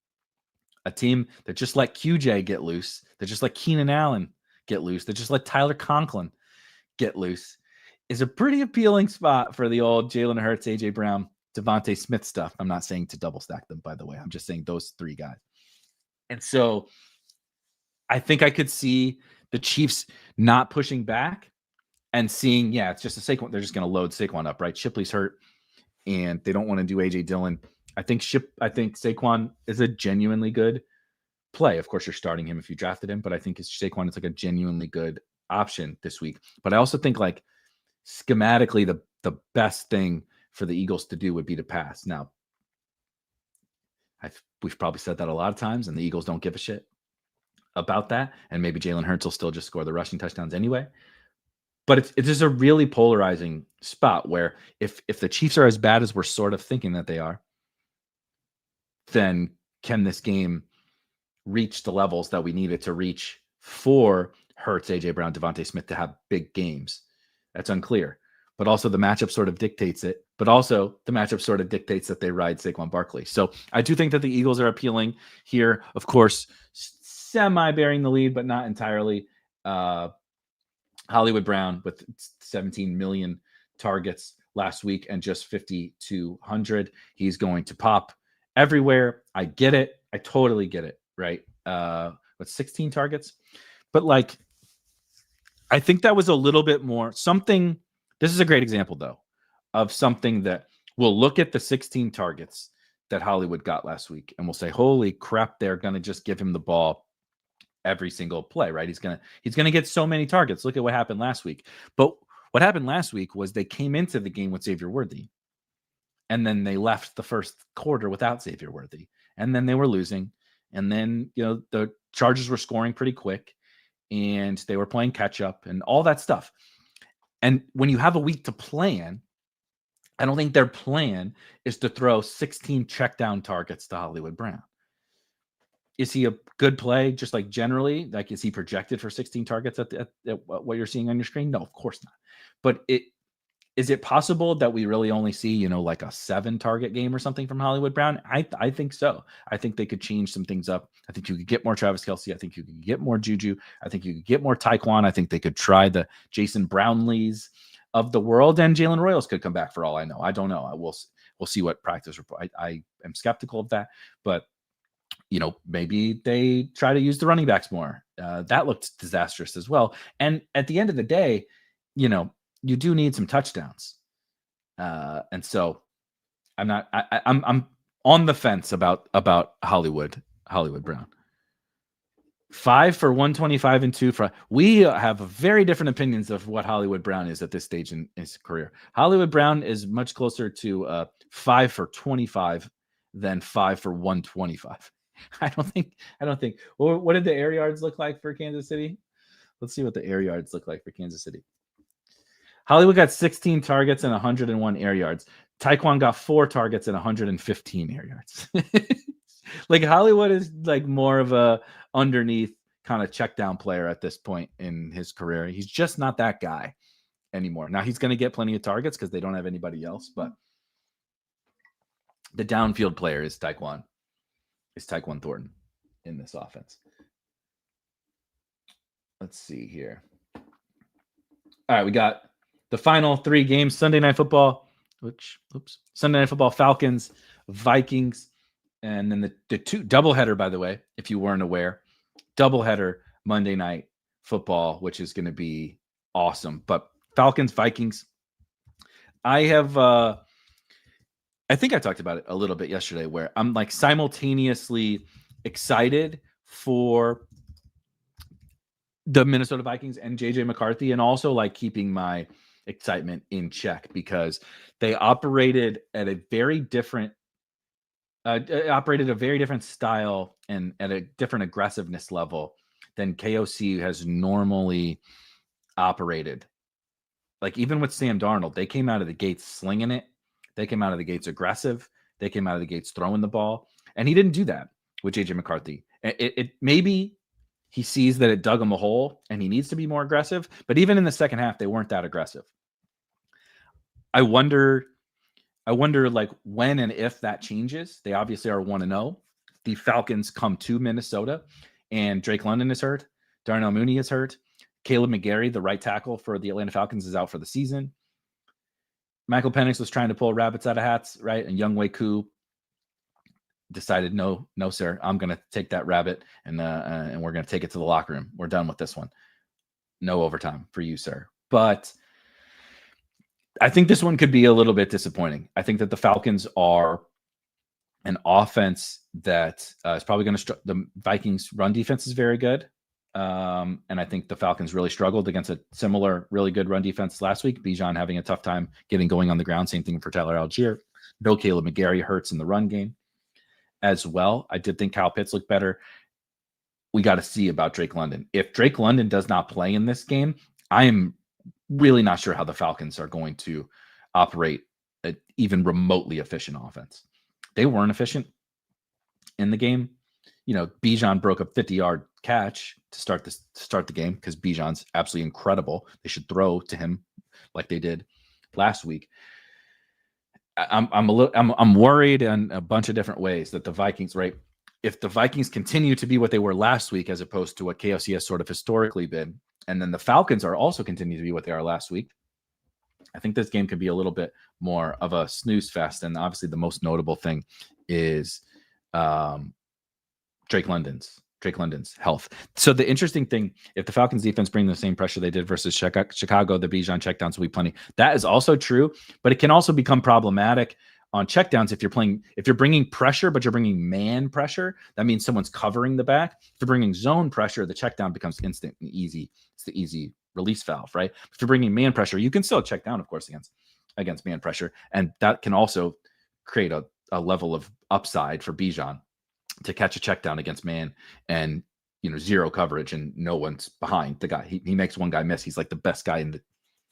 A: A team that just let QJ get loose, that just let Keenan Allen get loose, that just let Tyler Conklin get loose is a pretty appealing spot for the old Jalen Hurts, A.J. Brown, Devontae Smith stuff. I'm not saying to double stack them, by the way. I'm just saying those three guys. And so I think I could see the Chiefs not pushing back and seeing, it's just a Saquon. They're just going to load Saquon up, right? Shipley's hurt, and they don't want to do A.J. Dillon. I think Saquon is a genuinely good play. Of course, you're starting him if you drafted him, but I think Saquon is like a genuinely good option this week. But I also think, like, schematically, the best thing for the Eagles to do would be to pass. Now, we've probably said that a lot of times, and the Eagles don't give a shit about that. And maybe Jalen Hurts will still just score the rushing touchdowns anyway. But it's just a really polarizing spot where if the Chiefs are as bad as we're sort of thinking that they are, then can this game reach the levels that we need it to reach for Hurts, A.J. Brown, Devontae Smith to have big games? That's unclear. But also the matchup sort of dictates it. But also the matchup sort of dictates that they ride Saquon Barkley. So I do think that the Eagles are appealing here. Of course, semi-bearing the lead, but not entirely. Hollywood Brown with 17 million targets last week and just 5,200. He's going to pop everywhere. I get it. I totally get it, right? With 16 targets. But, like, I think that was a little bit more something. This is a great example, though, of something that we'll look at the 16 targets that Hollywood got last week, and we'll say, holy crap, they're going to just give him the ball every single play, right? He's gonna get so many targets. Look at what happened last week. But what happened last week was they came into the game with Xavier Worthy, and then they left the first quarter without Xavier Worthy, and then they were losing, and then the Chargers were scoring pretty quick, and they were playing catch up and all that stuff. And when you have a week to plan, I don't think their plan is to throw 16 check down targets to Hollywood Brown. Is he a good play? Just like generally, like, is he projected for 16 targets at what you're seeing on your screen? No, of course not. But is it possible that we really only see, like a 7 target game or something from Hollywood Brown? I think so. I think they could change some things up. I think you could get more Travis Kelce. I think you could get more Juju. I think you could get more Tyquan. I think they could try the Jason Brownlees of the world, and Jalen Royals could come back for all I know. I don't know. We'll see what practice report. I am skeptical of that, but maybe they try to use the running backs more. That looked disastrous as well. And at the end of the day, you do need some touchdowns. And so I'm on the fence about Hollywood Brown. 5 for 125 and 2 for. We have very different opinions of what Hollywood Brown is at this stage in his career. Hollywood Brown is much closer to 5 for 25 than 5 for 125. I don't think. Well, what did the air yards look like for Kansas City? Let's see what the air yards look like for Kansas City. Hollywood got 16 targets and 101 air yards. Tyquan got 4 targets and 115 air yards. Like, Hollywood is like more of a underneath kind of check down player at this point in his career. He's just not that guy anymore. Now he's going to get plenty of targets because they don't have anybody else, but the downfield player is Tyquan Thornton in this offense. Let's see here. All right, we got the final 3 games. Sunday Night Football, Sunday Night Football, Falcons, Vikings, and then the 2 doubleheader, by the way, if you weren't aware, doubleheader Monday Night Football, which is going to be awesome. But Falcons, Vikings, I think I talked about it a little bit yesterday, where I'm like simultaneously excited for the Minnesota Vikings and JJ McCarthy, and also like keeping my excitement in check because they operated at a very different style and at a different aggressiveness level than KOC has normally operated. Like even with Sam Darnold, they came out of the gates slinging it. They came out of the gates aggressive. They came out of the gates throwing the ball. And he didn't do that with JJ McCarthy. It maybe he sees that it dug him a hole and he needs to be more aggressive. But even in the second half, they weren't that aggressive. I wonder like when and if that changes. They obviously are 1-0. The Falcons come to Minnesota and Drake London is hurt. Darnell Mooney is hurt. Caleb McGarry, the right tackle for the Atlanta Falcons, is out for the season. Michael Penix was trying to pull rabbits out of hats, right? And Younghoe Koo decided, no, sir, I'm going to take that rabbit and we're going to take it to the locker room. We're done with this one. No overtime for you, sir. But I think this one could be a little bit disappointing. I think that the Falcons are an offense that is probably going to the Vikings run defense is very good. And I think the Falcons really struggled against a similar, really good run defense last week. Bijan having a tough time getting going on the ground. Same thing for Tyler Algier. No Caleb McGarry hurts in the run game as well. I did think Kyle Pitts looked better. We got to see about Drake London. If Drake London does not play in this game, I am really not sure how the Falcons are going to operate an even remotely efficient offense. They weren't efficient in the game. You know, Bijan broke a 50-yard catch to start the game because Bijan's absolutely incredible. They should throw to him like they did last week. I'm worried in a bunch of different ways that the Vikings, right? If the Vikings continue to be what they were last week, as opposed to what KOC has sort of historically been, and then the Falcons are also continue to be what they are last week, I think this game could be a little bit more of a snooze fest. And obviously the most notable thing is Drake London's health. So the interesting thing, if the Falcons defense bring the same pressure they did versus Chicago, the Bijan checkdowns will be plenty. That is also true, but it can also become problematic on checkdowns if you're bringing pressure, but you're bringing man pressure. That means someone's covering the back. If you're bringing zone pressure, the checkdown becomes instant and easy. It's the easy release valve, right? If you're bringing man pressure, you can still check down, of course, against man pressure, and that can also create a level of upside for Bijan to catch a check down against man and, you know, zero coverage and no one's behind the guy. He makes one guy miss. He's like the best guy in the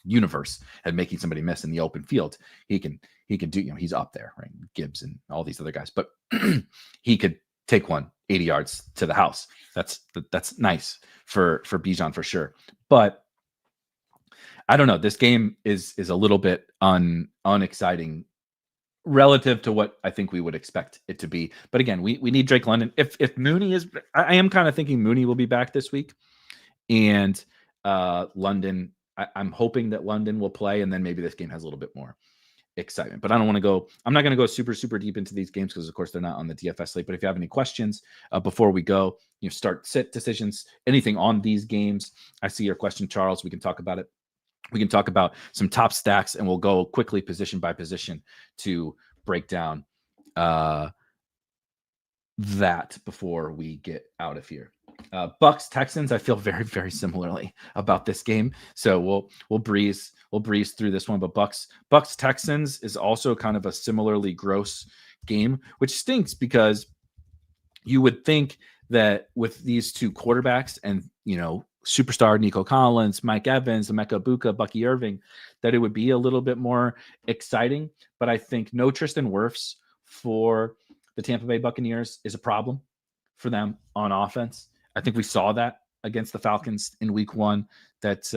A: universe at making somebody miss in the open field. He can do, you know, he's up there, right? Gibbs and all these other guys, but he could take one 80 yards to the house. That's nice for Bijan for sure. But I don't know. This game is a little bit unexciting relative to what I think we would expect it to be. But again, we need Drake London. If Mooney is, I am kind of thinking Mooney will be back this week, and London, I'm hoping that London will play, and then maybe this game has a little bit more excitement. But I'm not going to go super deep into these games because of course they're not on the DFS slate. But if you have any questions before we go, you know, start sit decisions, anything on these games, I see your question, Charles. We can talk about it. We can talk about some top stacks, and we'll go quickly position by position to break down that before we get out of here. Bucks Texans, I feel very, very similarly about this game, so we'll breeze through this one. But Bucks Texans is also kind of a similarly gross game, which stinks because you would think that with these two quarterbacks and, you know, superstar Nico Collins, Mike Evans, Emeka Buka, Bucky Irving, that it would be a little bit more exciting. But I think no Tristan Wirfs for the Tampa Bay Buccaneers is a problem for them on offense. I think we saw that against the Falcons in week one, that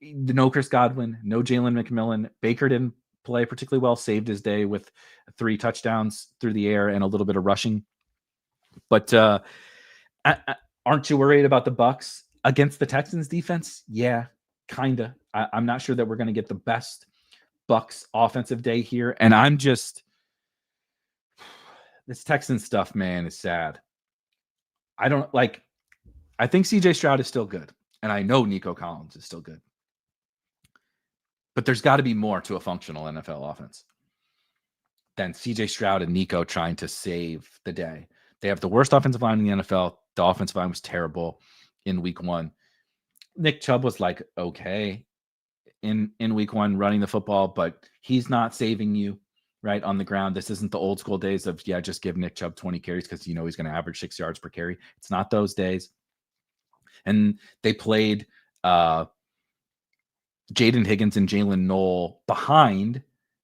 A: no Chris Godwin, no Jalen McMillan. Baker didn't play particularly well, saved his day with 3 touchdowns through the air and a little bit of rushing. But aren't you worried about the Bucks against the Texans defense? Yeah, kind of. I'm not sure that we're going to get the best Bucks offensive day here. And I'm just, this Texans stuff, man, is sad. I think CJ Stroud is still good. And I know Nico Collins is still good. But there's got to be more to a functional NFL offense than CJ Stroud and Nico trying to save the day. They have the worst offensive line in the NFL. The offensive line was terrible in week 1. Nick Chubb was like, okay in week 1 running the football, but he's not saving you right on the ground. This isn't the old school days of, just give Nick Chubb 20 carries because he's going to average 6 yards per carry. It's not those days. And they played Jaden Higgins and Jalen Noel behind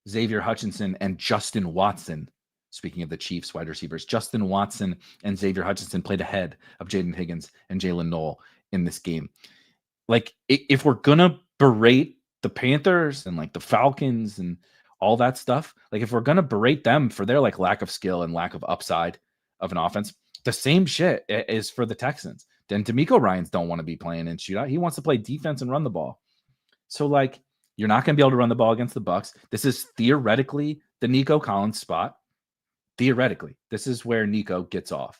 A: Xavier Hutchinson and Justin Watson. Speaking of the Chiefs wide receivers, Justin Watson and Xavier Hutchinson played ahead of Jaden Higgins and Jalen Noel in this game. Like, if we're going to berate the Panthers and like the Falcons and all that stuff, like if we're going to berate them for their like lack of skill and lack of upside of an offense, the same shit is for the Texans. Then D'Amico Ryans don't want to be playing in shootout. He wants to play defense and run the ball. So like, you're not going to be able to run the ball against the Bucs. This is theoretically the Nico Collins spot. Theoretically, this is where Nico gets off.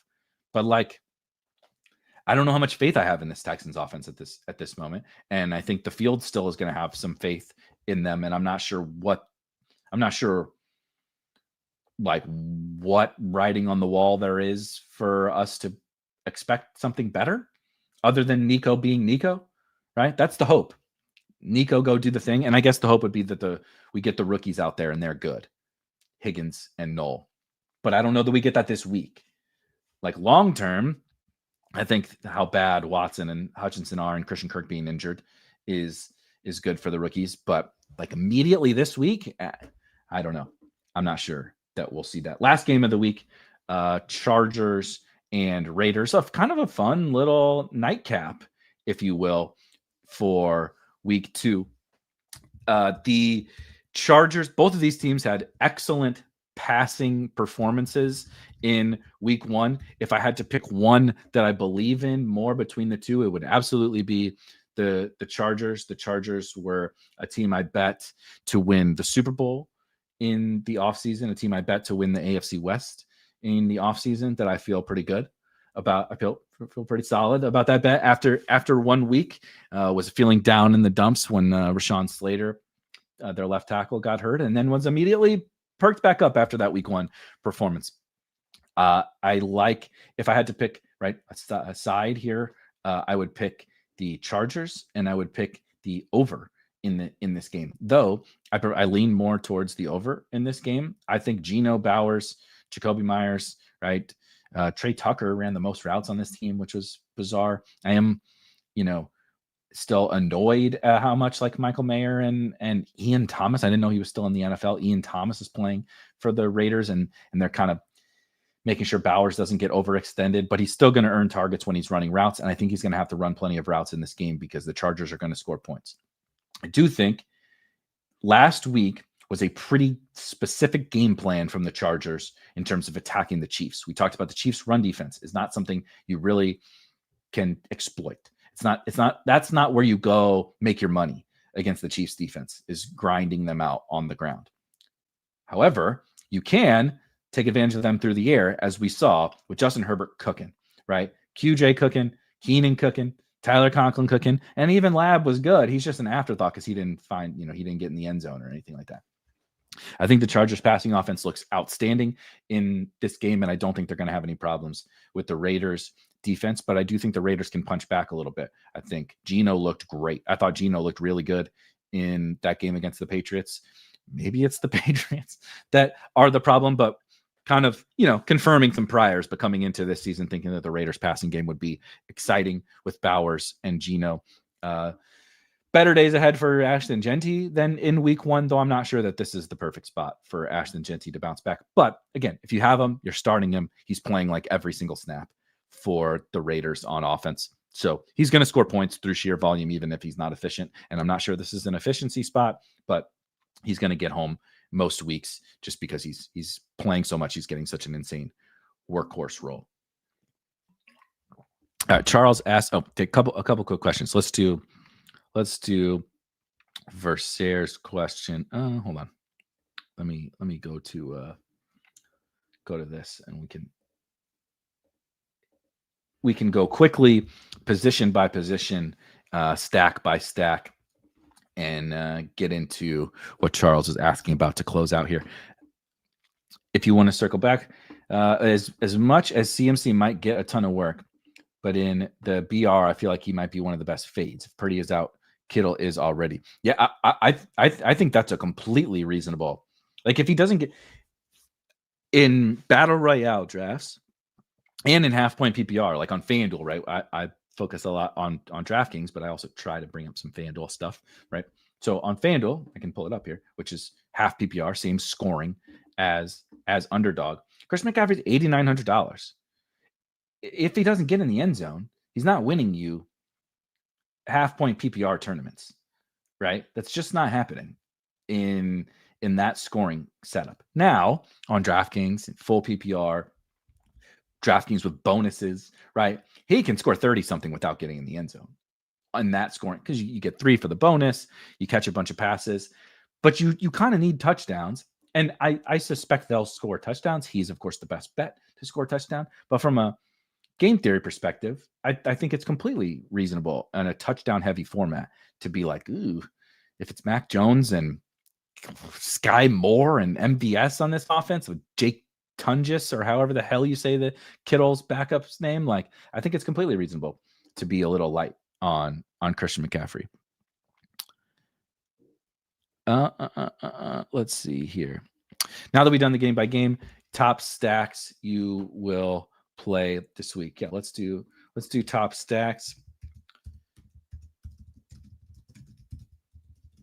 A: But like, I don't know how much faith I have in this Texans offense at this moment. And I think the field still is going to have some faith in them. And I'm not sure like what writing on the wall there is for us to expect something better other than Nico being Nico, right? That's the hope. Nico go do the thing. And I guess the hope would be that we get the rookies out there and they're good. Higgins and Noel. But I don't know that we get that this week. Like long term, I think how bad Watson and Hutchinson are and Christian Kirk being injured is good for the rookies. But like immediately this week, I don't know. I'm not sure that we'll see that. Last game of the week, Chargers and Raiders. Kind of a fun little nightcap, if you will, for week 2. The Chargers, both of these teams had excellent passing performances in week 1. If I had to pick one that I believe in more between the two, it would absolutely be the Chargers. The Chargers were a team I bet to win the Super Bowl in the offseason, a team I bet to win the AFC West in the offseason that I feel pretty good about. I feel pretty solid about that bet after 1 week. Was feeling down in the dumps when Rashawn Slater, their left tackle, got hurt, and then was immediately perked back up after that week 1 performance. I like, if I had to pick a side here, I would pick the Chargers and I would pick the over in this game. Though I lean more towards the over in this game. I think Geno, Bowers, Jacoby Myers, right? Trey Tucker ran the most routes on this team, which was bizarre. I am, still annoyed at how much like Michael Mayer and Ian Thomas. I didn't know he was still in the NFL. Ian Thomas is playing for the Raiders, and they're kind of making sure Bowers doesn't get overextended, but he's still going to earn targets when he's running routes. And I think he's going to have to run plenty of routes in this game because the Chargers are going to score points. I do think last week was a pretty specific game plan from the Chargers in terms of attacking the Chiefs. We talked about the Chiefs' run defense is not something you really can exploit. That's not where you go make your money against the Chiefs defense, is grinding them out on the ground. However, you can take advantage of them through the air, as we saw with Justin Herbert cooking, right? QJ cooking, Keenan cooking, Tyler Conklin cooking, and even Lab was good. He's just an afterthought because he didn't get in the end zone or anything like that. I think the Chargers passing offense looks outstanding in this game, and I don't think they're going to have any problems with the Raiders defense, but I do think the Raiders can punch back a little bit. I think Geno looked great. I thought Geno looked really good in that game against the Patriots. Maybe it's the Patriots that are the problem, but kind of, confirming some priors, but coming into this season thinking that the Raiders passing game would be exciting with Bowers and Geno. Better days ahead for Ashton Jeanty than in week 1, though I'm not sure that this is the perfect spot for Ashton Jeanty to bounce back. But again, if you have him, you're starting him. He's playing like every single snap for the Raiders on offense. So he's going to score points through sheer volume, even if he's not efficient. And I'm not sure this is an efficiency spot, but he's going to get home most weeks just because he's playing so much. He's getting such an insane workhorse role. Charles asked, a couple quick questions. Let's do Versailles' question. Hold on. Let me go to this, and we can go quickly, position by position, stack by stack, and get into what Charles is asking about to close out here. If you want to circle back, as much as CMC might get a ton of work, but in the BR, I feel like he might be one of the best fades. If Purdy is out, Kittle is already. Yeah, I think that's a completely reasonable. Like if he doesn't get in battle royale drafts and in half point PPR, like on FanDuel, right? I focus a lot on DraftKings, but I also try to bring up some FanDuel stuff, right? So on FanDuel, I can pull it up here, which is half PPR, same scoring as underdog. Christian McCaffrey's $8,900. If he doesn't get in the end zone, he's not winning you half point PPR tournaments, right? That's just not happening in that scoring setup. Now on DraftKings, full PPR, DraftKings with bonuses, right? He can score 30 something without getting in the end zone on that scoring because you get 3 for the bonus, you catch a bunch of passes, but you kind of need touchdowns. And I suspect they'll score touchdowns. He's, of course, the best bet to score touchdown. But from a game theory perspective, I think it's completely reasonable in a touchdown heavy format to be like, ooh, if it's Mac Jones and Sky Moore and MVS on this offense with Jake Tungis or however the hell you say the Kittle's backup's name, like I think it's completely reasonable to be a little light on Christian McCaffrey. Let's see here. Now that we've done the game by game, top stacks you will play this week. Yeah, let's do top stacks.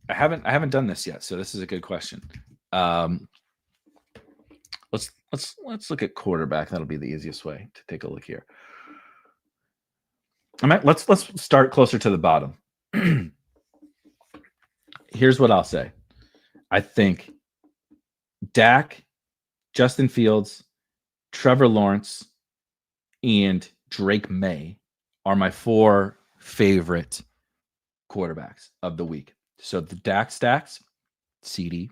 A: I haven't done this yet, so this is a good question. Let's look at quarterback. That'll be the easiest way to take a look here. Let's start closer to the bottom. Here's what I'll say. I think Dak, Justin Fields, Trevor Lawrence, and Drake May are my 4 favorite quarterbacks of the week. So the Dak stacks, CD,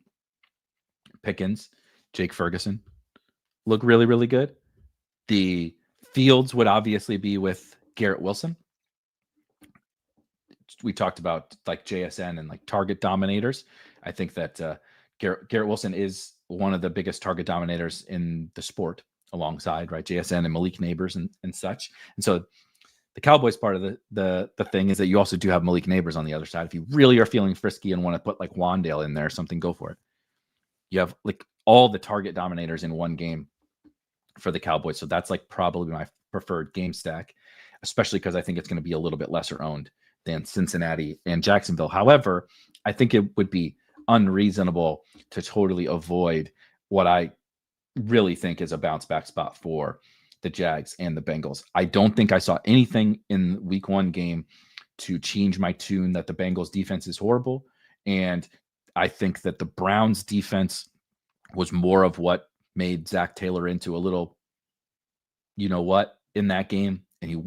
A: Pickens, Jake Ferguson look really, really good. The Fields would obviously be with Garrett Wilson. We talked about like JSN and like target dominators. I think that Garrett Wilson is one of the biggest target dominators in the sport alongside, right, JSN and Malik Neighbors and such. And so the Cowboys part of the thing is that you also do have Malik Neighbors on the other side. If you really are feeling frisky and want to put like Wandale in there or something, go for it. You have like all the target dominators in one game for the Cowboys. So that's like probably my preferred game stack, especially because I think it's going to be a little bit lesser owned than Cincinnati and Jacksonville. However, I think it would be unreasonable to totally avoid what I really think is a bounce back spot for the Jags and the Bengals. I don't think I saw anything in week 1 game to change my tune that the Bengals defense is horrible. And I think that the Browns defense was more of what made Zach Taylor into a little, you know what, in that game. And he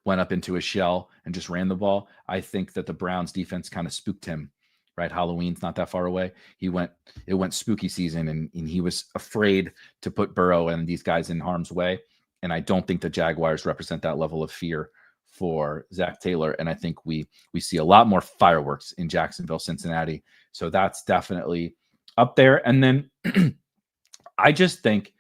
A: went up into a shell and just ran the ball. I think that the Browns defense kind of spooked him, right? Halloween's not that far away. It went spooky season and he was afraid to put Burrow and these guys in harm's way. And I don't think the Jaguars represent that level of fear for Zach Taylor. And I think we see a lot more fireworks in Jacksonville, Cincinnati. So that's definitely up there. And then I just think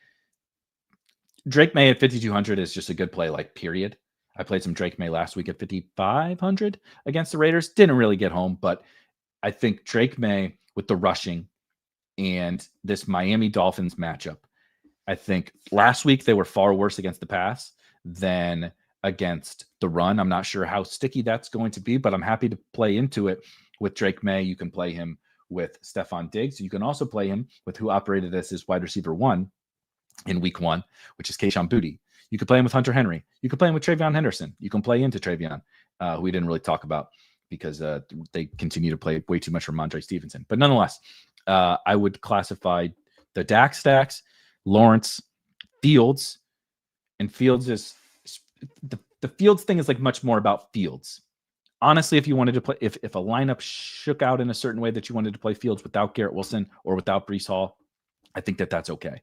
A: Drake May at 5,200 is just a good play, like period. I played some Drake May last week at 5,500 against the Raiders. Didn't really get home, but I think Drake May with the rushing and this Miami Dolphins matchup, I think last week they were far worse against the pass than against the run. I'm not sure how sticky that's going to be, but I'm happy to play into it with Drake May. You can play him with Stephon Diggs. You can also play him with who operated as his wide receiver 1 in week 1, which is Kayshon Boutte. You could play him with Hunter Henry. You could play him with Travion Henderson. You can play into Travion, who we didn't really talk about because they continue to play way too much for Ramondre Stevenson. But nonetheless, I would classify the Dak stacks, Lawrence, Fields, and Fields is the Fields thing is like much more about Fields. Honestly, if you wanted to play, if a lineup shook out in a certain way that you wanted to play Fields without Garrett Wilson or without Breece Hall, I think that's okay.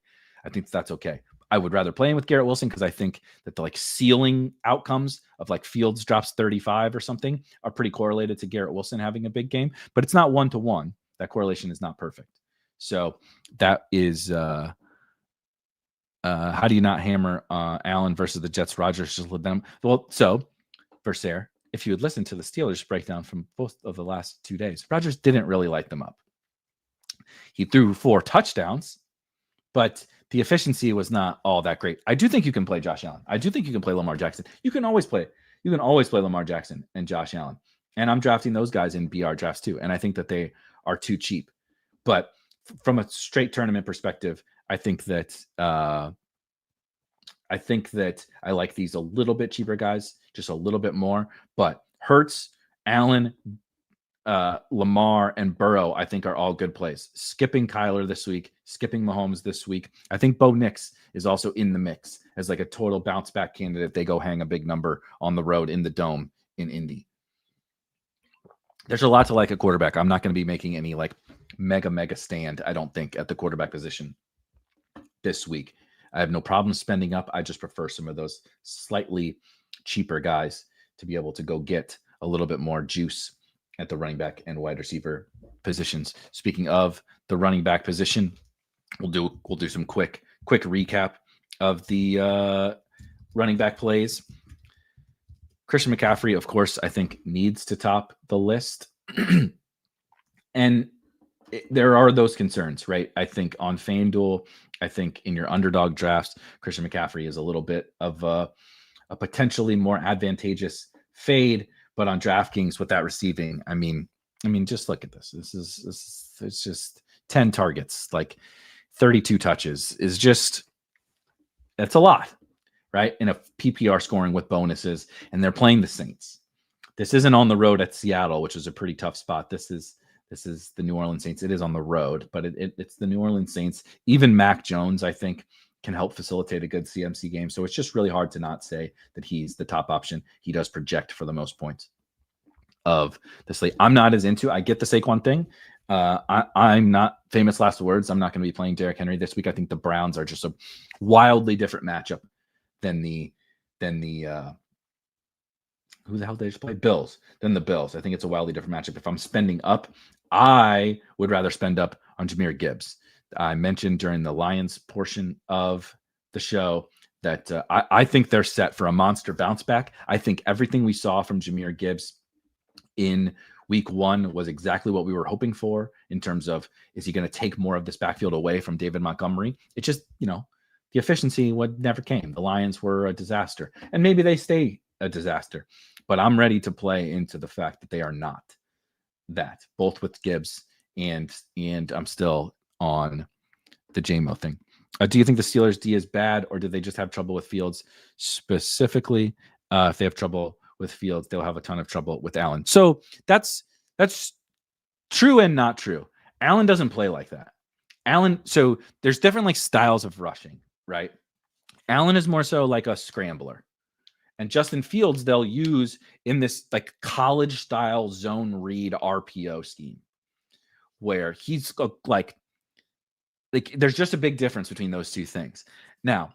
A: I would rather play him with Garrett Wilson because I think that the like ceiling outcomes of like Fields drops 35 or something are pretty correlated to Garrett Wilson having a big game, but it's not 1-to-1. That correlation is not perfect. So that is How do you not hammer Allen versus the Jets? Rodgers just let them. Well, so for Sarah, if you would listen to the Steelers breakdown from both of the last 2 days, Rodgers didn't really light them up. He threw 4 touchdowns, but the efficiency was not all that great. I do think you can play Josh Allen. I do think you can play Lamar Jackson. You can always play Lamar Jackson and Josh Allen. And I'm drafting those guys in BR drafts too. And I think that they are too cheap. But from a straight tournament perspective, I think that I like these a little bit cheaper guys, just a little bit more. But Hurts, Allen, Lamar, and Burrow, I think, are all good plays. Skipping Kyler this week, skipping Mahomes this week. I think Bo Nix is also in the mix as like a total bounce back candidate. They go hang a big number on the road in the Dome in Indy. There's a lot to like at quarterback. I'm not going to be making any like mega stand, I don't think, at the quarterback position this week. I have no problem spending up. I just prefer some of those slightly cheaper guys to be able to go get a little bit more juice at the running back and wide receiver positions. Speaking of the running back position, we'll do some quick recap of the running back plays. Christian McCaffrey, of course, I think needs to top the list. And there are those concerns, right? I think on FanDuel, I think in your underdog drafts, Christian McCaffrey is a little bit of a potentially more advantageous fade. But on DraftKings with that receiving, I mean, just look at this. It's just 10 targets, like 32 touches is just, that's a lot, right? In a PPR scoring with bonuses, and they're playing the Saints. This isn't on the road at Seattle, which is a pretty tough spot. This is the New Orleans Saints. It is on the road, but it's the New Orleans Saints. Even Mac Jones, I think, can help facilitate a good CMC game. So it's just really hard to not say that he's the top option. He does project for the most points of the slate. I'm not as into, I get the Saquon thing. I'm not famous last words. I'm not going to be playing Derrick Henry this week. I think the Browns are just a wildly different matchup than the who the hell did they just play? Bills. Than the Bills. I think it's a wildly different matchup. If I'm spending up, I would rather spend up on Jahmyr Gibbs. I mentioned during the Lions portion of the show that I think they're set for a monster bounce back. I think everything we saw from Jahmyr Gibbs in week 1 was exactly what we were hoping for in terms of, is he going to take more of this backfield away from David Montgomery? It just, the efficiency never came. The Lions were a disaster, and maybe they stay a disaster, but I'm ready to play into the fact that they are not that, both with Gibbs and I'm still on the JMO thing. Do you think the Steelers D is bad, or did they just have trouble with Fields specifically? If they have trouble with Fields, they'll have a ton of trouble with Allen. So that's true and not true. Allen doesn't play like that. So there's different like styles of rushing, right? Allen is more so like a scrambler. And Justin Fields, they'll use in this like college style zone read RPO scheme where he's like there's just a big difference between those two things. Now,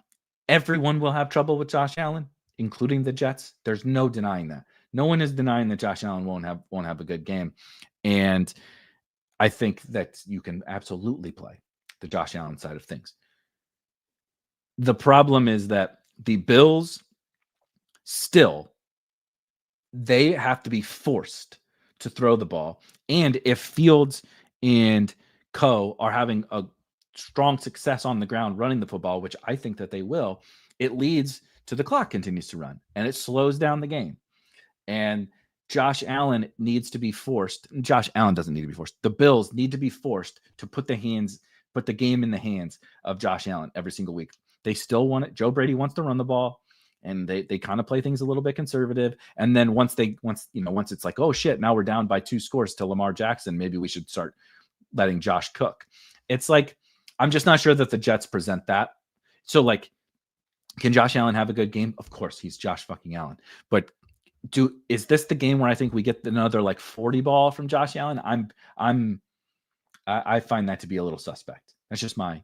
A: everyone will have trouble with Josh Allen, including the Jets. There's no denying that. No one is denying that Josh Allen won't have a good game. And I think that you can absolutely play the Josh Allen side of things. The problem is that the Bills still, they have to be forced to throw the ball. And if Fields and co are having a strong success on the ground running the football, which I think that they will, it leads to the clock continues to run and it slows down the game. And Josh Allen needs to be forced. Josh Allen doesn't need to be forced. The Bills need to be forced to put the game in the hands of Josh Allen every single week. They still want it. Joe Brady wants to run the ball, and they kind of play things a little bit conservative. And then once it's like, oh shit, now we're down by 2 scores to Lamar Jackson, maybe we should start letting Josh cook. It's like, I'm just not sure that the Jets present that. So like, can Josh Allen have a good game? Of course, he's Josh fucking Allen. But is this the game where I think we get another like 40 ball from Josh Allen? I find that to be a little suspect. That's just my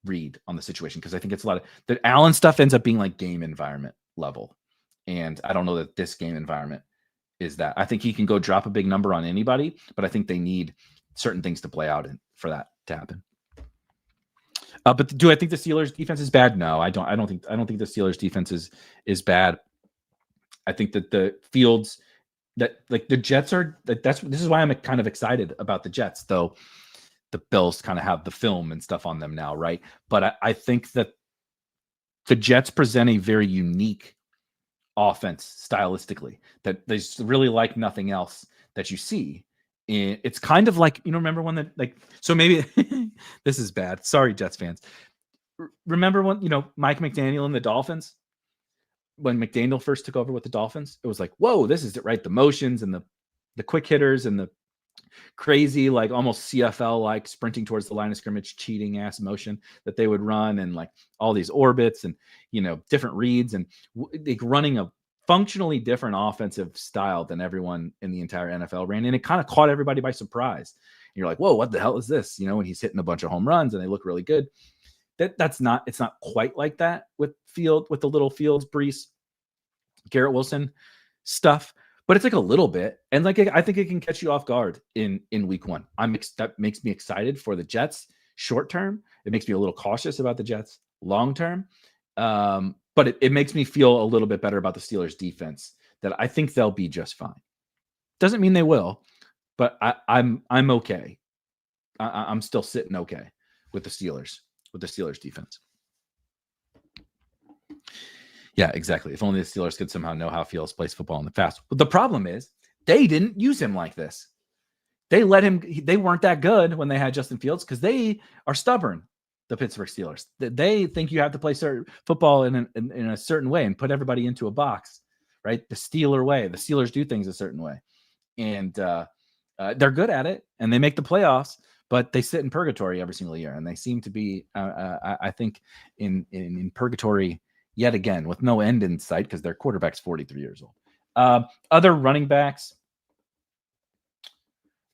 A: read on the situation, because I think it's a lot of the Allen stuff ends up being like game environment level. And I don't know that this game environment is that. I think he can go drop a big number on anybody, but I think they need certain things to play out in for that to happen. But do I think the Steelers defense is bad? No, I don't think the Steelers defense is bad. I think that the Fields, that like the Jets are, this is why I'm kind of excited about the Jets, though the Bills kind of have the film and stuff on them now, right? But I think that the Jets present a very unique offense stylistically that they really like nothing else that you see. It's kind of like, remember when so maybe this is bad. Sorry, Jets fans. Remember when, Mike McDaniel and the Dolphins, when McDaniel first took over with the Dolphins, it was like, whoa, this is it, right? The motions and the quick hitters and the crazy, like almost CFL, like sprinting towards the line of scrimmage, cheating ass motion that they would run, and like all these orbits and, different reads, and like running a functionally different offensive style than everyone in the entire NFL ran. And it kind of caught everybody by surprise. And you're like, whoa, what the hell is this? When he's hitting a bunch of home runs and they look really good. It's not quite like that with the little Fields, Brees, Garrett Wilson stuff, but it's like a little bit. And like, I think it can catch you off guard in week one. That makes me excited for the Jets short term. It makes me a little cautious about the Jets long term. But it makes me feel a little bit better about the Steelers defense, that I think they'll be just fine. Doesn't mean they will, but I'm okay. I'm still sitting okay with the Steelers defense. Yeah, exactly. If only the Steelers could somehow know how Fields plays football in the past. But the problem is they didn't use him like this. They let him. They weren't that good when they had Justin Fields because they are stubborn. The Pittsburgh Steelers. They think you have to play football in a certain way and put everybody into a box, right? The Steeler way. The Steelers do things a certain way, and they're good at it, and they make the playoffs. But they sit in purgatory every single year, and they seem to be, I think, in purgatory yet again with no end in sight because their quarterback's 43 years old. Other running backs.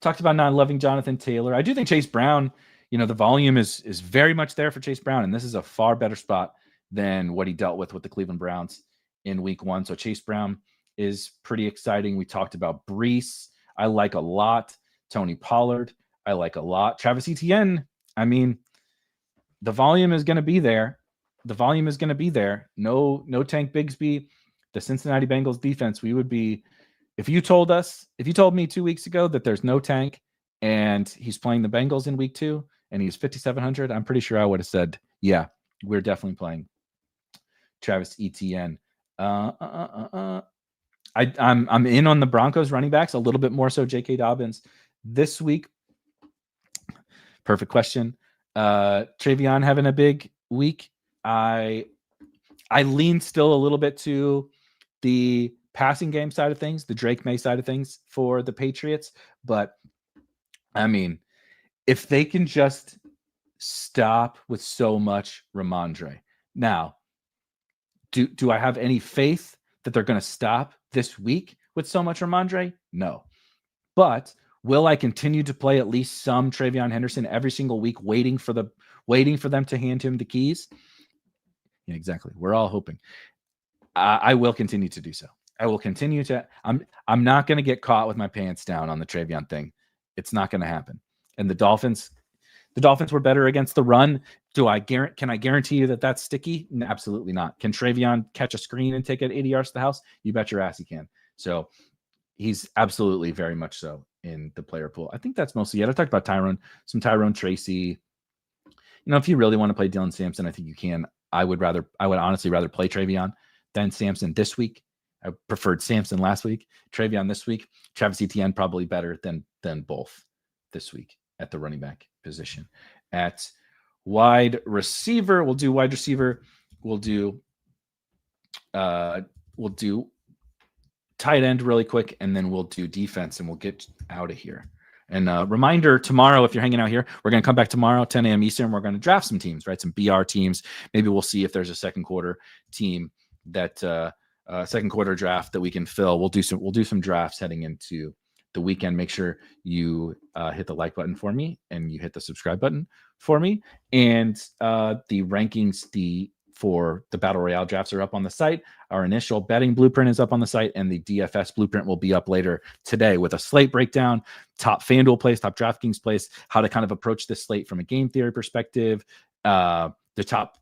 A: Talked about not loving Jonathan Taylor. I do think Chase Brown, the volume is very much there for Chase Brown, and this is a far better spot than what he dealt with the Cleveland Browns in week one. So Chase Brown is pretty exciting. We talked about Brees. I like a lot. Tony Pollard, I like a lot. Travis Etienne, the volume is going to be there. No Tank Bigsby, the Cincinnati Bengals defense, we would be, if you told me 2 weeks ago that there's no Tank and he's playing the Bengals in week 2 and he's 5,700, I'm pretty sure I would have said, yeah, we're definitely playing Travis Etienne. I'm in on the Broncos running backs, a little bit more so J.K. Dobbins this week. Perfect question. Travion having a big week. I lean still a little bit to the passing game side of things, the Drake May side of things for the Patriots. But if they can just stop with so much Ramondre. Now, do I have any faith that they're going to stop this week with so much Ramondre? No. But will I continue to play at least some Travion Henderson every single week, waiting for them to hand him the keys? Yeah, exactly. We're all hoping. I will continue to do so. I will continue to. I'm not going to get caught with my pants down on the Travion thing. It's not going to happen. And the Dolphins were better against the run. Can I guarantee you that that's sticky? No, absolutely not. Can Travion catch a screen and take it 80 yards to the house? You bet your ass he can. So he's absolutely very much so in the player pool. I think that's mostly it. I talked about Tyrone Tracy. If you really want to play Dylan Sampson, I think you can. I would honestly rather play Travion than Sampson this week. I preferred Sampson last week. Travion this week. Travis Etienne probably better than both this week at the running back position. At wide receiver, we'll do wide receiver. We'll do tight end really quick, and then we'll do defense, and we'll get out of here. And reminder, tomorrow, if you're hanging out here, we're going to come back tomorrow, 10 a.m. Eastern. We're going to draft some teams, right? Some BR teams. Maybe we'll see if there's a second quarter team that second quarter draft that we can fill. We'll do some drafts heading into the weekend. Make sure you hit the like button for me and you hit the subscribe button for me. And the rankings, for the Battle Royale drafts are up on the site. Our initial betting blueprint is up on the site, and the DFS blueprint will be up later today with a slate breakdown, top FanDuel plays, top DraftKings plays, how to kind of approach this slate from a game theory perspective, the top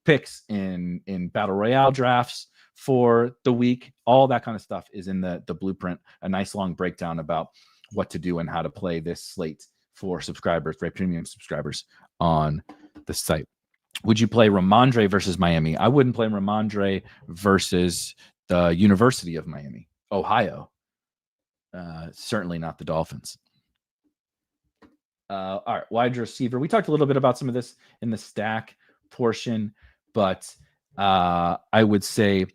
A: picks in battle royale drafts for the week. All that kind of stuff is in the blueprint. A nice long breakdown about what to do and how to play this slate for subscribers, right? Premium subscribers on the site. Would you play Ramondre versus Miami? I wouldn't play Ramondre versus the University of Miami, Ohio. Certainly not the Dolphins. All right, wide receiver. We talked a little bit about some of this in the stack portion, but I would say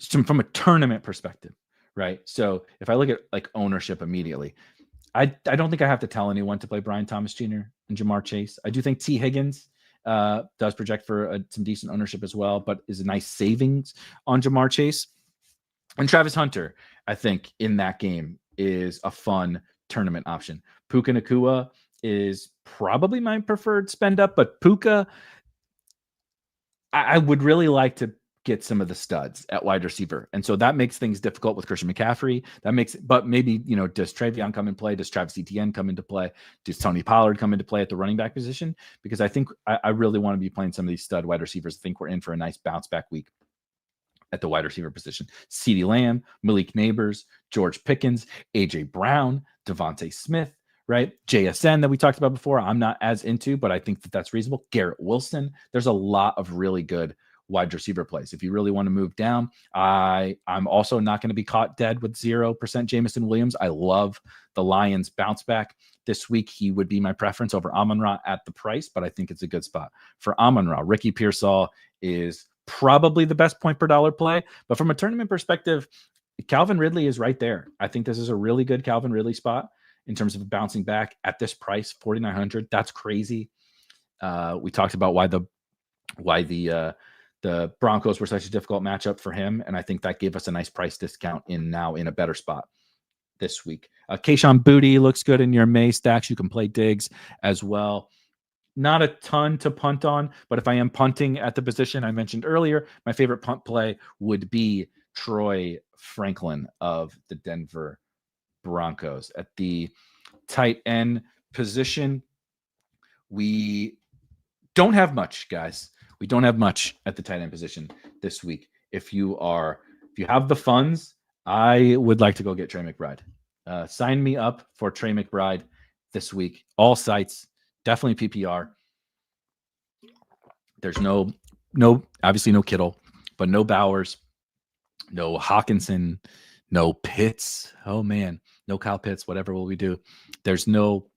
A: from a tournament perspective, right? So if I look at like ownership immediately, I don't think I have to tell anyone to play Brian Thomas Jr. and Jamar Chase. I do think T. Higgins does project for some decent ownership as well, but is a nice savings on Jamar Chase. And Travis Hunter, I think, in that game is a fun tournament option. Puka Nacua is probably my preferred spend up, but Puka, I would really like to get some of the studs at wide receiver. And so that makes things difficult with Christian McCaffrey. But maybe, does Travion come in play? Does Travis Etienne come into play? Does Tony Pollard come into play at the running back position? Because I think I really want to be playing some of these stud wide receivers. I think we're in for a nice bounce back week at the wide receiver position. CeeDee Lamb, Malik Neighbors, George Pickens, AJ Brown, Devontae Smith, right? JSN that we talked about before, I'm not as into, but I think that that's reasonable. Garrett Wilson. There's a lot of really good wide receiver plays. If you really want to move down, I'm also not going to be caught dead with 0% Jameson Williams. I love the Lions bounce back this week. He would be my preference over Amon-Ra at the price, but I think it's a good spot for Amon-Ra. Ricky Pearsall is probably the best point per dollar play, but from a tournament perspective, Calvin Ridley is right there. I think this is a really good Calvin Ridley spot in terms of bouncing back at this price, 4,900. That's crazy. We talked about why the Broncos were such a difficult matchup for him, and I think that gave us a nice price discount in a better spot this week. Kayshon Boutte looks good in your May stacks. You can play Diggs as well. Not a ton to punt on, but if I am punting at the position I mentioned earlier, my favorite punt play would be Troy Franklin of the Denver Broncos. At the tight end position, we don't have much, guys. We don't have much at the tight end position this week. If you have the funds, I would like to go get Trey McBride. Sign me up for Trey McBride this week. All sites, definitely PPR. There's no obviously no Kittle, but no Bowers, no Hawkinson, no Pitts. Oh man, no Kyle Pitts. Whatever will we do? There's no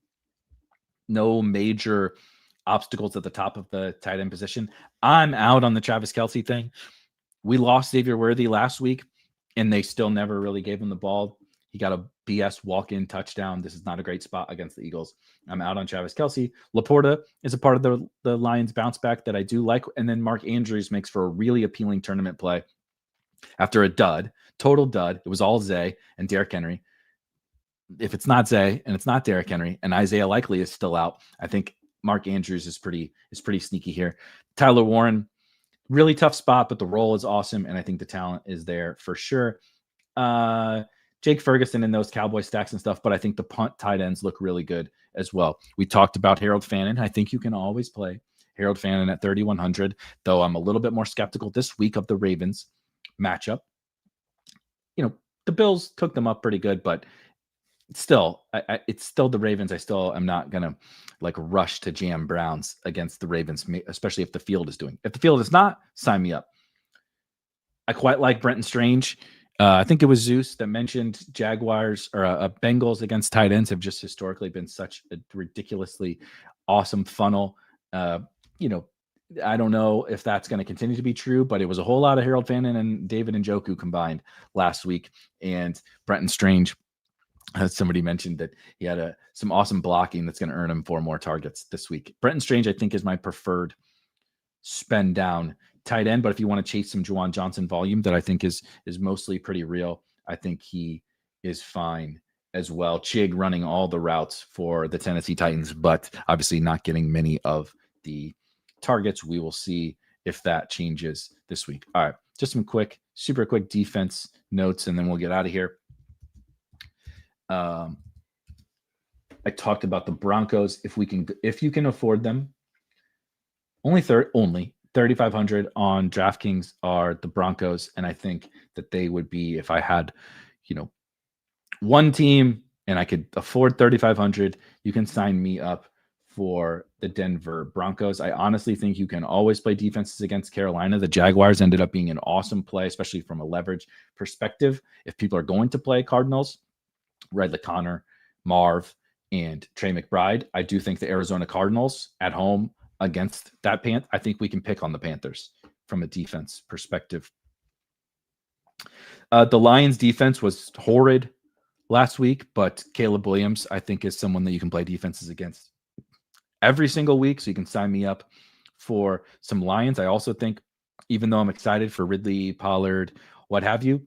A: major obstacles at the top of the tight end position. I'm out on the Travis Kelce thing. We lost Xavier Worthy last week, and they still never really gave him the ball. He got a BS walk-in touchdown. This is not a great spot against the Eagles. I'm out on Travis Kelce. Laporta is a part of the Lions bounce back that I do like. And then Mark Andrews makes for a really appealing tournament play after a total dud. It was all Zay and Derrick Henry. If it's not Zay and it's not Derrick Henry and Isaiah Likely is still out, I think Mark Andrews is pretty sneaky here. Tyler Warren, really tough spot, but the role is awesome, and I think the talent is there for sure. Jake Ferguson in those Cowboy stacks and stuff, but I think the punt tight ends look really good as well. We talked about Harold Fannin. I think you can always play Harold Fannin at 3,100, though I'm a little bit more skeptical this week of the Ravens matchup. The Bills took them up pretty good, but still, it's still the Ravens. I still am not going to rush to jam Browns against the Ravens, especially if the field is doing. If the field is not, sign me up. I quite like Brenton Strange. I think it was Zeus that mentioned Jaguars or Bengals against tight ends have just historically been such a ridiculously awesome funnel. I don't know if that's going to continue to be true, but it was a whole lot of Harold Fannin and David Njoku combined last week. And Brenton Strange, somebody mentioned that he had some awesome blocking that's going to earn him 4 more targets this week. Brenton Strange, I think, is my preferred spend down tight end, but if you want to chase some Juwan Johnson volume that I think is mostly pretty real, I think he is fine as well. Chig running all the routes for the Tennessee Titans, but obviously not getting many of the targets. We will see if that changes this week. All right, just some super quick defense notes, and then we'll get out of here. I talked about the Broncos. If you can afford them, only 3,500 on DraftKings are the Broncos, and I think that they would be, if I had, one team and I could afford 3,500, you can sign me up for the Denver Broncos. I honestly think you can always play defenses against Carolina. The Jaguars ended up being an awesome play, especially from a leverage perspective. If people are going to play Cardinals, Red Connor, Marv, and Trey McBride, I do think the Arizona Cardinals at home against that I think we can pick on the Panthers from a defense perspective. The Lions defense was horrid last week, but Caleb Williams, I think, is someone that you can play defenses against every single week. So you can sign me up for some Lions. I also think, even though I'm excited for Ridley, Pollard, what have you,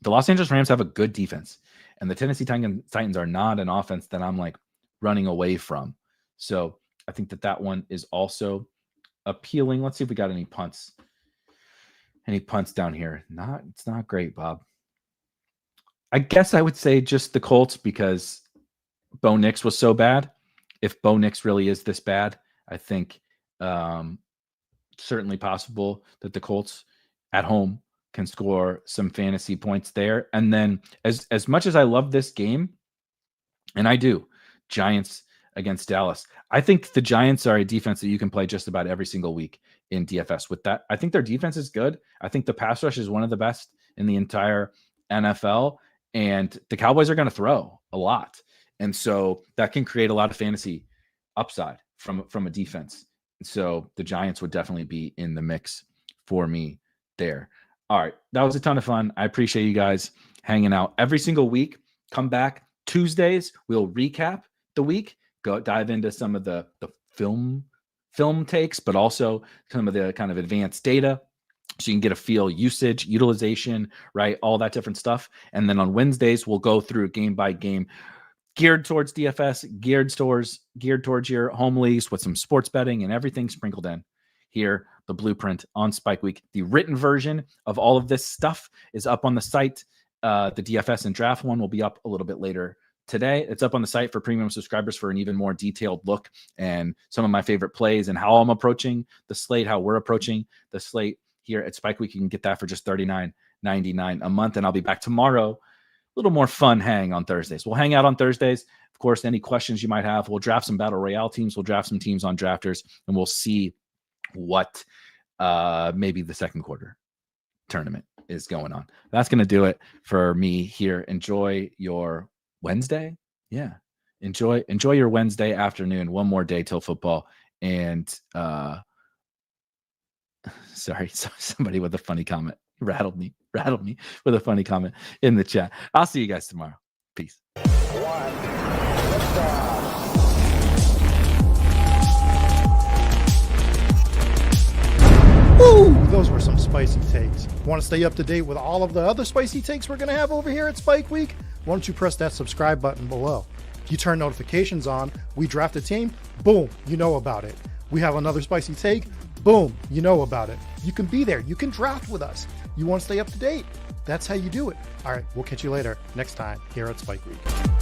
A: the Los Angeles Rams have a good defense, and the Tennessee Titans are not an offense that I'm like running away from. So I think that one is also appealing. Let's see if we got any punts. Any punts down here? It's not great, Bob. I guess I would say just the Colts, because Bo Nix was so bad. If Bo Nix really is this bad, I think certainly possible that the Colts at home can score some fantasy points there. And then as much as I love this game, and I do, Giants against Dallas, I think the Giants are a defense that you can play just about every single week in DFS. With that, I think their defense is good. I think the pass rush is one of the best in the entire NFL, and the Cowboys are going to throw a lot. And so that can create a lot of fantasy upside from a defense. So the Giants would definitely be in the mix for me there. All right. That was a ton of fun. I appreciate you guys hanging out every single week. Come back Tuesdays. We'll recap the week, go dive into some of the film takes, but also some of the kind of advanced data, so you can get a feel, usage, utilization, right? All that different stuff. And then on Wednesdays, we'll go through game by game, geared towards DFS, geared towards your home leagues, with some sports betting and everything sprinkled in here. The blueprint on Spike Week. The written version of all of this stuff is up on the site. The DFS and draft one will be up a little bit later today. It's up on the site for premium subscribers for an even more detailed look and some of my favorite plays and how I'm approaching the slate, how we're approaching the slate here at Spike Week. You can get that for just $39.99 a month. And I'll be back tomorrow. A little more fun hang on Thursdays. We'll hang out on Thursdays. Of course, any questions you might have, we'll draft some Battle Royale teams. We'll draft some teams on Drafters, and we'll see what maybe the second quarter tournament is going on. That's going to do it for me here. Enjoy your Wednesday. Yeah. Enjoy your Wednesday afternoon. One more day till football. And sorry, somebody with a funny comment rattled me with a funny comment in the chat. I'll see you guys tomorrow. Peace.
B: Woo! Those were some spicy takes. Want to stay up to date with all of the other spicy takes we're going to have over here at Spike Week? Why don't you press that subscribe button below? If you turn notifications on, we draft a team, boom, you know about it. We have another spicy take, boom, you know about it. You can be there. You can draft with us. You want to stay up to date? That's how you do it. All right, we'll catch you later next time here at Spike Week.